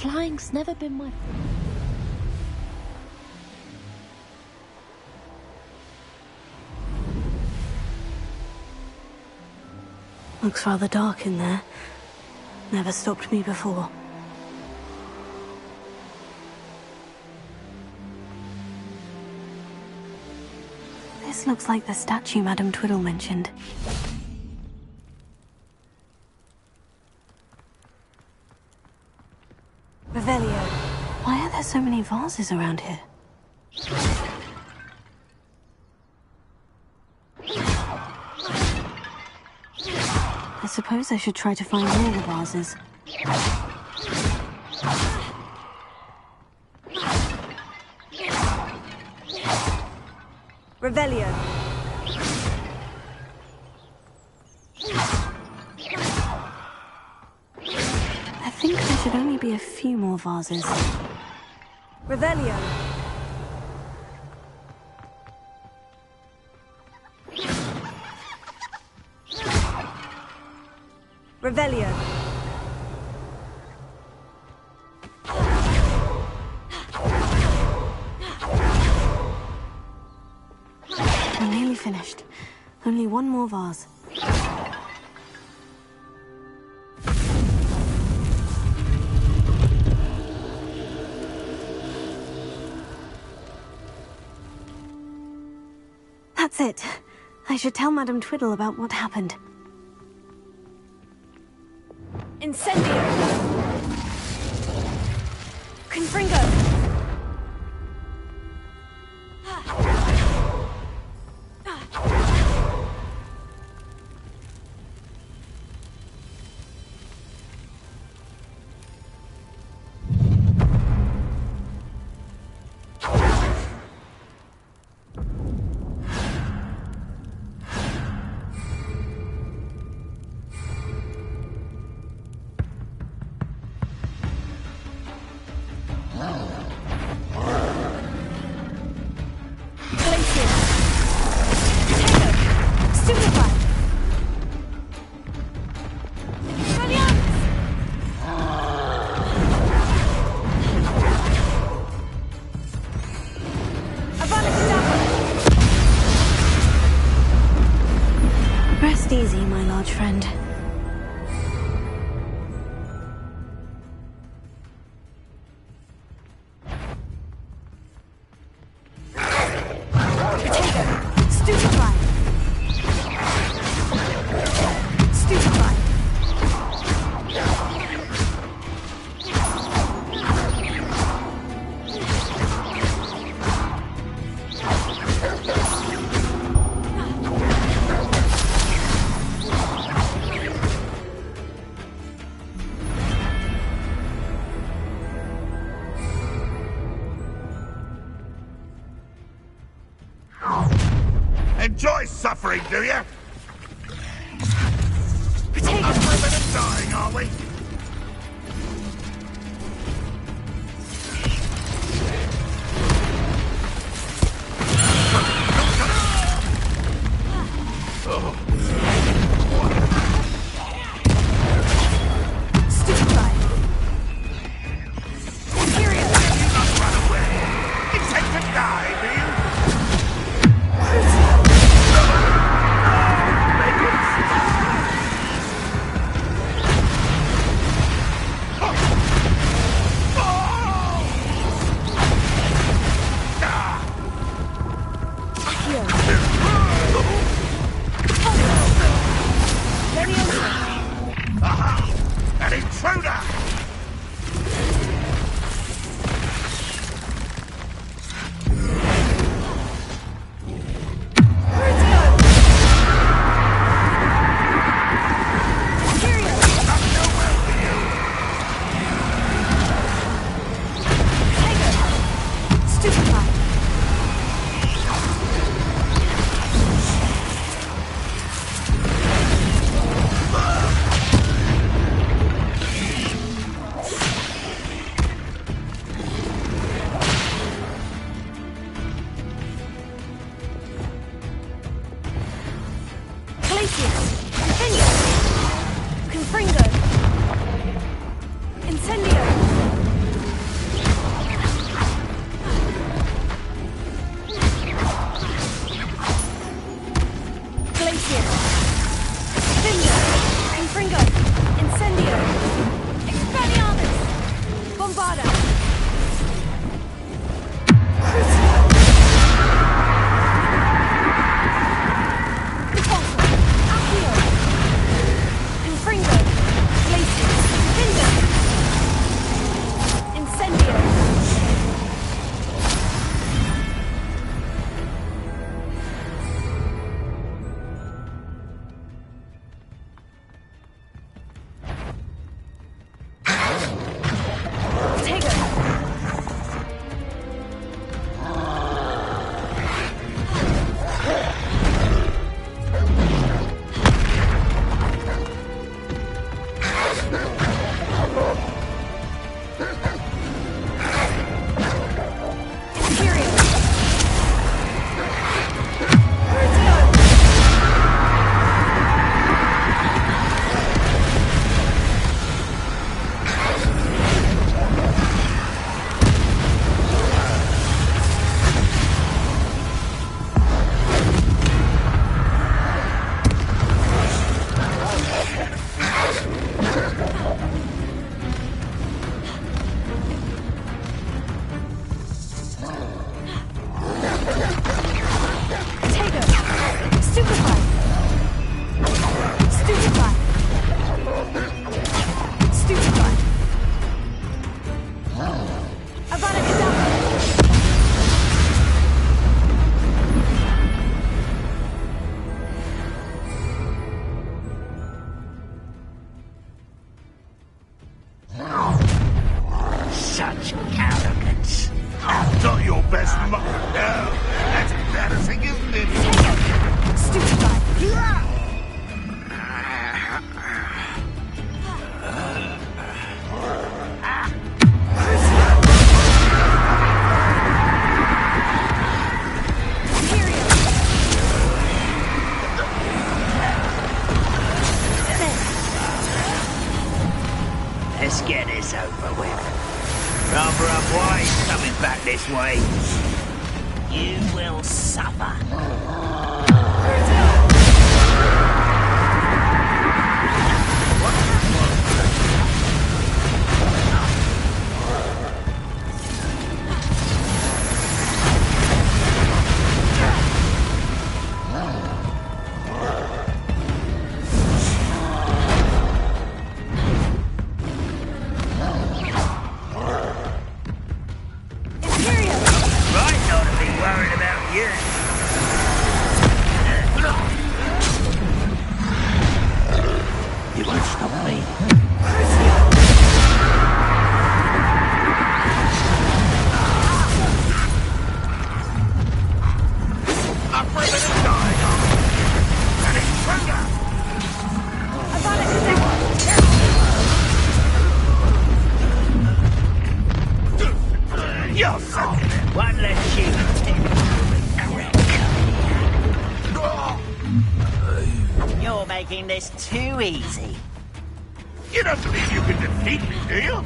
Flying's never been my... Looks rather dark in there. Never stopped me before. This looks like the statue Madame Twiddle mentioned. Revelio. Why are there so many vases around here? I suppose I should try to find all the vases. Revelio. I think there should only be a few more vases. Revelio. Revelio. I'm nearly finished. Only one more vase. That's it. I should tell Madame Twiddle about what happened. Incendio! Confringo! Rest easy, my large friend. Enjoy suffering, do you? Protego! Up for a bit of dying, are we? Aha! An intruder! Such arrogance. Not your best mark. No, that's embarrassing, isn't it? Stupefied. Let's get this over with. Rather unwise coming back this way. You will suffer. You won't stop me. One less shoot. You're making this too easy. You don't believe you can defeat me, do you?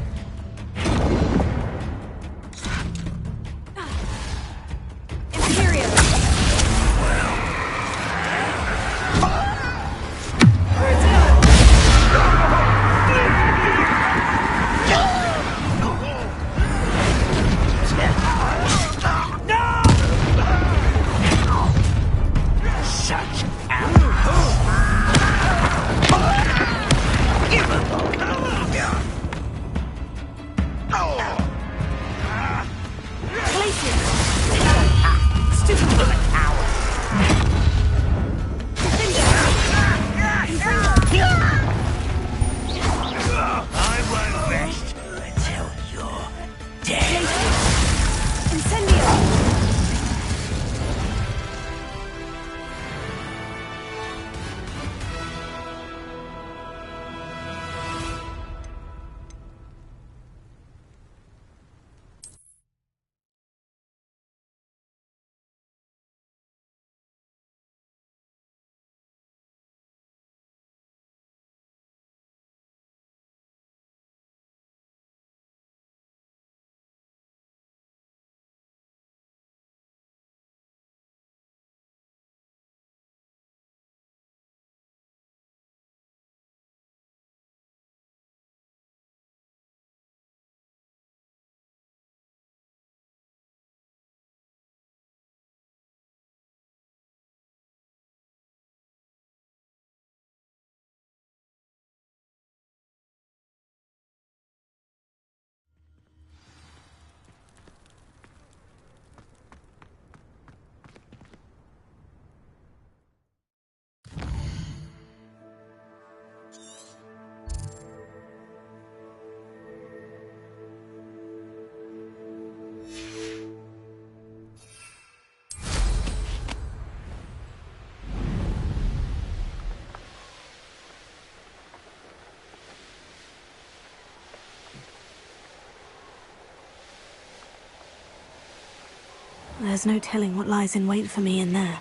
There's no telling what lies in wait for me in there.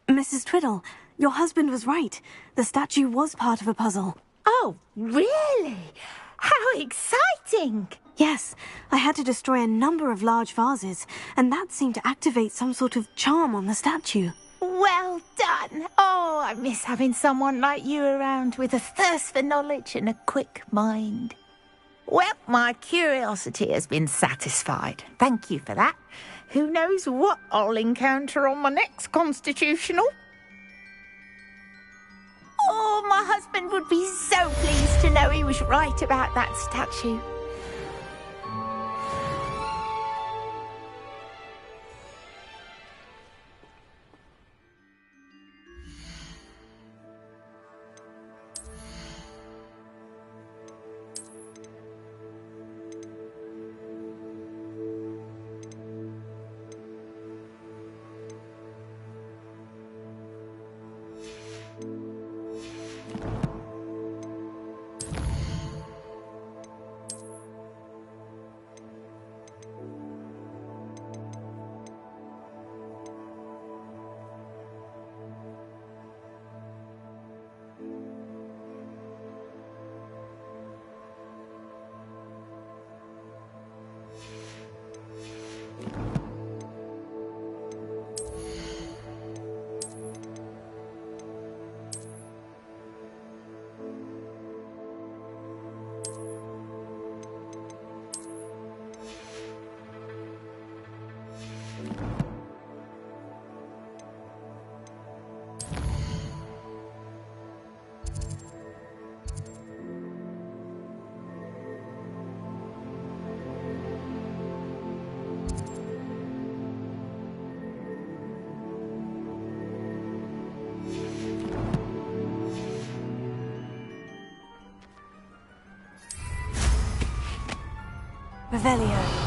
Mrs. Twiddle, your husband was right. The statue was part of a puzzle. Oh, really? How exciting! Yes, I had to destroy a number of large vases, and that seemed to activate some sort of charm on the statue. Well done! Oh, I miss having someone like you around with a thirst for knowledge and a quick mind. Well, my curiosity has been satisfied. Thank you for that. Who knows what I'll encounter on my next constitutional? Oh, my husband would be so pleased to know he was right about that statue. Revelio.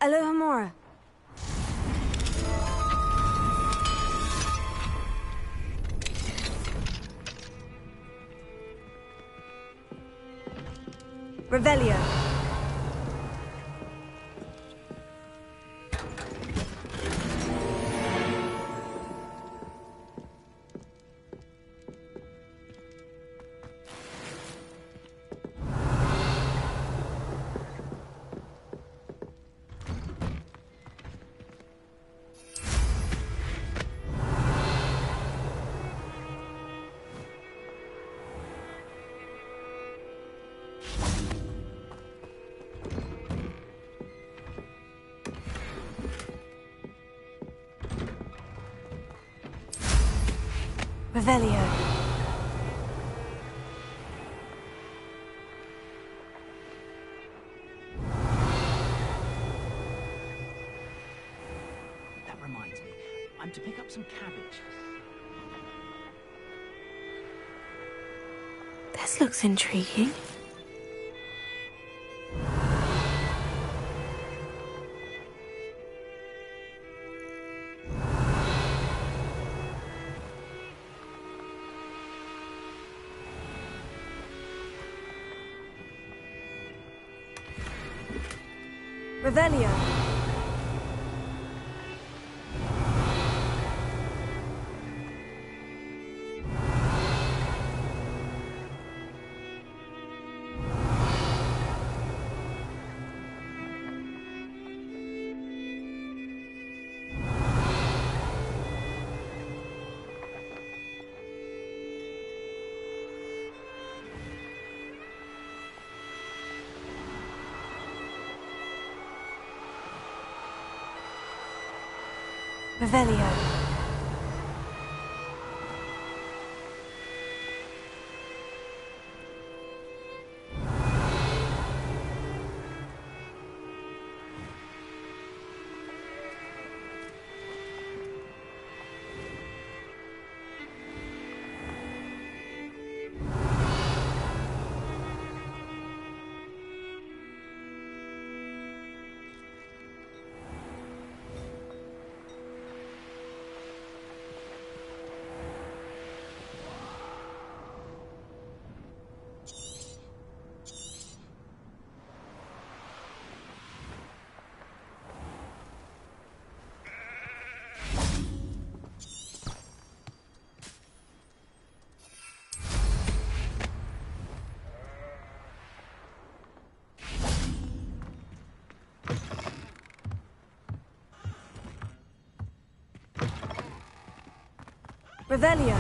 Alohomora. Revelio. Revelio. That reminds me, I'm to pick up some cabbage. This looks intriguing. Revelio. Revelio. Revelio.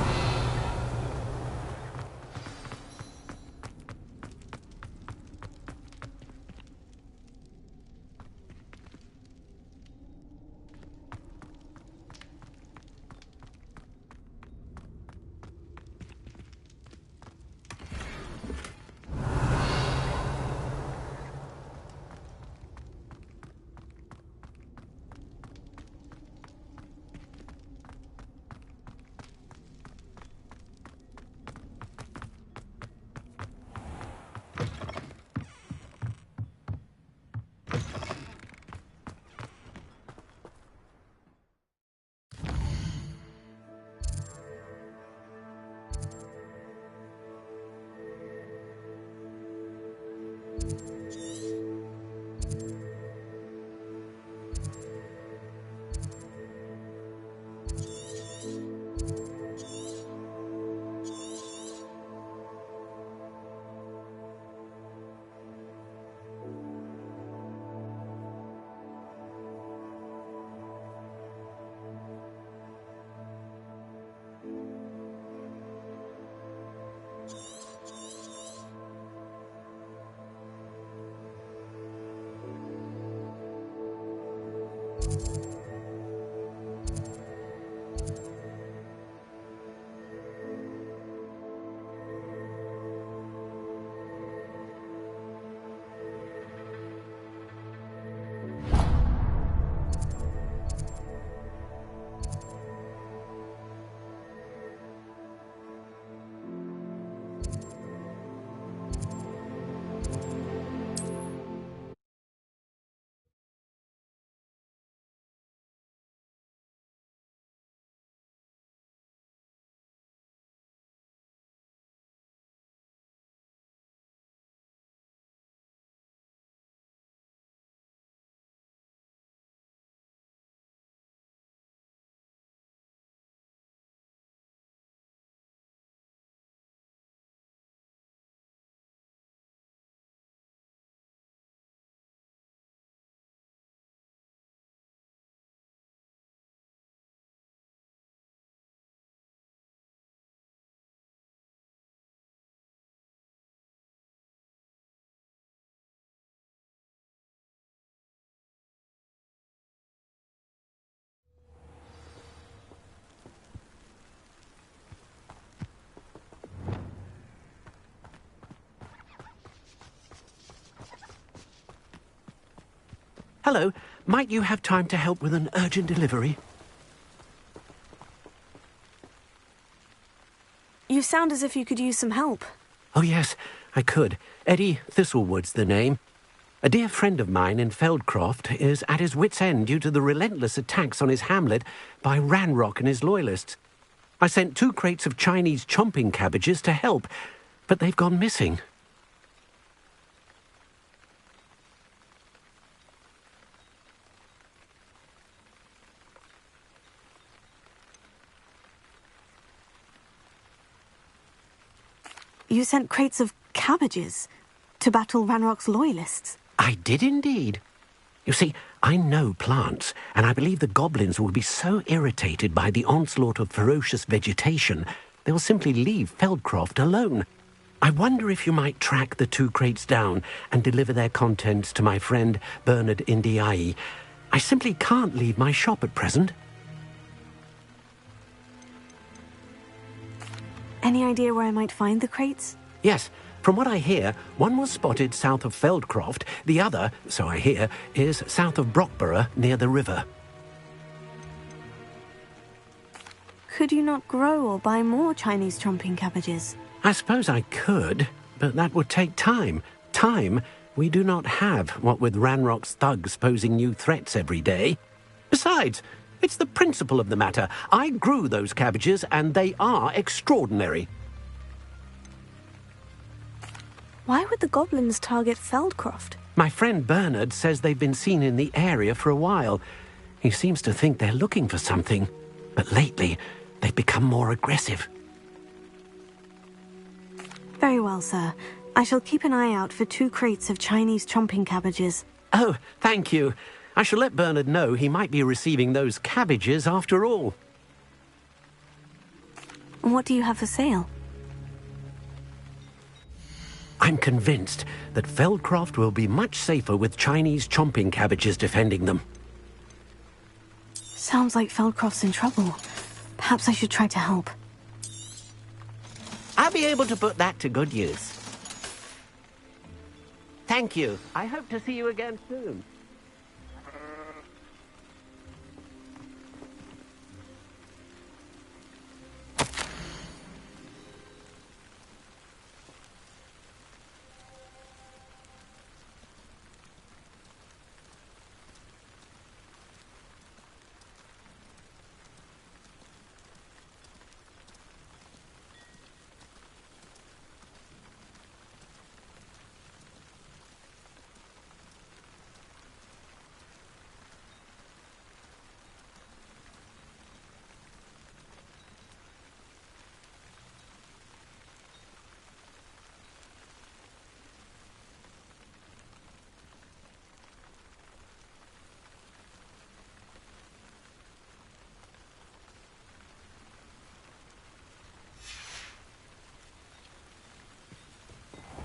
Hello, might you have time to help with an urgent delivery? You sound as if you could use some help. Oh yes, I could. Eddie Thistlewood's the name. A dear friend of mine in Feldcroft is at his wit's end due to the relentless attacks on his hamlet by Ranrock and his loyalists. I sent 2 crates of Chinese chomping cabbages to help, but they've gone missing. You sent crates of cabbages to battle Ranrock's loyalists? I did indeed. You see, I know plants, and I believe the goblins will be so irritated by the onslaught of ferocious vegetation, they'll simply leave Feldcroft alone. I wonder if you might track the 2 crates down and deliver their contents to my friend Bernard Indiai. I simply can't leave my shop at present. Any idea where I might find the crates? Yes. From what I hear, one was spotted south of Feldcroft. The other, so I hear, is south of Brockborough near the river. Could you not grow or buy more Chinese chomping cabbages? I suppose I could, but that would take time. Time we do not have, what with Ranrock's thugs posing new threats every day. Besides, it's the principle of the matter. I grew those cabbages, and they are extraordinary. Why would the goblins target Feldcroft? My friend Bernard says they've been seen in the area for a while. He seems to think they're looking for something, but lately they've become more aggressive. Very well, sir. I shall keep an eye out for 2 crates of Chinese chomping cabbages. Oh, thank you. I shall let Bernard know he might be receiving those cabbages after all. And what do you have for sale? I'm convinced that Feldcroft will be much safer with Chinese chomping cabbages defending them. Sounds like Feldcroft's in trouble. Perhaps I should try to help. I'll be able to put that to good use. Thank you. I hope to see you again soon.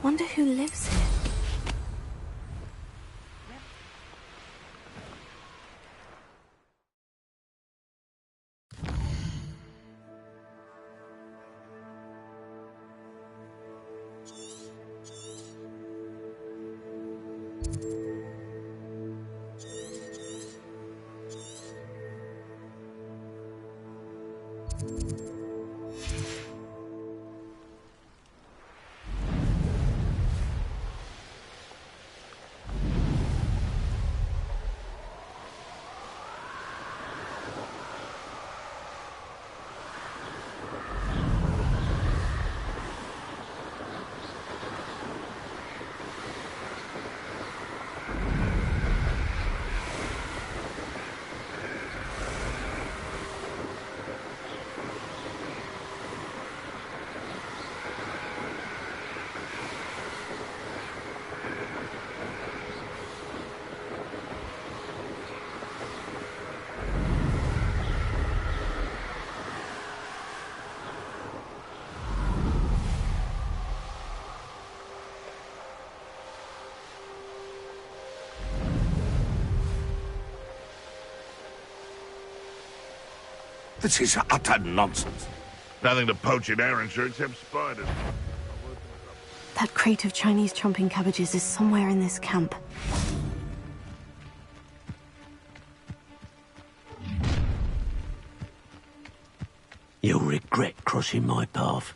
Wonder who lives here. This is utter nonsense. Nothing to poach in Arranshire except spiders. That crate of Chinese chomping cabbages is somewhere in this camp. You'll regret crossing my path.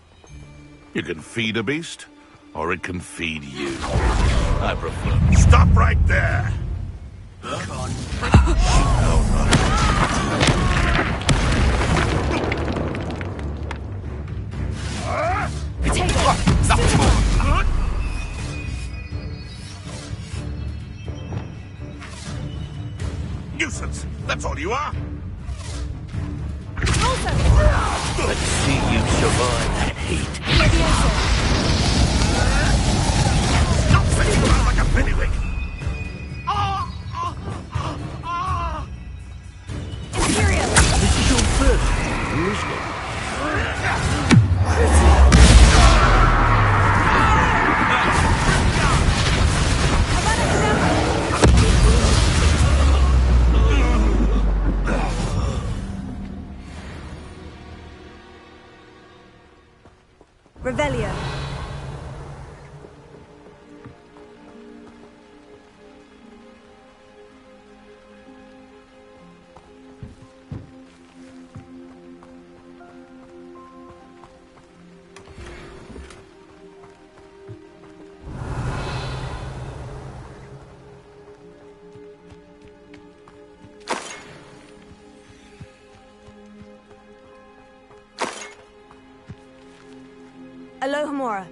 You can feed a beast, or it can feed you. I prefer... Stop right there! Nuisance! That's all you are! Let's see you survive that heat. Stop sitting around like a pennywig! This is your first time, isn't it? Alohomora.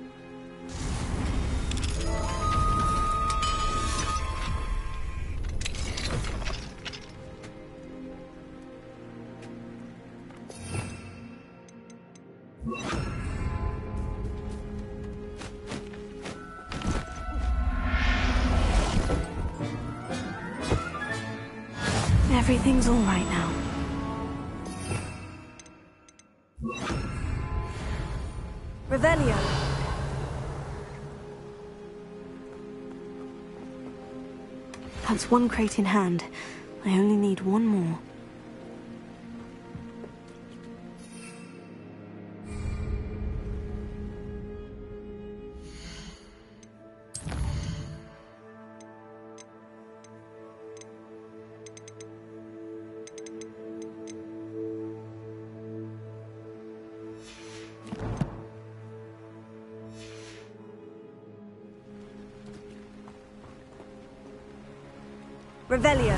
Everything's all right now. Revelio. That's one crate in hand. I only need one more. Revelio.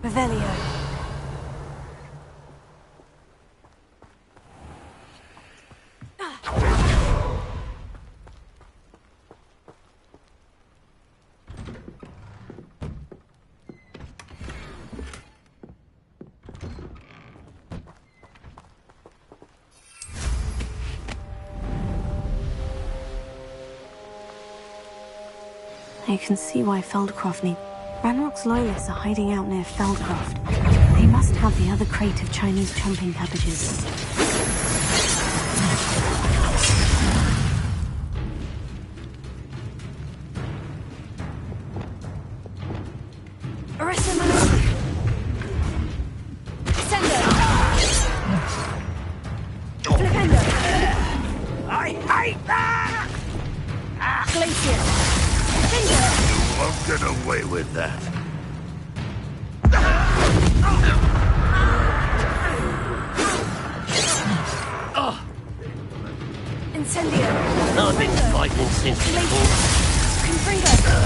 Revelio. You can see why Feldcroft need... Ranrock's loyalists are hiding out near Feldcroft. They must have the other crate of Chinese chomping cabbages. I hate that! Glacier! You won't get away with that. Incendio! I've been fighting since before. Confringo!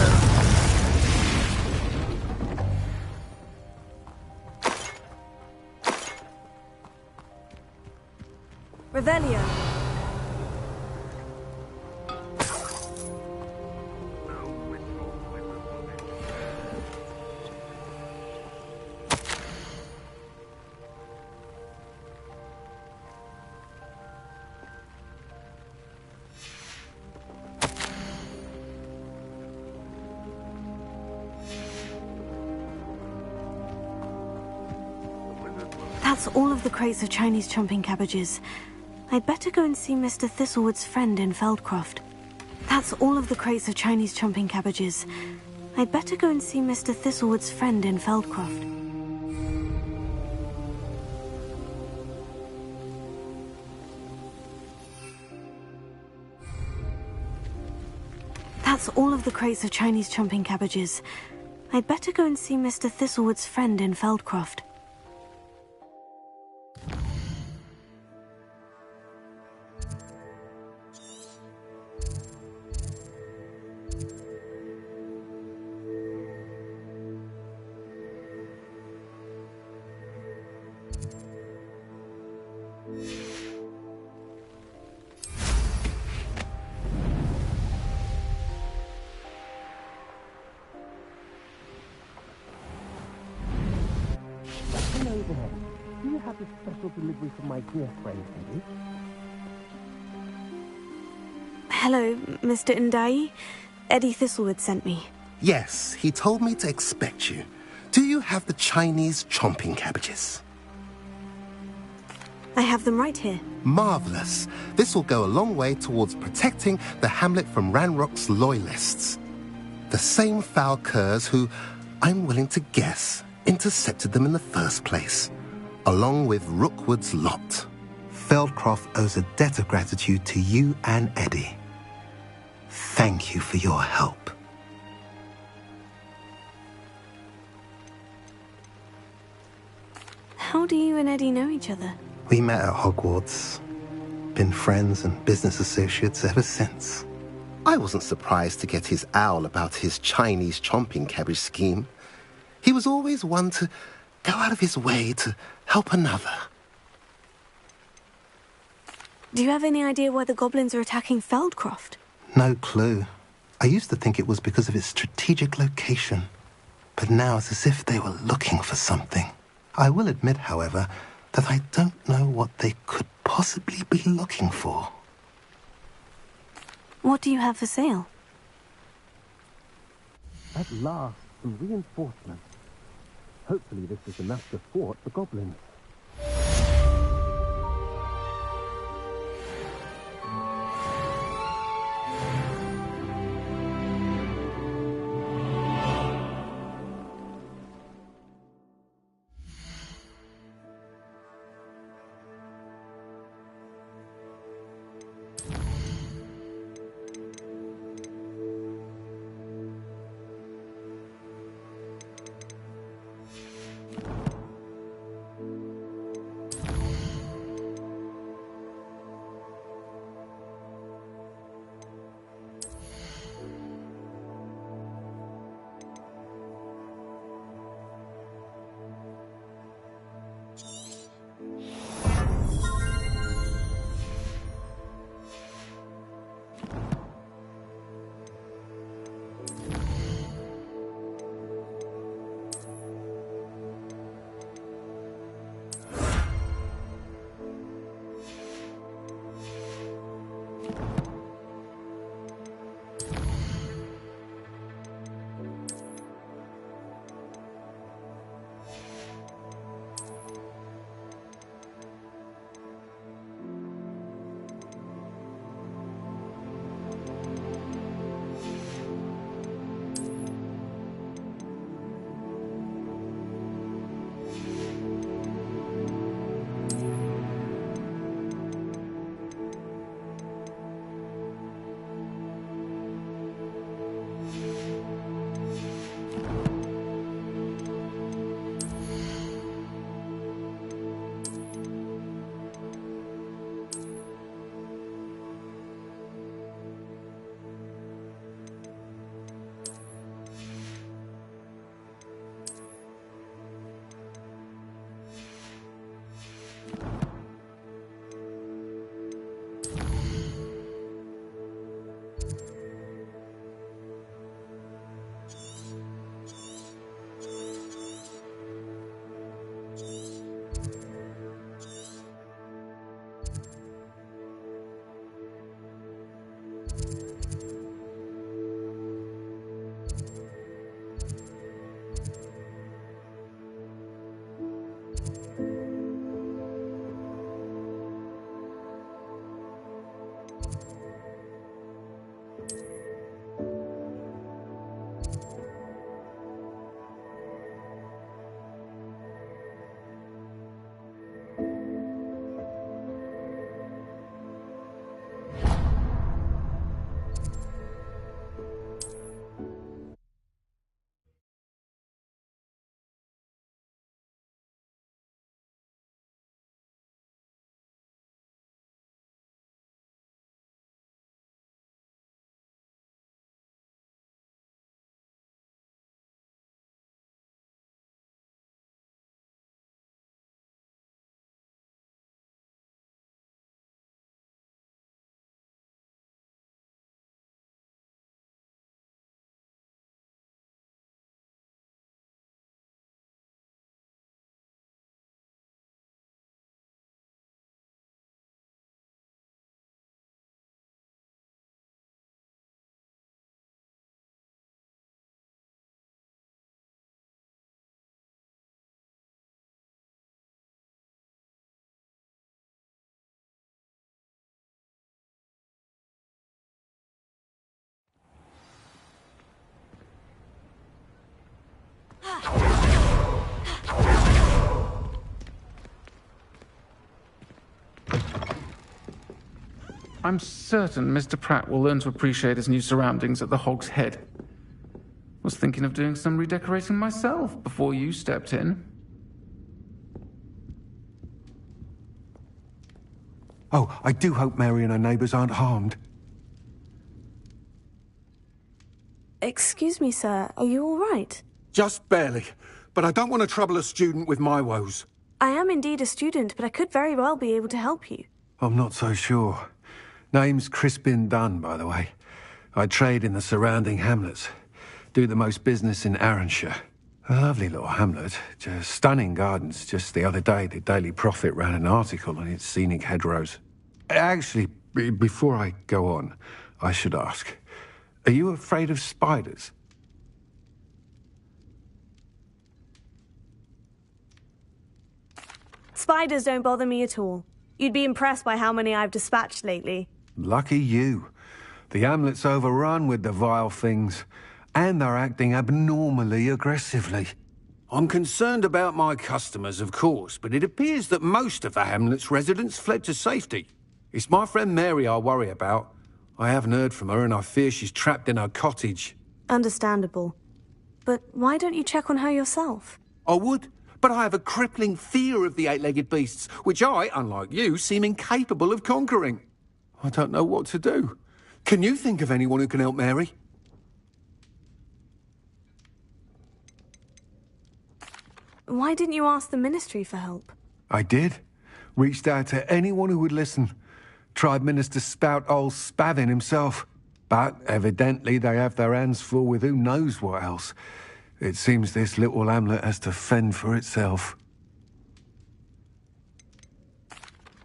Revelio! That's all of the crates of Chinese chomping cabbages. I'd better go and see Mr. Thistlewood's friend in Feldcroft. That's all of the crates of Chinese chomping cabbages. I'd better go and see Mr. Thistlewood's friend in Feldcroft. That's all of the crates of Chinese chomping cabbages. I'd better go and see Mr. Thistlewood's friend in Feldcroft. have this special delivery from my dear friend Eddie? Hello, Mr. Ndai. Eddie Thistlewood sent me. Yes, he told me to expect you. Do you have the Chinese chomping cabbages? I have them right here. Marvellous. This will go a long way towards protecting the hamlet from Ranrock's loyalists. The same foul curs who, I'm willing to guess, intercepted them in the first place, along with Rookwood's lot. Feldcroft owes a debt of gratitude to you and Eddie. Thank you for your help. How do you and Eddie know each other? We met at Hogwarts. Been friends and business associates ever since. I wasn't surprised to get his owl about his Chinese chomping cabbage scheme. He was always one to go out of his way to help another. Do you have any idea why the goblins are attacking Feldcroft? No clue. I used to think it was because of its strategic location, but now it's as if they were looking for something. I will admit, however, that I don't know what they could possibly be looking for. What do you have for sale? At last, some reinforcements. Hopefully this is enough to thwart the goblins. I'm certain Mr. Pratt will learn to appreciate his new surroundings at the Hog's Head. Was thinking of doing some redecorating myself before you stepped in. Oh, I do hope Mary and her neighbours aren't harmed. Excuse me, sir. Are you all right? Just barely. But I don't want to trouble a student with my woes. I am indeed a student, but I could very well be able to help you. I'm not so sure. Name's Crispin Dunn, by the way. I trade in the surrounding hamlets. Do the most business in Arranshire. A lovely little hamlet. Just stunning gardens. Just the other day, the Daily Prophet ran an article on its scenic hedgerows. Actually, before I go on, I should ask, are you afraid of spiders? Spiders don't bother me at all. You'd be impressed by how many I've dispatched lately. Lucky you. The hamlet's overrun with the vile things, and they're acting abnormally aggressively. I'm concerned about my customers, of course, but it appears that most of the hamlet's residents fled to safety. It's my friend Mary I worry about. I haven't heard from her, and I fear she's trapped in her cottage. Understandable. But why don't you check on her yourself? I would, but I have a crippling fear of the eight-legged beasts, which I, unlike you, seem incapable of conquering. I don't know what to do. Can you think of anyone who can help Mary? Why didn't you ask the ministry for help? I did. Reached out to anyone who would listen. Tried Minister Spout old Spavin himself. But evidently they have their hands full with who knows what else. It seems this little hamlet has to fend for itself.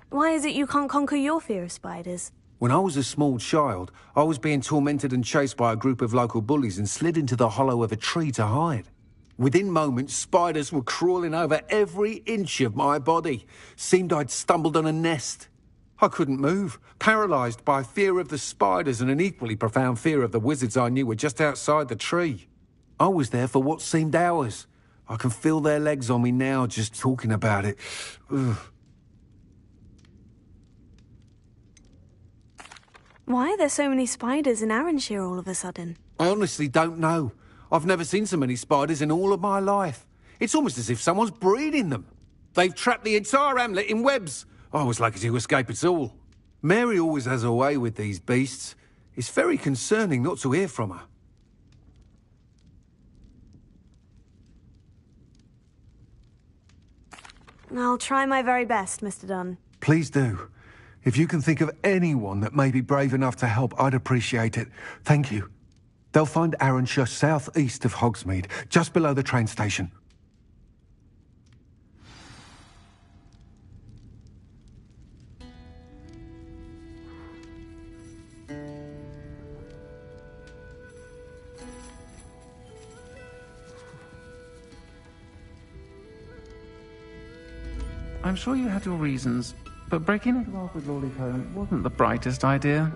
Why is it you can't conquer your fear of spiders? When I was a small child, I was being tormented and chased by a group of local bullies and slid into the hollow of a tree to hide. Within moments, spiders were crawling over every inch of my body. Seemed I'd stumbled on a nest. I couldn't move, paralysed by fear of the spiders and an equally profound fear of the wizards I knew were just outside the tree. I was there for what seemed hours. I can feel their legs on me now just talking about it. Ugh. Why are there so many spiders in Arranshire all of a sudden? I honestly don't know. I've never seen so many spiders in all of my life. It's almost as if someone's breeding them. They've trapped the entire hamlet in webs. I was lucky to escape it all. Mary always has a way with these beasts. It's very concerning not to hear from her. I'll try my very best, Mr. Dunn. Please do. If you can think of anyone that may be brave enough to help, I'd appreciate it. Thank you. They'll find Arranshire southeast of Hogsmeade, just below the train station. I'm sure you had your reasons, but breaking into Alfred Lawley's home wasn't the brightest idea.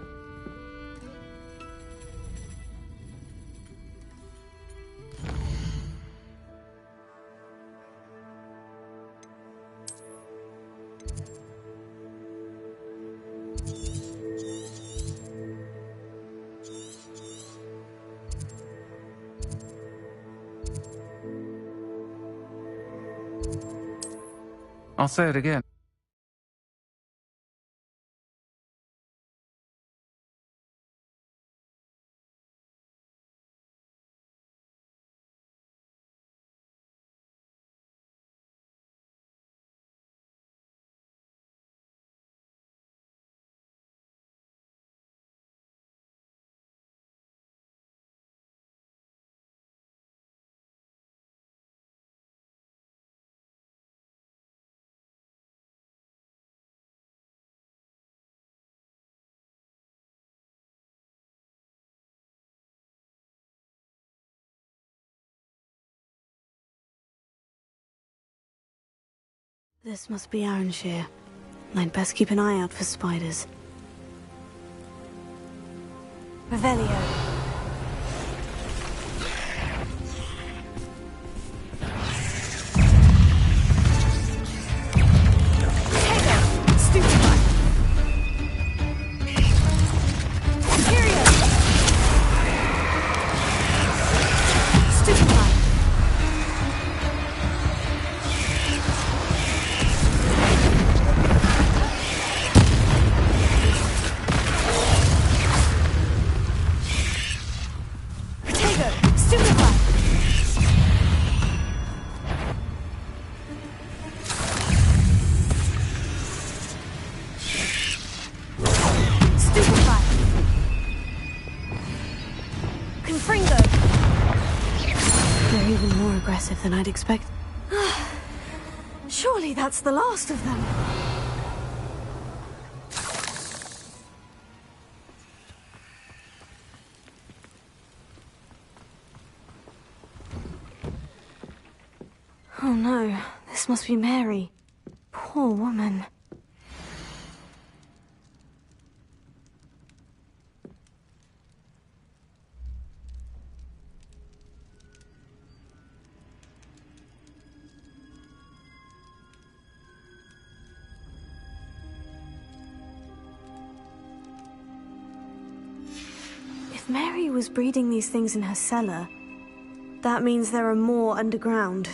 I'll say it again. This must be Arranshire. I'd best keep an eye out for spiders. Revelio. aggressive than I'd expect. Surely that's the last of them. Oh no, this must be Mary. Poor woman. If Mary was breeding these things in her cellar, that means there are more underground.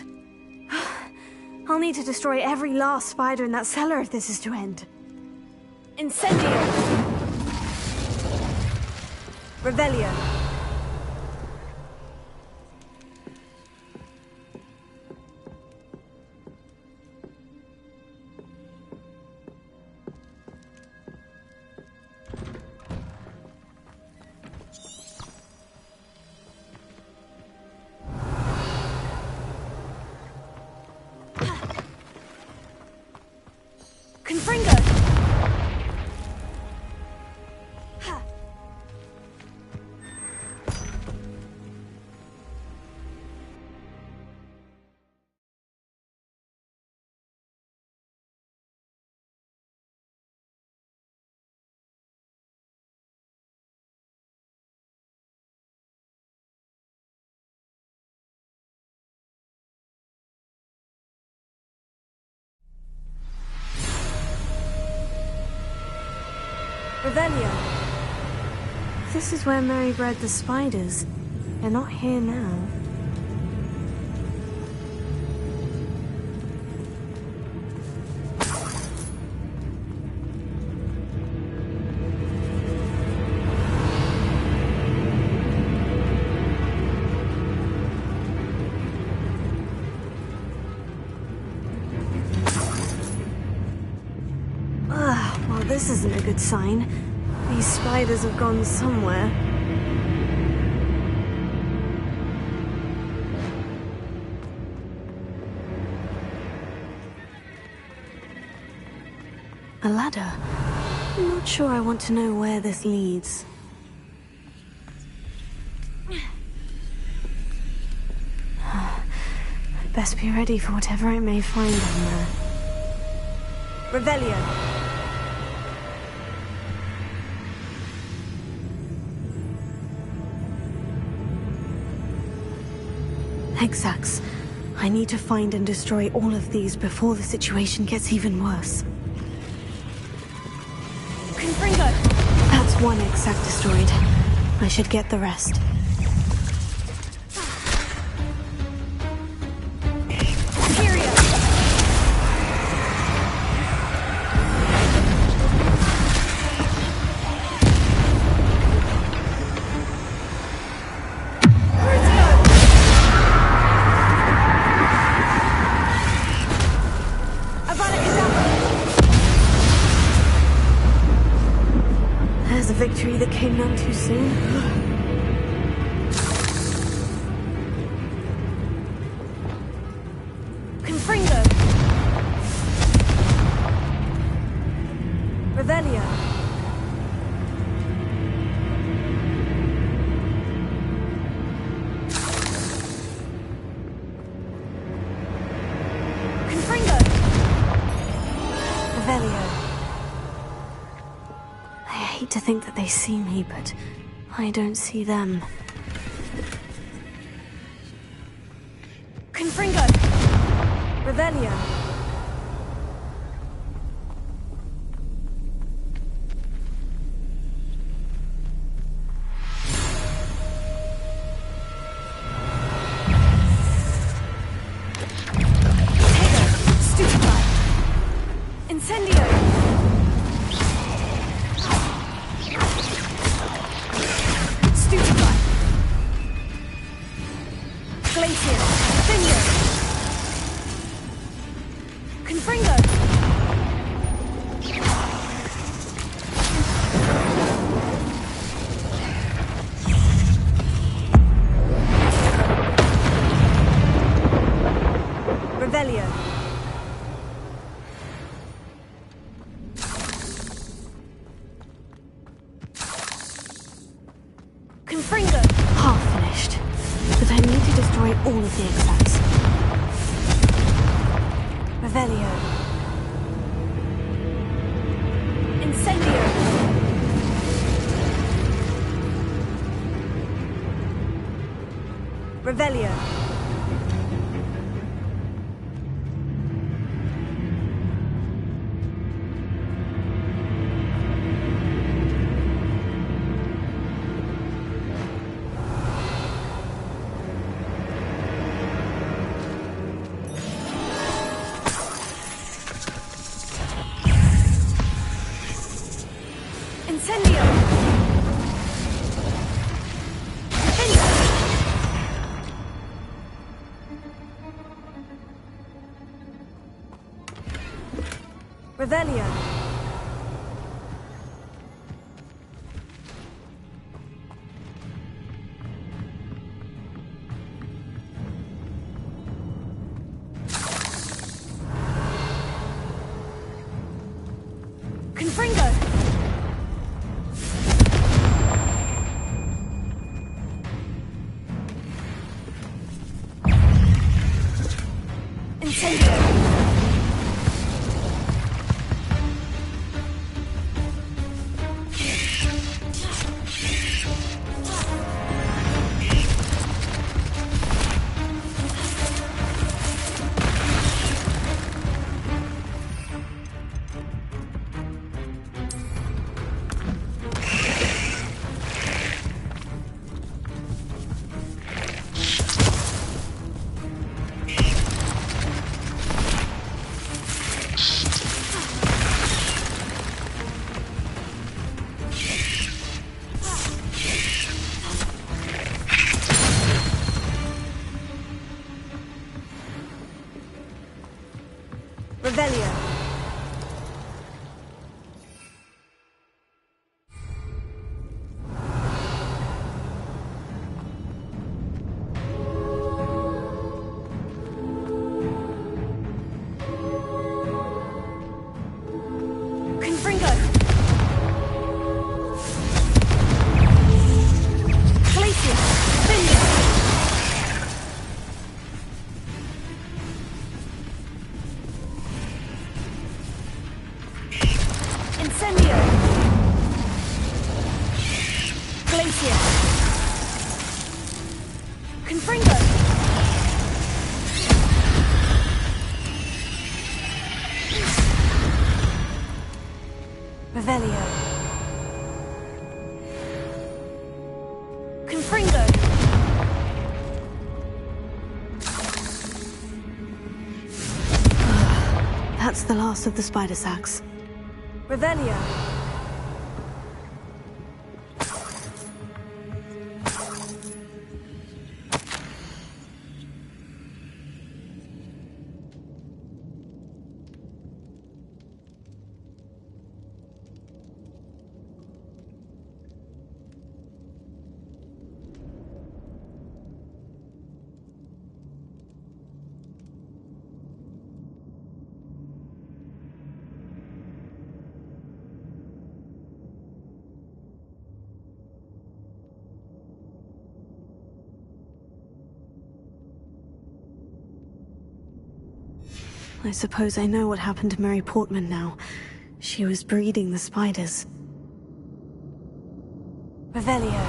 I'll need to destroy every last spider in that cellar if this is to end. Incendio! Revelio! Revelio. This is where Mary bred the spiders. They're not here now. Well, this isn't a good sign. These spiders have gone somewhere. A ladder. I'm not sure I want to know where this leads. I'd best be ready for whatever I may find down there. Revelio. Hexax. I need to find and destroy all of these before the situation gets even worse. Confringo! That's one Hexac destroyed. I should get the rest. Victory that came none too soon. Confringo! Revelio! Confringo! Revelio. I hate to think that they see me, but I don't see them. Confringo! Revelio! Stupefy! Incendio! destroy all of the exacts. Revelio. Incendio. Revelio. Revelio. Confringo. Incendio. Revelio. Confringo. Glacier. Finger. Incendio. Glacier. Confringo. Revelio. Confringo. That's the last of the spider sacks. Revelio. I suppose I know what happened to Mary Portman now. She was breeding the spiders. Revelio.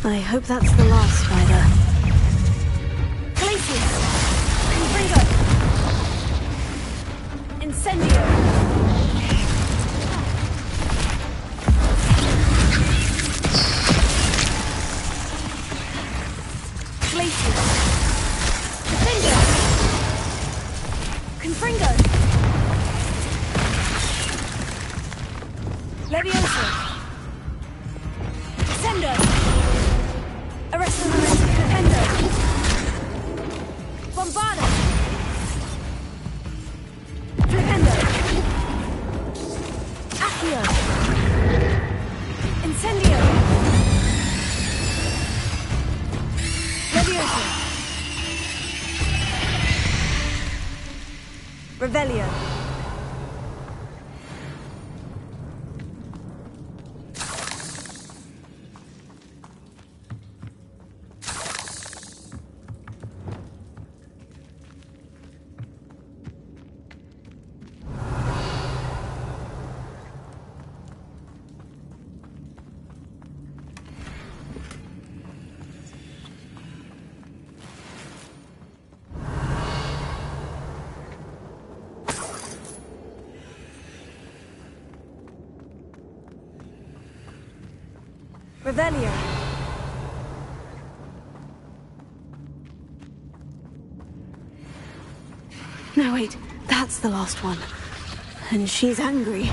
I hope that's the last spider. Glacius! Confringo! Incendio! Glacius! Defender! Confringo! Leviosa! Descendo! Arresto momentum Defender! Bombarda! Flipendo! Accio! Incendio! Revelio. Revelio. No, wait. That's the last one. And she's angry.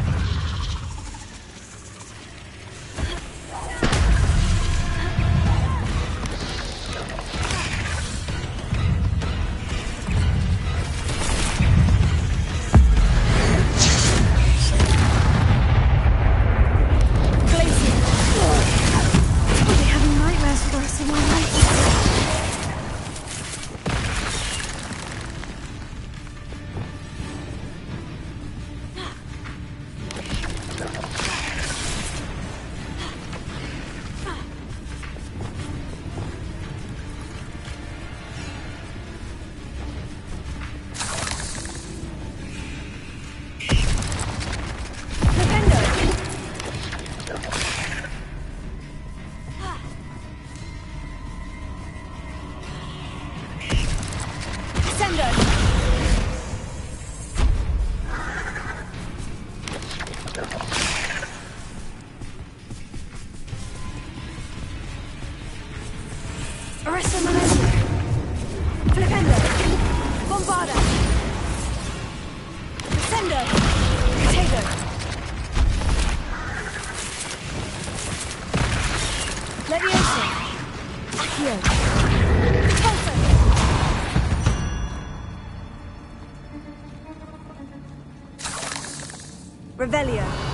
Revelio.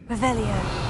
Revelio.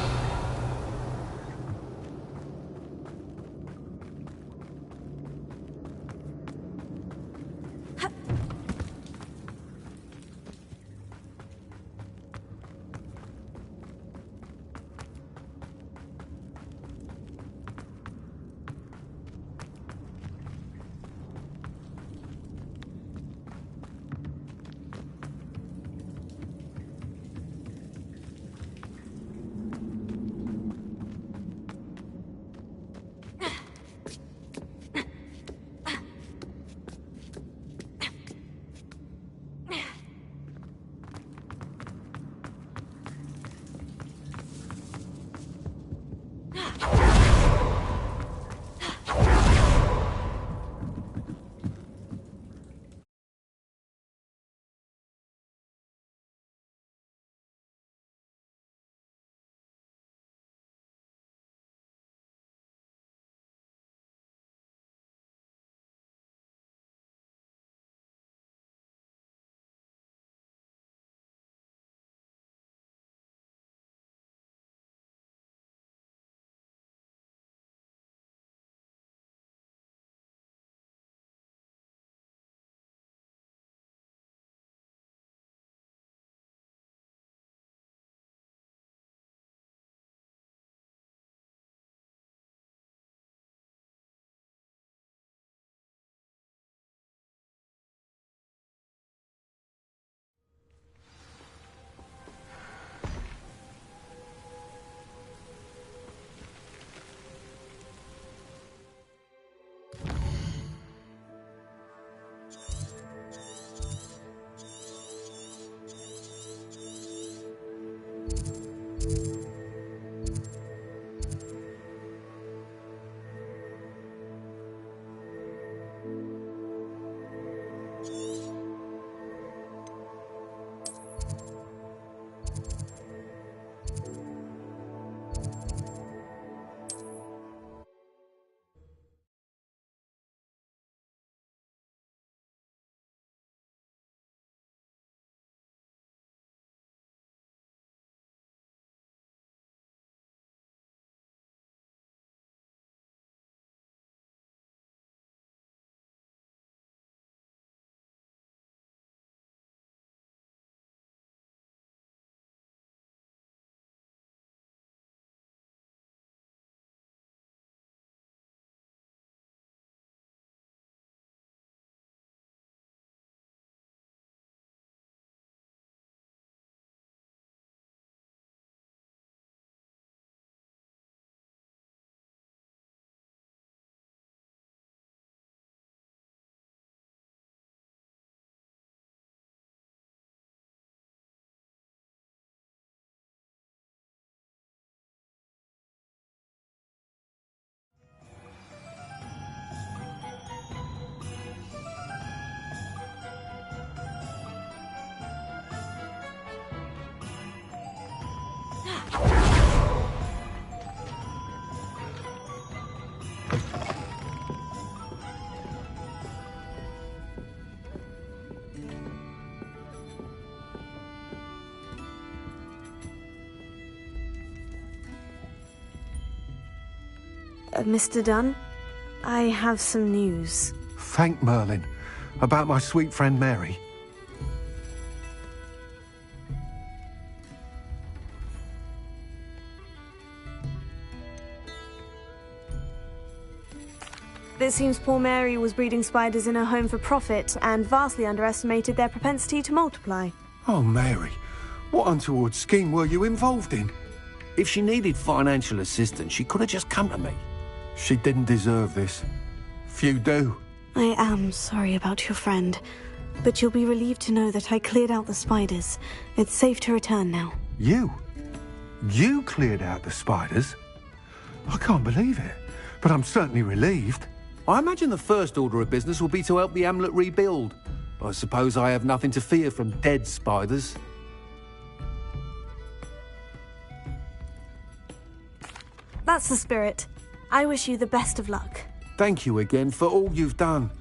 Mr. Dunn, I have some news. Thank Merlin. About my sweet friend Mary. It seems poor Mary was breeding spiders in her home for profit and vastly underestimated their propensity to multiply. Oh, Mary, what untoward scheme were you involved in? If she needed financial assistance, she could have just come to me. She didn't deserve this. Few do. I am sorry about your friend, but you'll be relieved to know that I cleared out the spiders. It's safe to return now. You? You cleared out the spiders? I can't believe it, but I'm certainly relieved. I imagine the first order of business will be to help the hamlet rebuild. I suppose I have nothing to fear from dead spiders. That's the spirit. I wish you the best of luck. Thank you again for all you've done.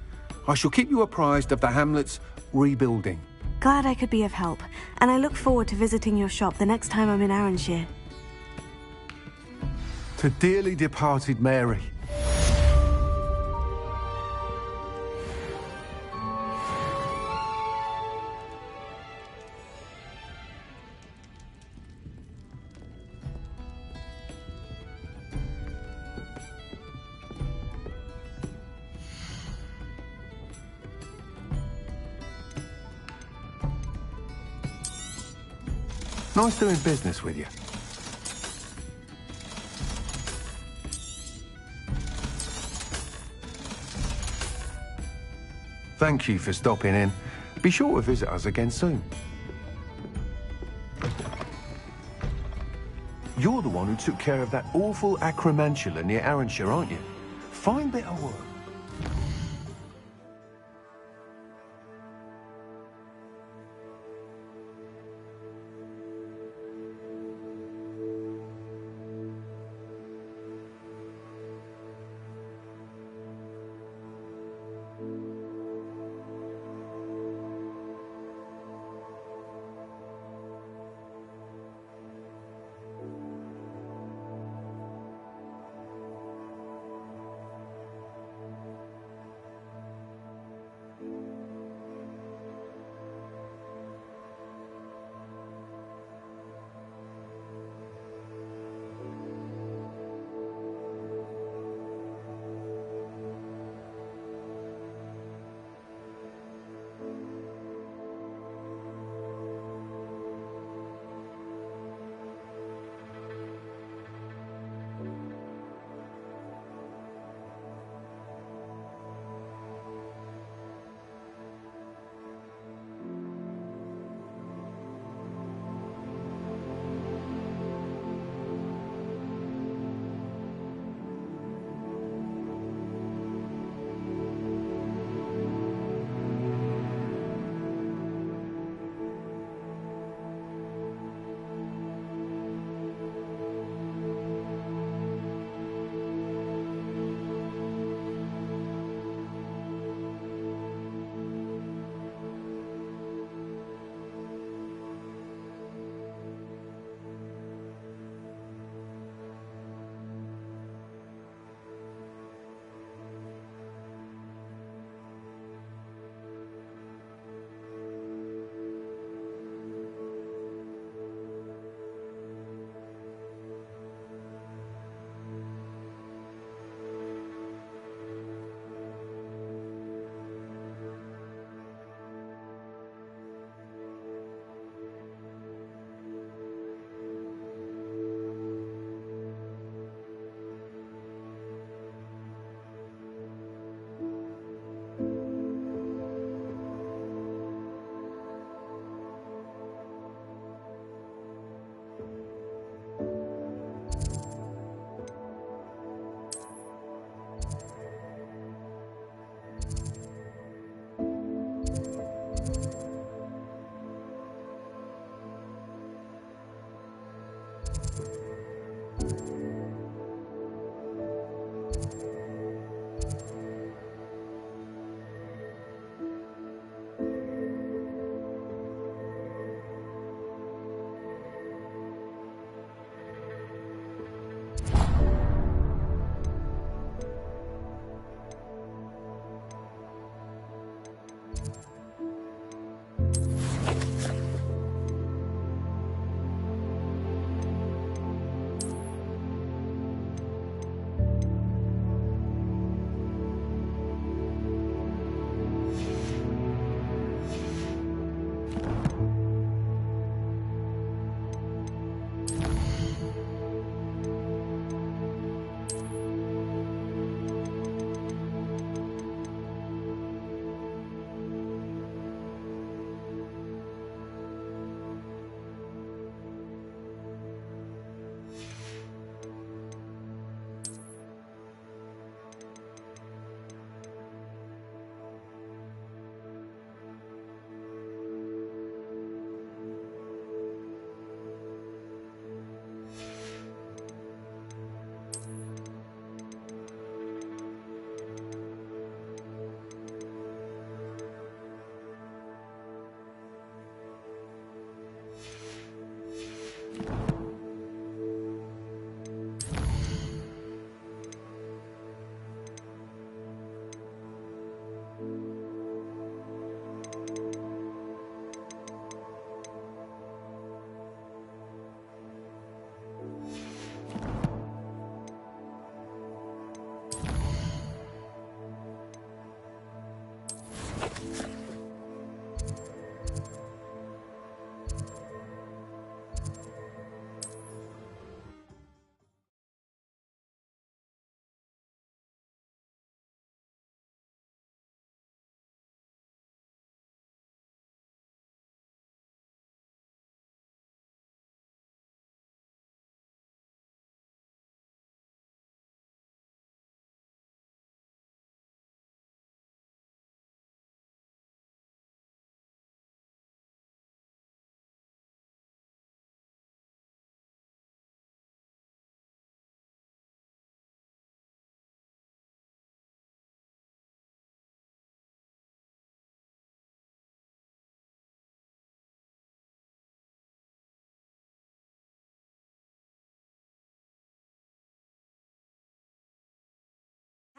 I shall keep you apprised of the hamlet's rebuilding. Glad I could be of help, and I look forward to visiting your shop the next time I'm in Arranshire. To dearly departed Mary. Nice doing business with you. Thank you for stopping in. Be sure to visit us again soon. You're the one who took care of that awful acromantula near Arranshire, aren't you? Fine bit of work.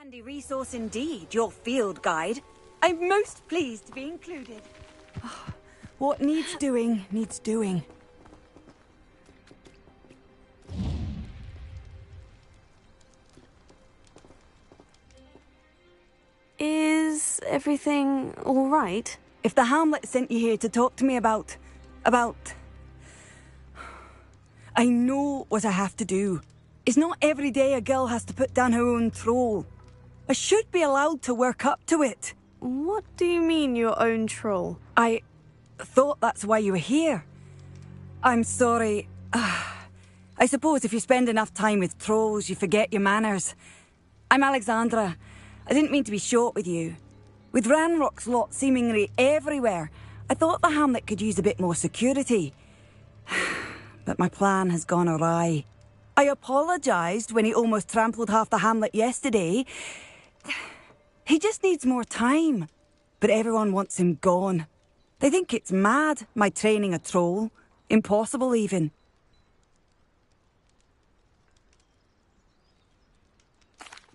Handy resource indeed, your field guide. I'm most pleased to be included. What needs doing, needs doing. Is everything all right? If the Hamlet sent you here to talk to me about... I know what I have to do. It's not every day a girl has to put down her own troll. I should be allowed to work up to it. What do you mean, your own troll? I thought that's why you were here. I'm sorry. I suppose if you spend enough time with trolls, you forget your manners. I'm Alexandra. I didn't mean to be short with you. With Ranrock's lot seemingly everywhere, I thought the Hamlet could use a bit more security. But my plan has gone awry. I apologised when he almost trampled half the Hamlet yesterday. He just needs more time. But everyone wants him gone. They think it's mad, my training a troll. Impossible, even.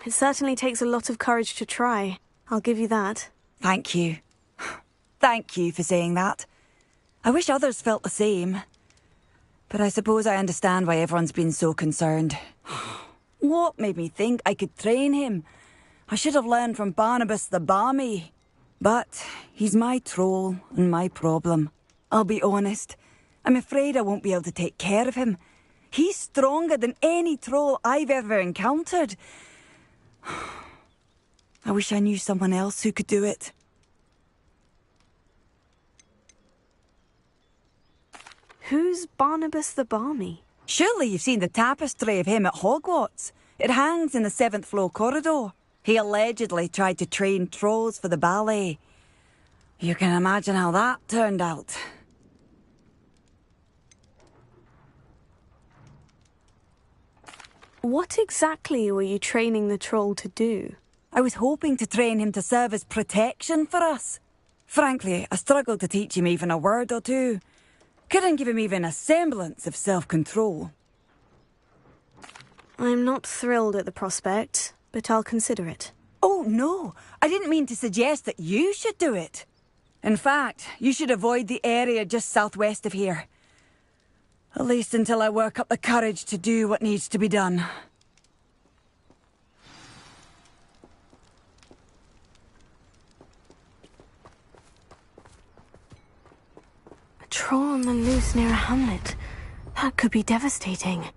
It certainly takes a lot of courage to try. I'll give you that. Thank you. Thank you for saying that. I wish others felt the same. But I suppose I understand why everyone's been so concerned. What made me think I could train him? I should have learned from Barnabas the Barmy. But he's my troll and my problem. I'll be honest. I'm afraid I won't be able to take care of him. He's stronger than any troll I've ever encountered. I wish I knew someone else who could do it. Who's Barnabas the Barmy? Surely you've seen the tapestry of him at Hogwarts. It hangs in the 7th floor corridor. He allegedly tried to train trolls for the ballet. You can imagine how that turned out. What exactly were you training the troll to do? I was hoping to train him to serve as protection for us. Frankly, I struggled to teach him even a word or two. Couldn't give him even a semblance of self-control. I'm not thrilled at the prospect, but I'll consider it. Oh, no. I didn't mean to suggest that you should do it. In fact, you should avoid the area just southwest of here. At least until I work up the courage to do what needs to be done. A troll on the loose near a hamlet. That could be devastating.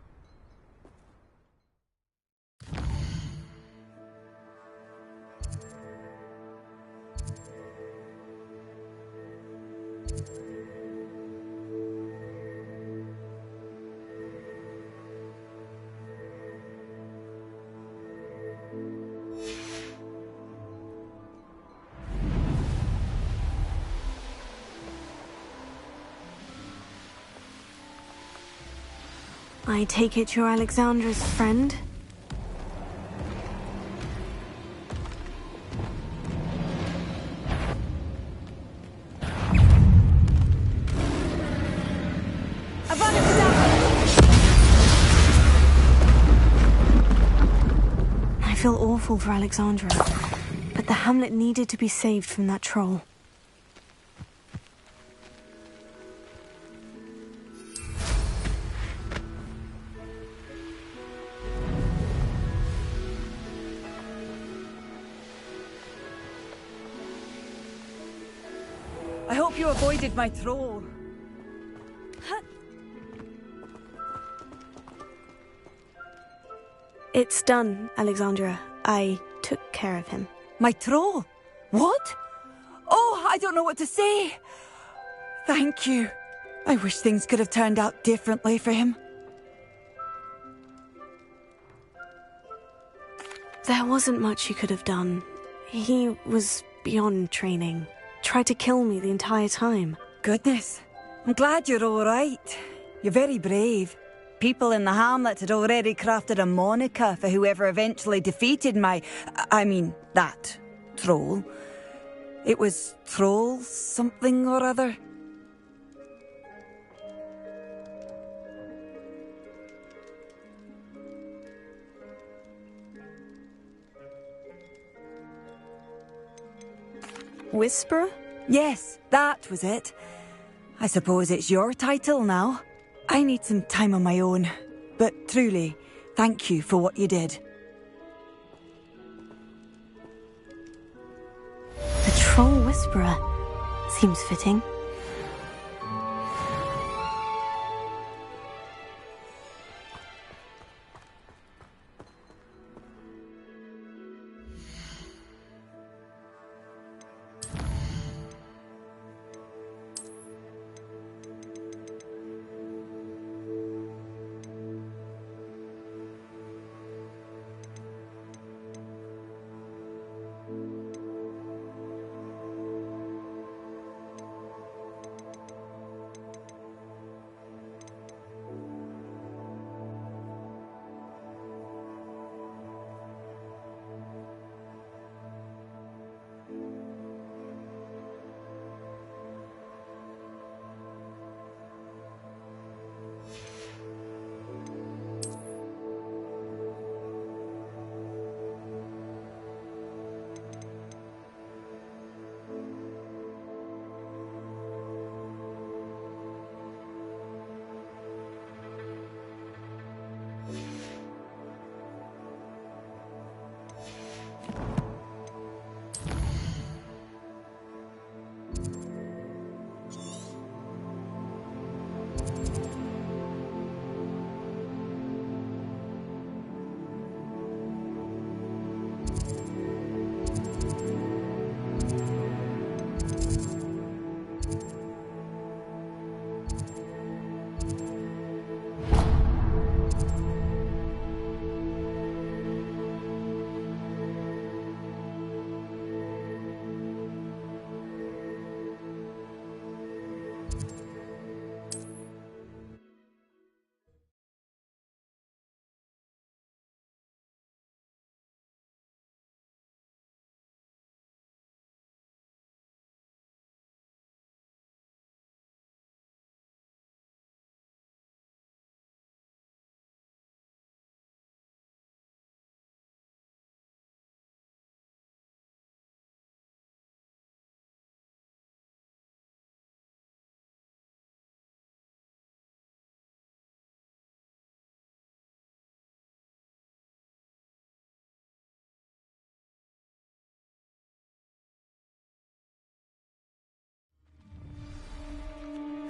I take it you're Alexandra's friend? I feel awful for Alexandra, but the hamlet needed to be saved from that troll. I hope you avoided my troll. It's done, Alexandra. I took care of him. My troll? What? Oh, I don't know what to say. Thank you. I wish things could have turned out differently for him. There wasn't much you could have done. He was beyond training. Tried to kill me the entire time. Goodness. I'm glad you're all right. You're very brave. People in the hamlet had already crafted a moniker for whoever eventually defeated that troll. It was Troll something or other. Whisperer? Yes, that was it. I suppose it's your title now. I need some time on my own. But truly, thank you for what you did. The Troll Whisperer. Seems fitting.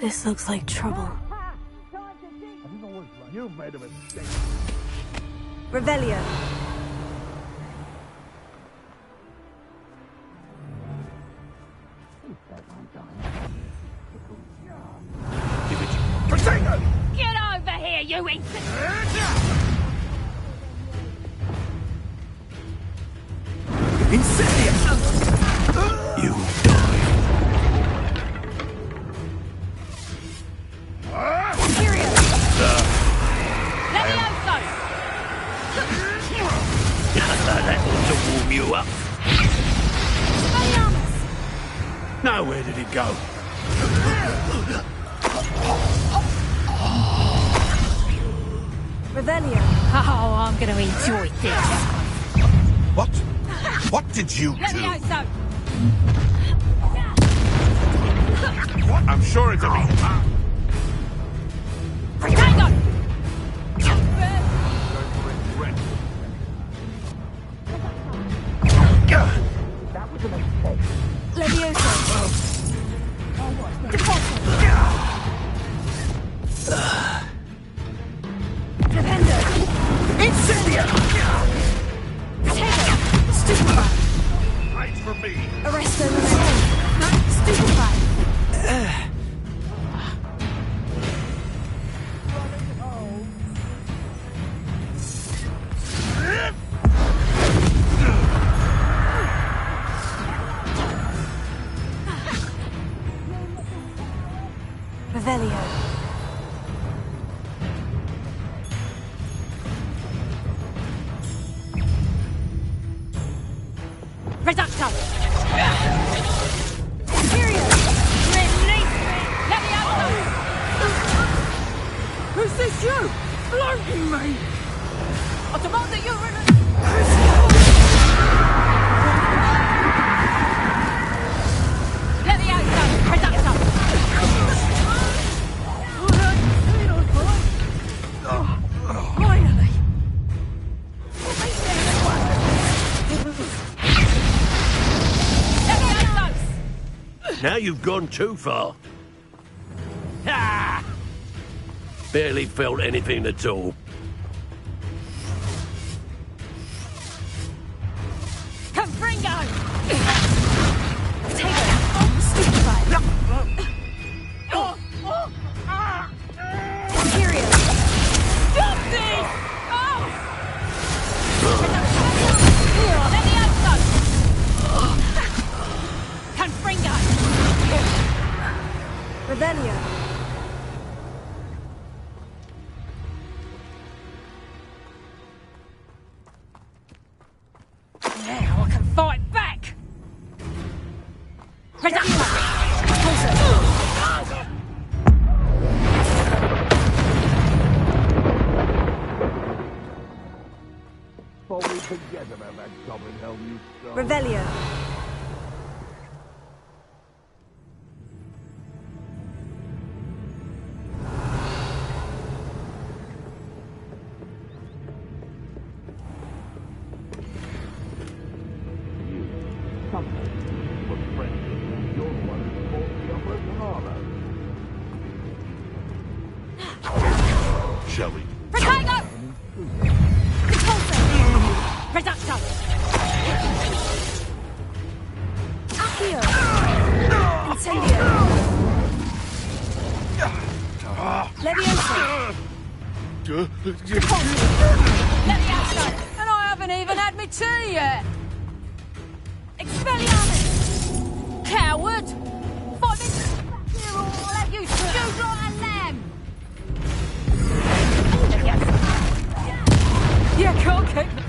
This looks like trouble. You've made a mistake. Revelio. Potato! Get over here, you infant! You die. That ought to warm you up. Now where did it go? Revelio. Oh, I'm going to enjoy this. What? What did you do? What? I'm sure it's a me. Hang on! That was a mistake. Levioso. Defender. Incendia! Potato. Stupefy. Fight for me. Arresto Lorraine. Stupefy. Revelio. Reducto! Imperio. Release me! Levioso! Who's this you? Floating me! I demand that you you've gone too far. Ha! Barely felt anything at all. Confringo! Take it. Stupefied. Imperial. Stop this! Oh! Let me out, son! Confringo! Revelio. Now I can fight back! Before we forget about that goblin helm you stole. Revelio. Shall we? Protego! Reducto! Accio. Incendio. Leviosa. Let me out, son! And I haven't even had my tea yet! Expelliarmus! Coward! 5 minutes back here or I'll have you stewed like a lamb! Yeah, can't keep me.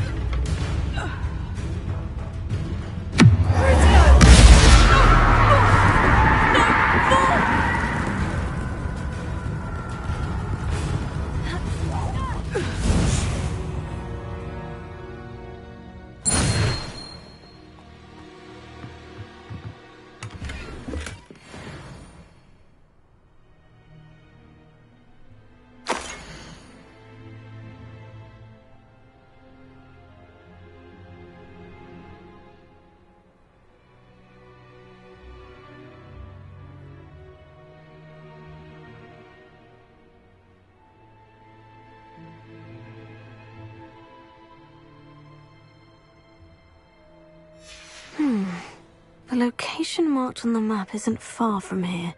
The location marked on the map isn't far from here.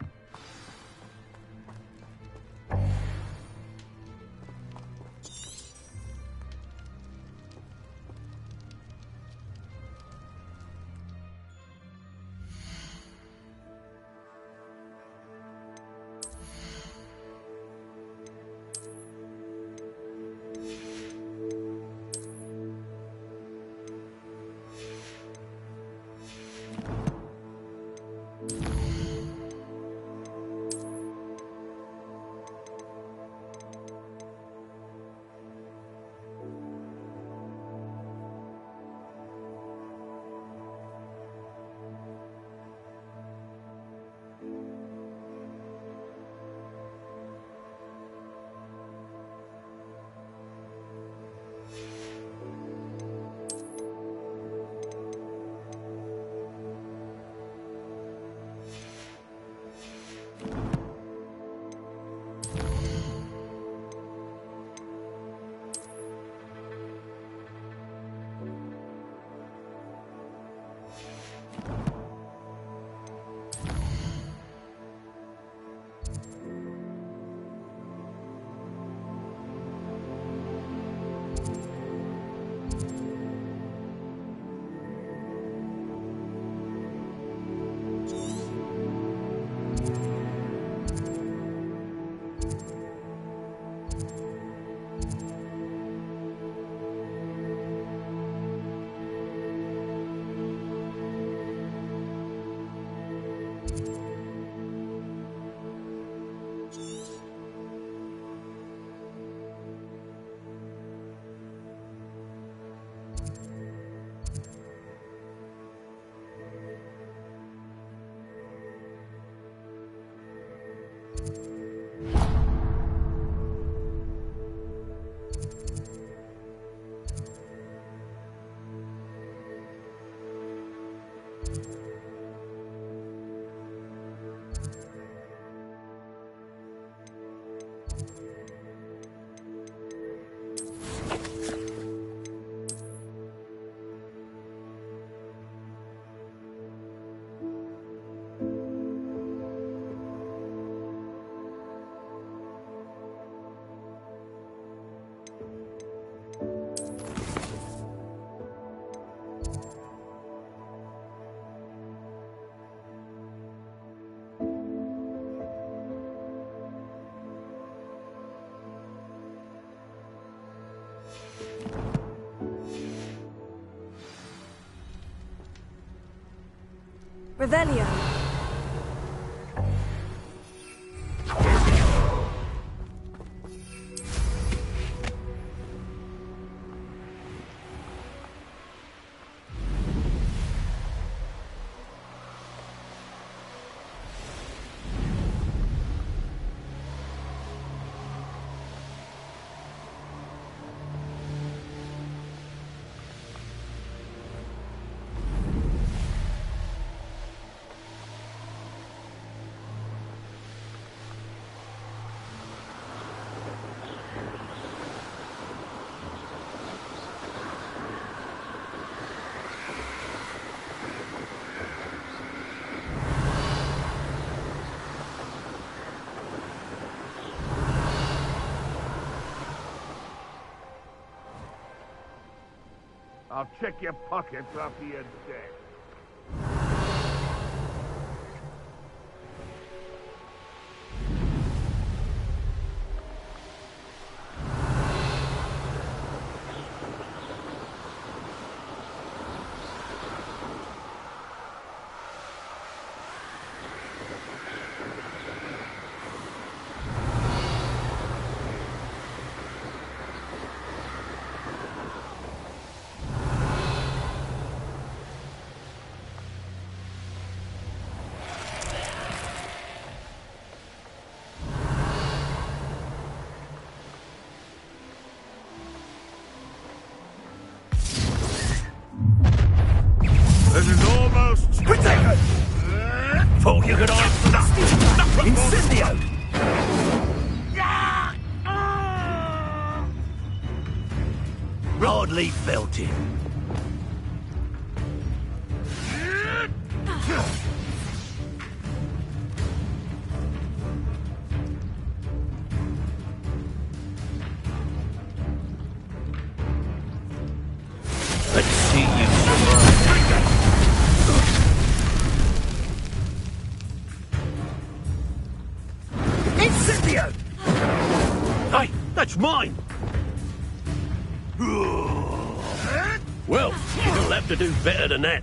Revelio. I'll check your pockets after you're dead. This is almost... Protect! Thought you could answer that! Incendio! Hardly felt it. Let's see you survive. Incendio! Hey, that's mine! Well, you'll have to do better than that.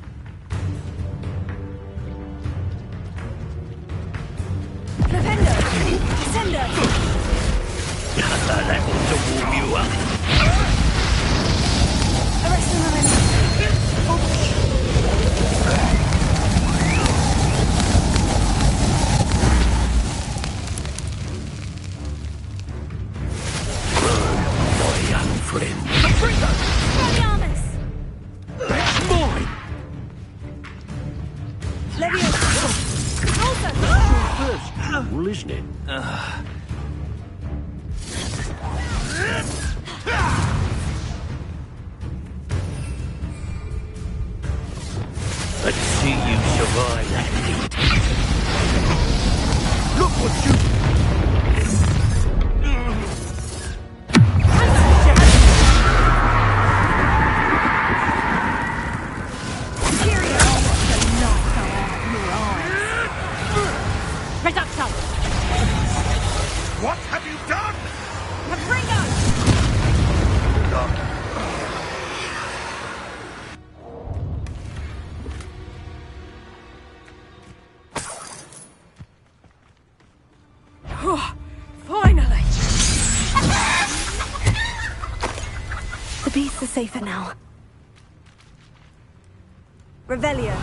Defender! Descender! That ought to warm you up. Arrest the My young friend. Expelliarmus! That's mine! Leviosa! Repulsor! First rule, isn't it? Let's see you survive that heat. Look what you... Reducto! What have you done? Paprino! Finally! The beasts are safer now. Revelio.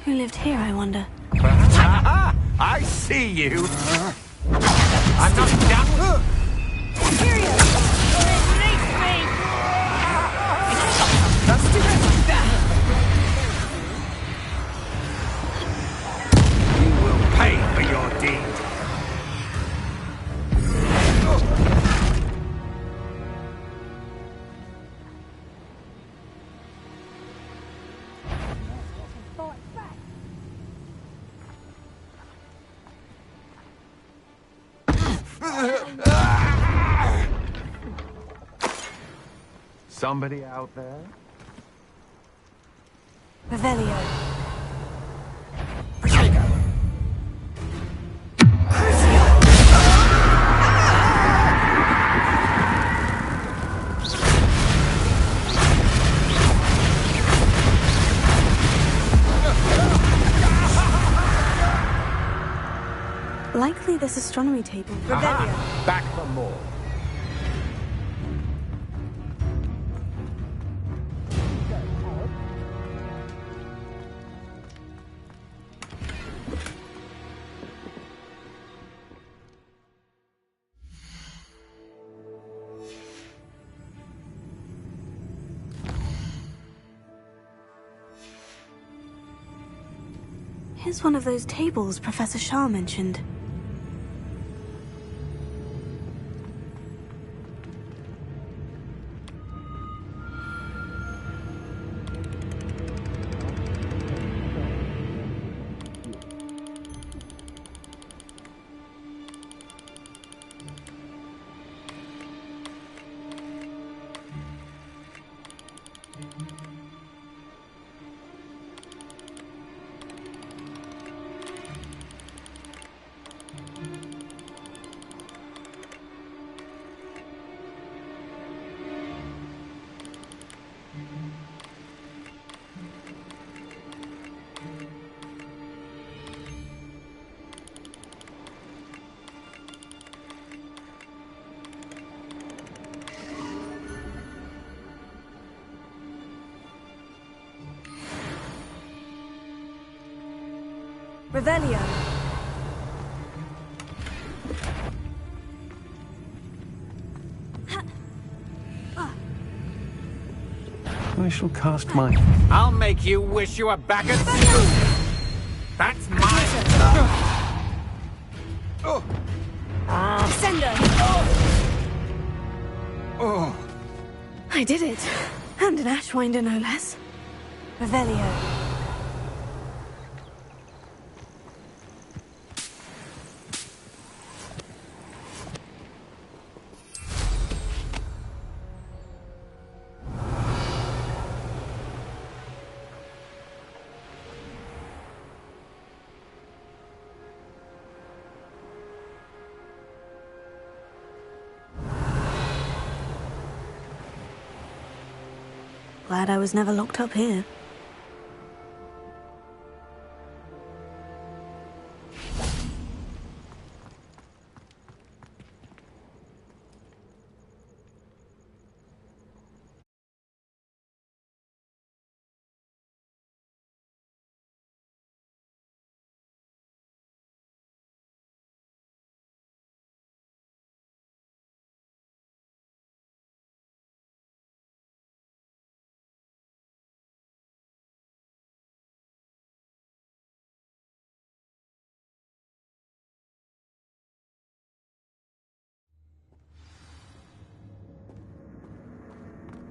Who lived here, I wonder? Aha! I see you! I'm not done with... You will pay for your deed. Somebody out there? Revelio. Likely this astronomy table. Aha! Back for more. Here's one of those tables Professor Shah mentioned. Revelio. I shall cast my... I'll make you wish you were back at school. That's mine. Sender. Oh. I did it. And an Ashwinder, no less. Revelio. Glad I was never locked up here.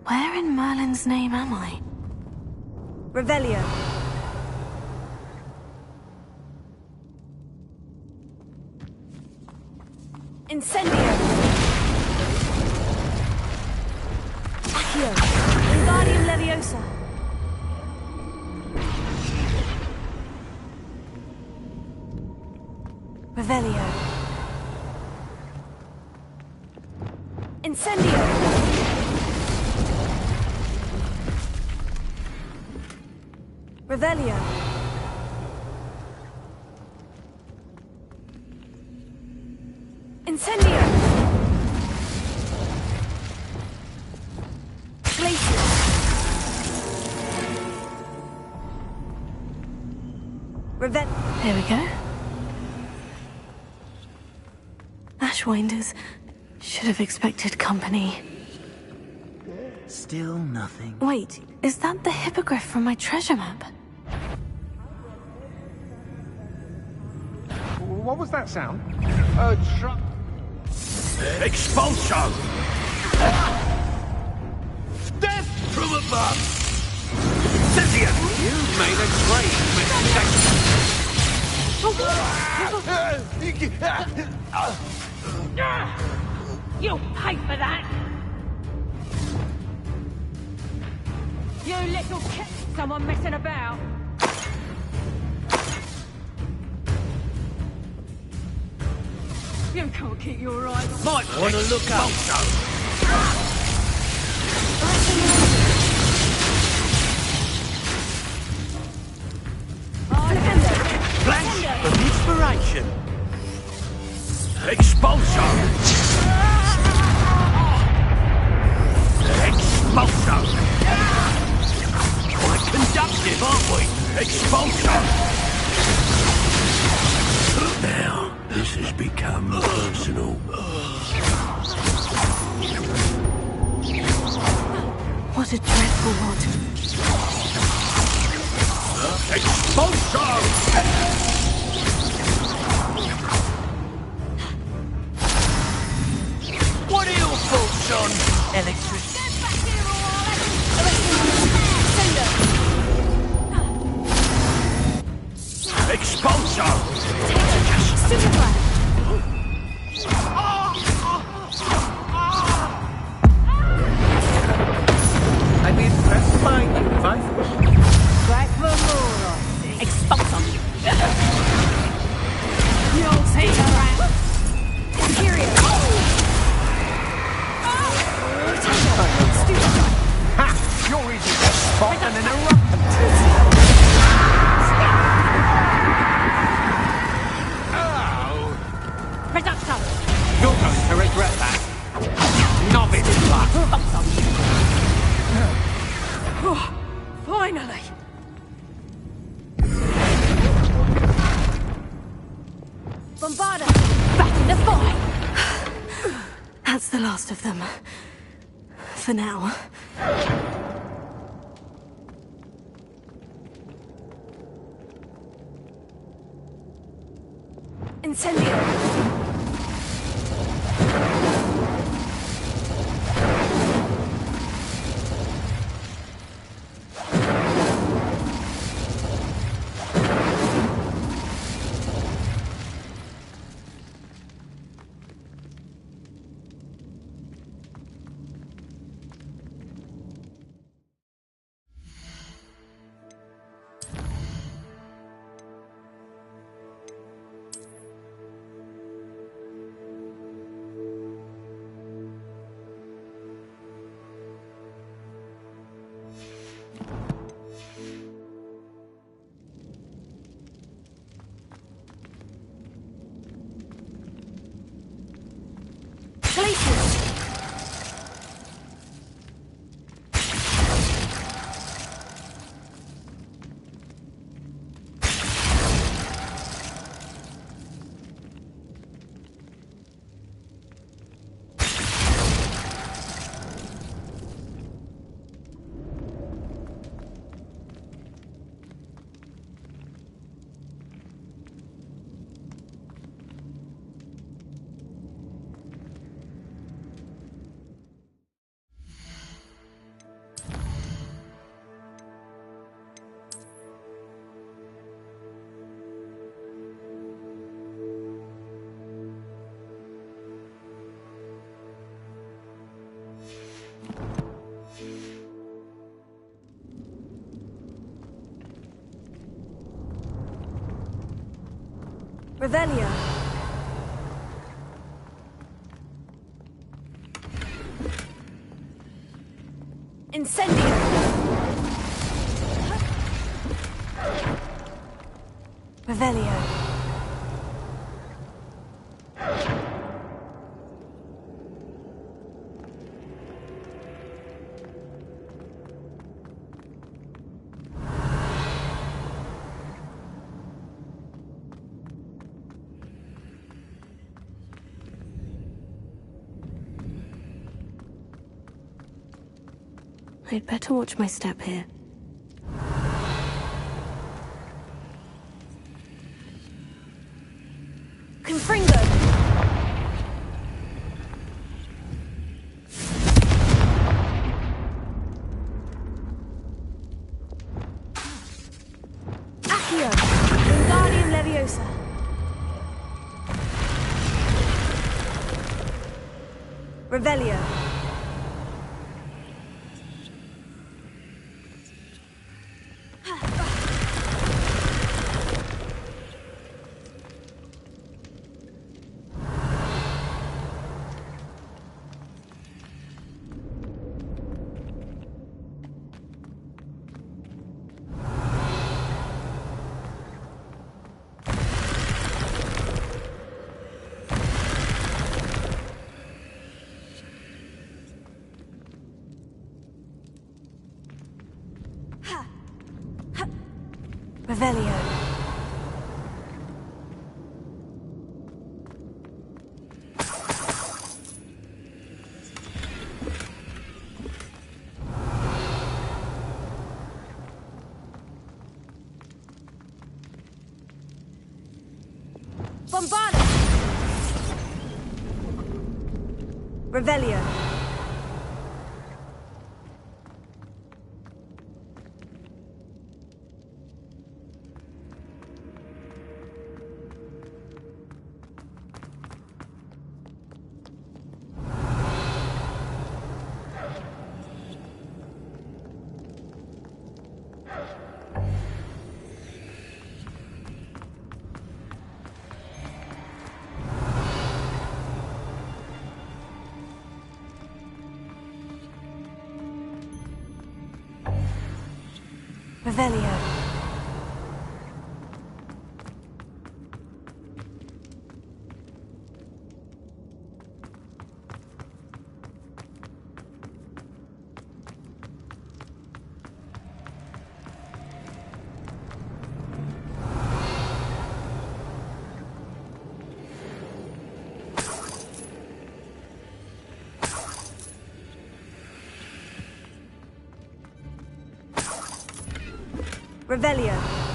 Where in Merlin's name am I? Revelio. Incendio. Accio. Wingardium Leviosa. Revelio. Incendio. Revelio. Incendio. Glacier. There we go. Ashwinders. Should have expected company. Still nothing. Wait, is that the hippogriff from my treasure map? What was that sound? Expulsion! Death from above! Cynthia! You made a great mistake! You'll pay for that! You little kid! Someone messing about! You can't keep your eyes. Might want to look up. Flash of inspiration. Expulsion. Expulsion. Quite conductive, aren't we? Expulsion. Now, this has become personal. What a dreadful lot. Expulsion! What are your thoughts on electricity? Expulsion! I'd be impressed by you if I Back for more. Expulsion. You'll take her out. Period. Ha! You're easy to spot and interrupt. Reducto. You're going to regret that. Novice luck. Finally. Bombarda. Back in the fight. That's the last of them. For now. Incendio! Revelio. Incendio. Revelio. I'd better watch my step here. Confringo! Accio! Wingardium Leviosa! Revelio! Revelio. Bombarda. Revelio. Revelio. Revelio.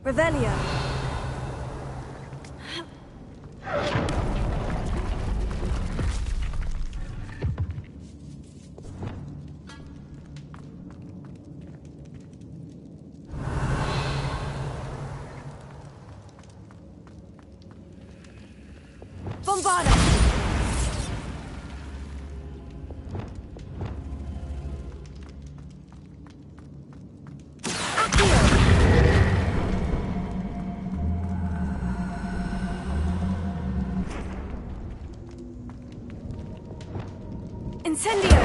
Revelio. Bombarda. Incendio!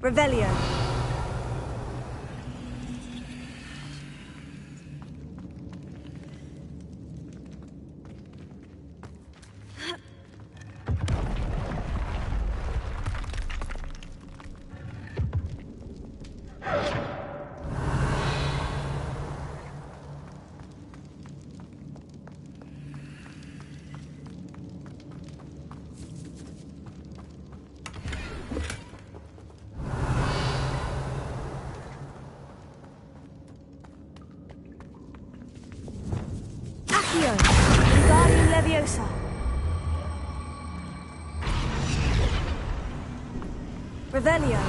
Revelio. Accio! Wingardium Leviosa! Revelio!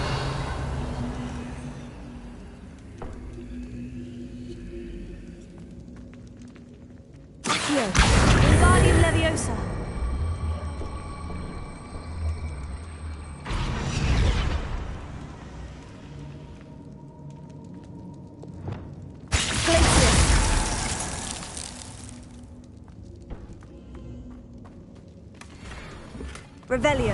Accio! Wingardium Leviosa! Revelio.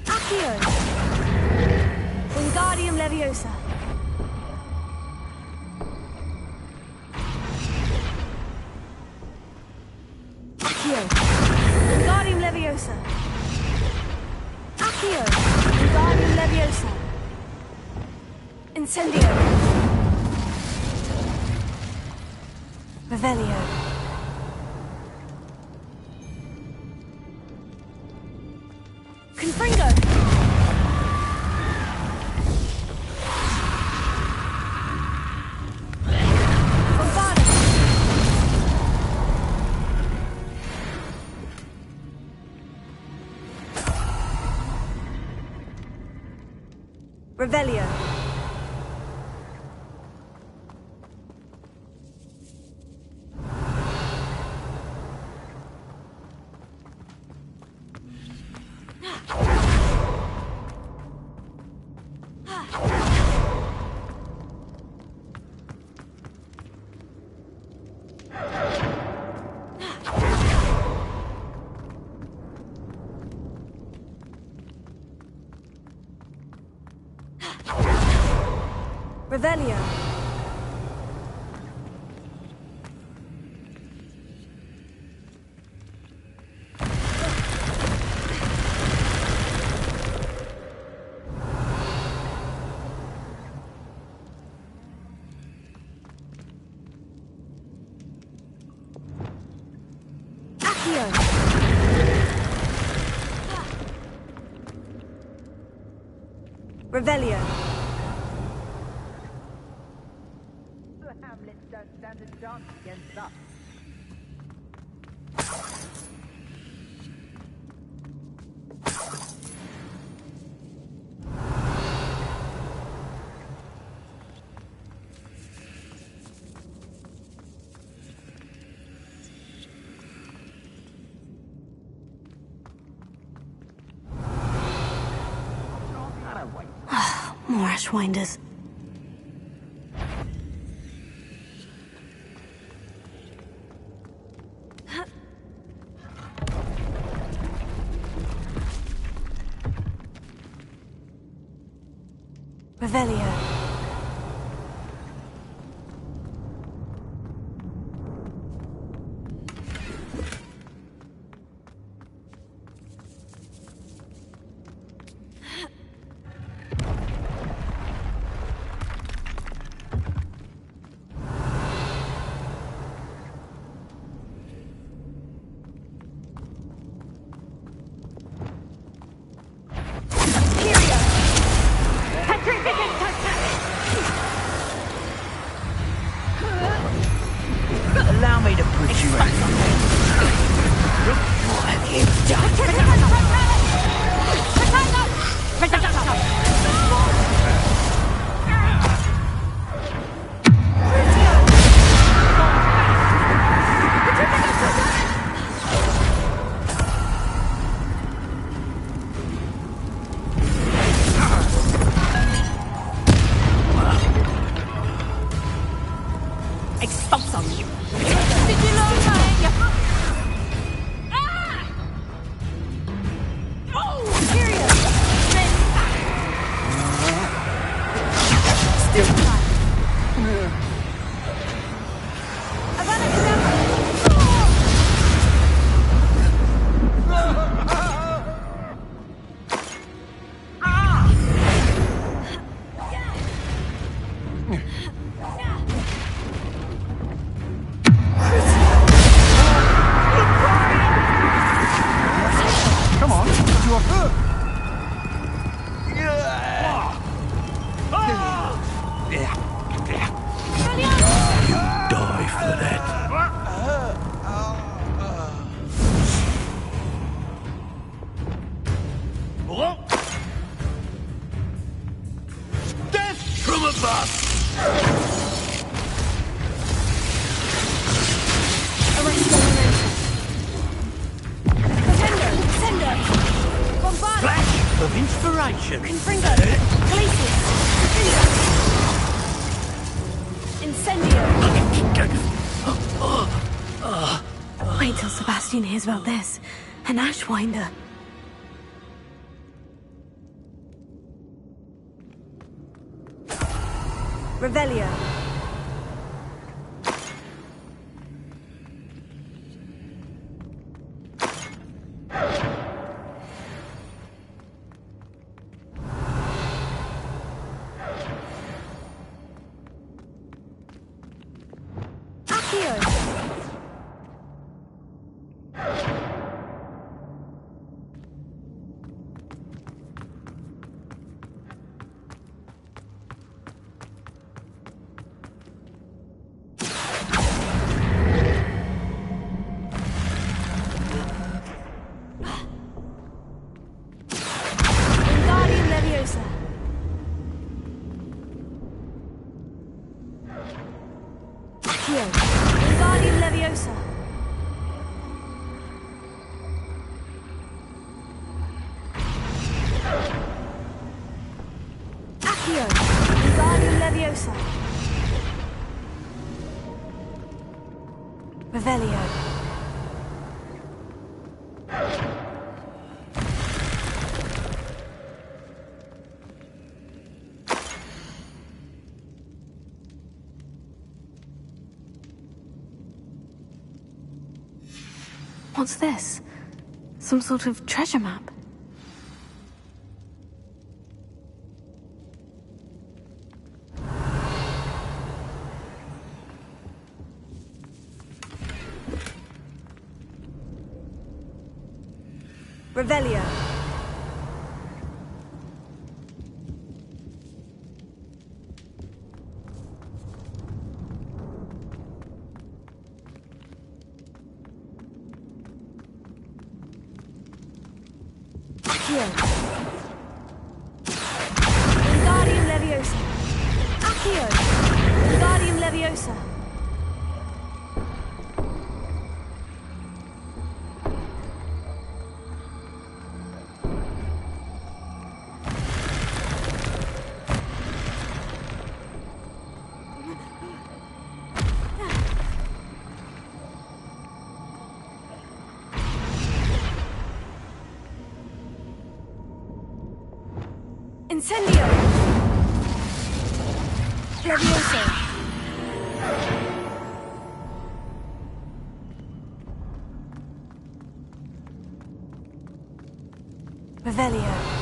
Accio. Wingardium Leviosa. Accio. Wingardium Leviosa. Accio. Wingardium Leviosa. Incendio. Revelio. Confringo. Bombarda. Revelio. Revelio. Accio. Revelio. The Hamlets don't stand a chance against us. More Ashwinders. Revelio. Allow me to put you out. What have you Expulsum. inspiration. Confringo! Glacius! Incendio! Wait till Sebastian hears about this. An Ashwinder. Revelio. Wingardium Leviosa. Accio. Wingardium Leviosa. Accio. Wingardium Leviosa. Revelio. What's this? Some sort of treasure map? Revelio. Accio. Wingardium Leviosa. Accio. Wingardium Leviosa. Incendio! Leviosa! Revelio.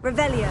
Revelio.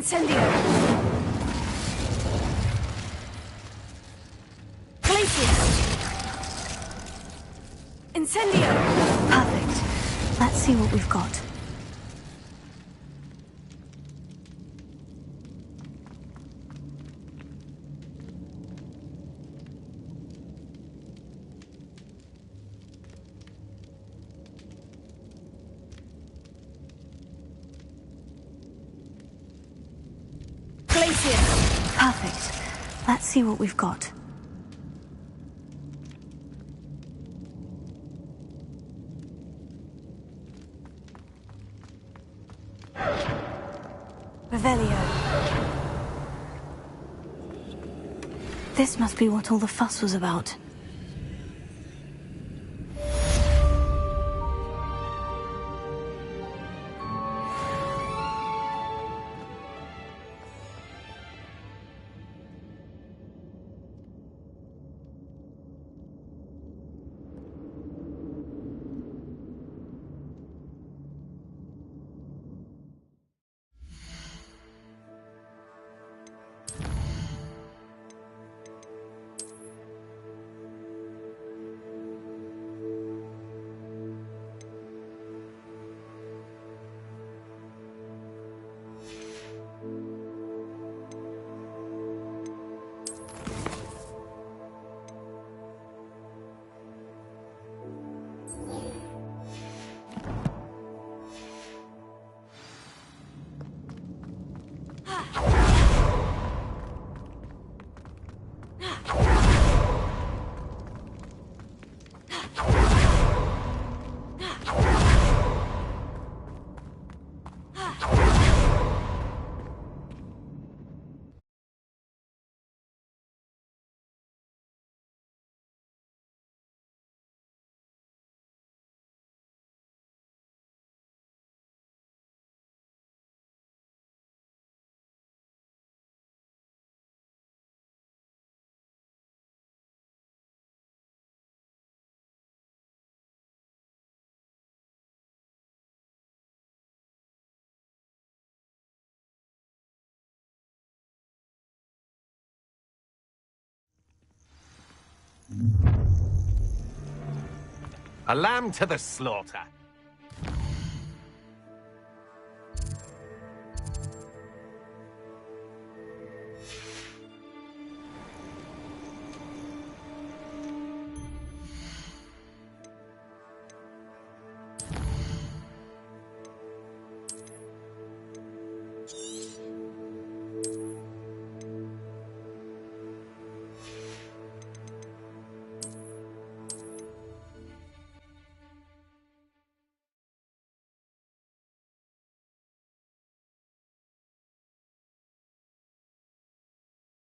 Incendio! Incendio! Perfect. Let's see what we've got. Perfect. Let's see what we've got. Revelio. This must be what all the fuss was about. A lamb to the slaughter.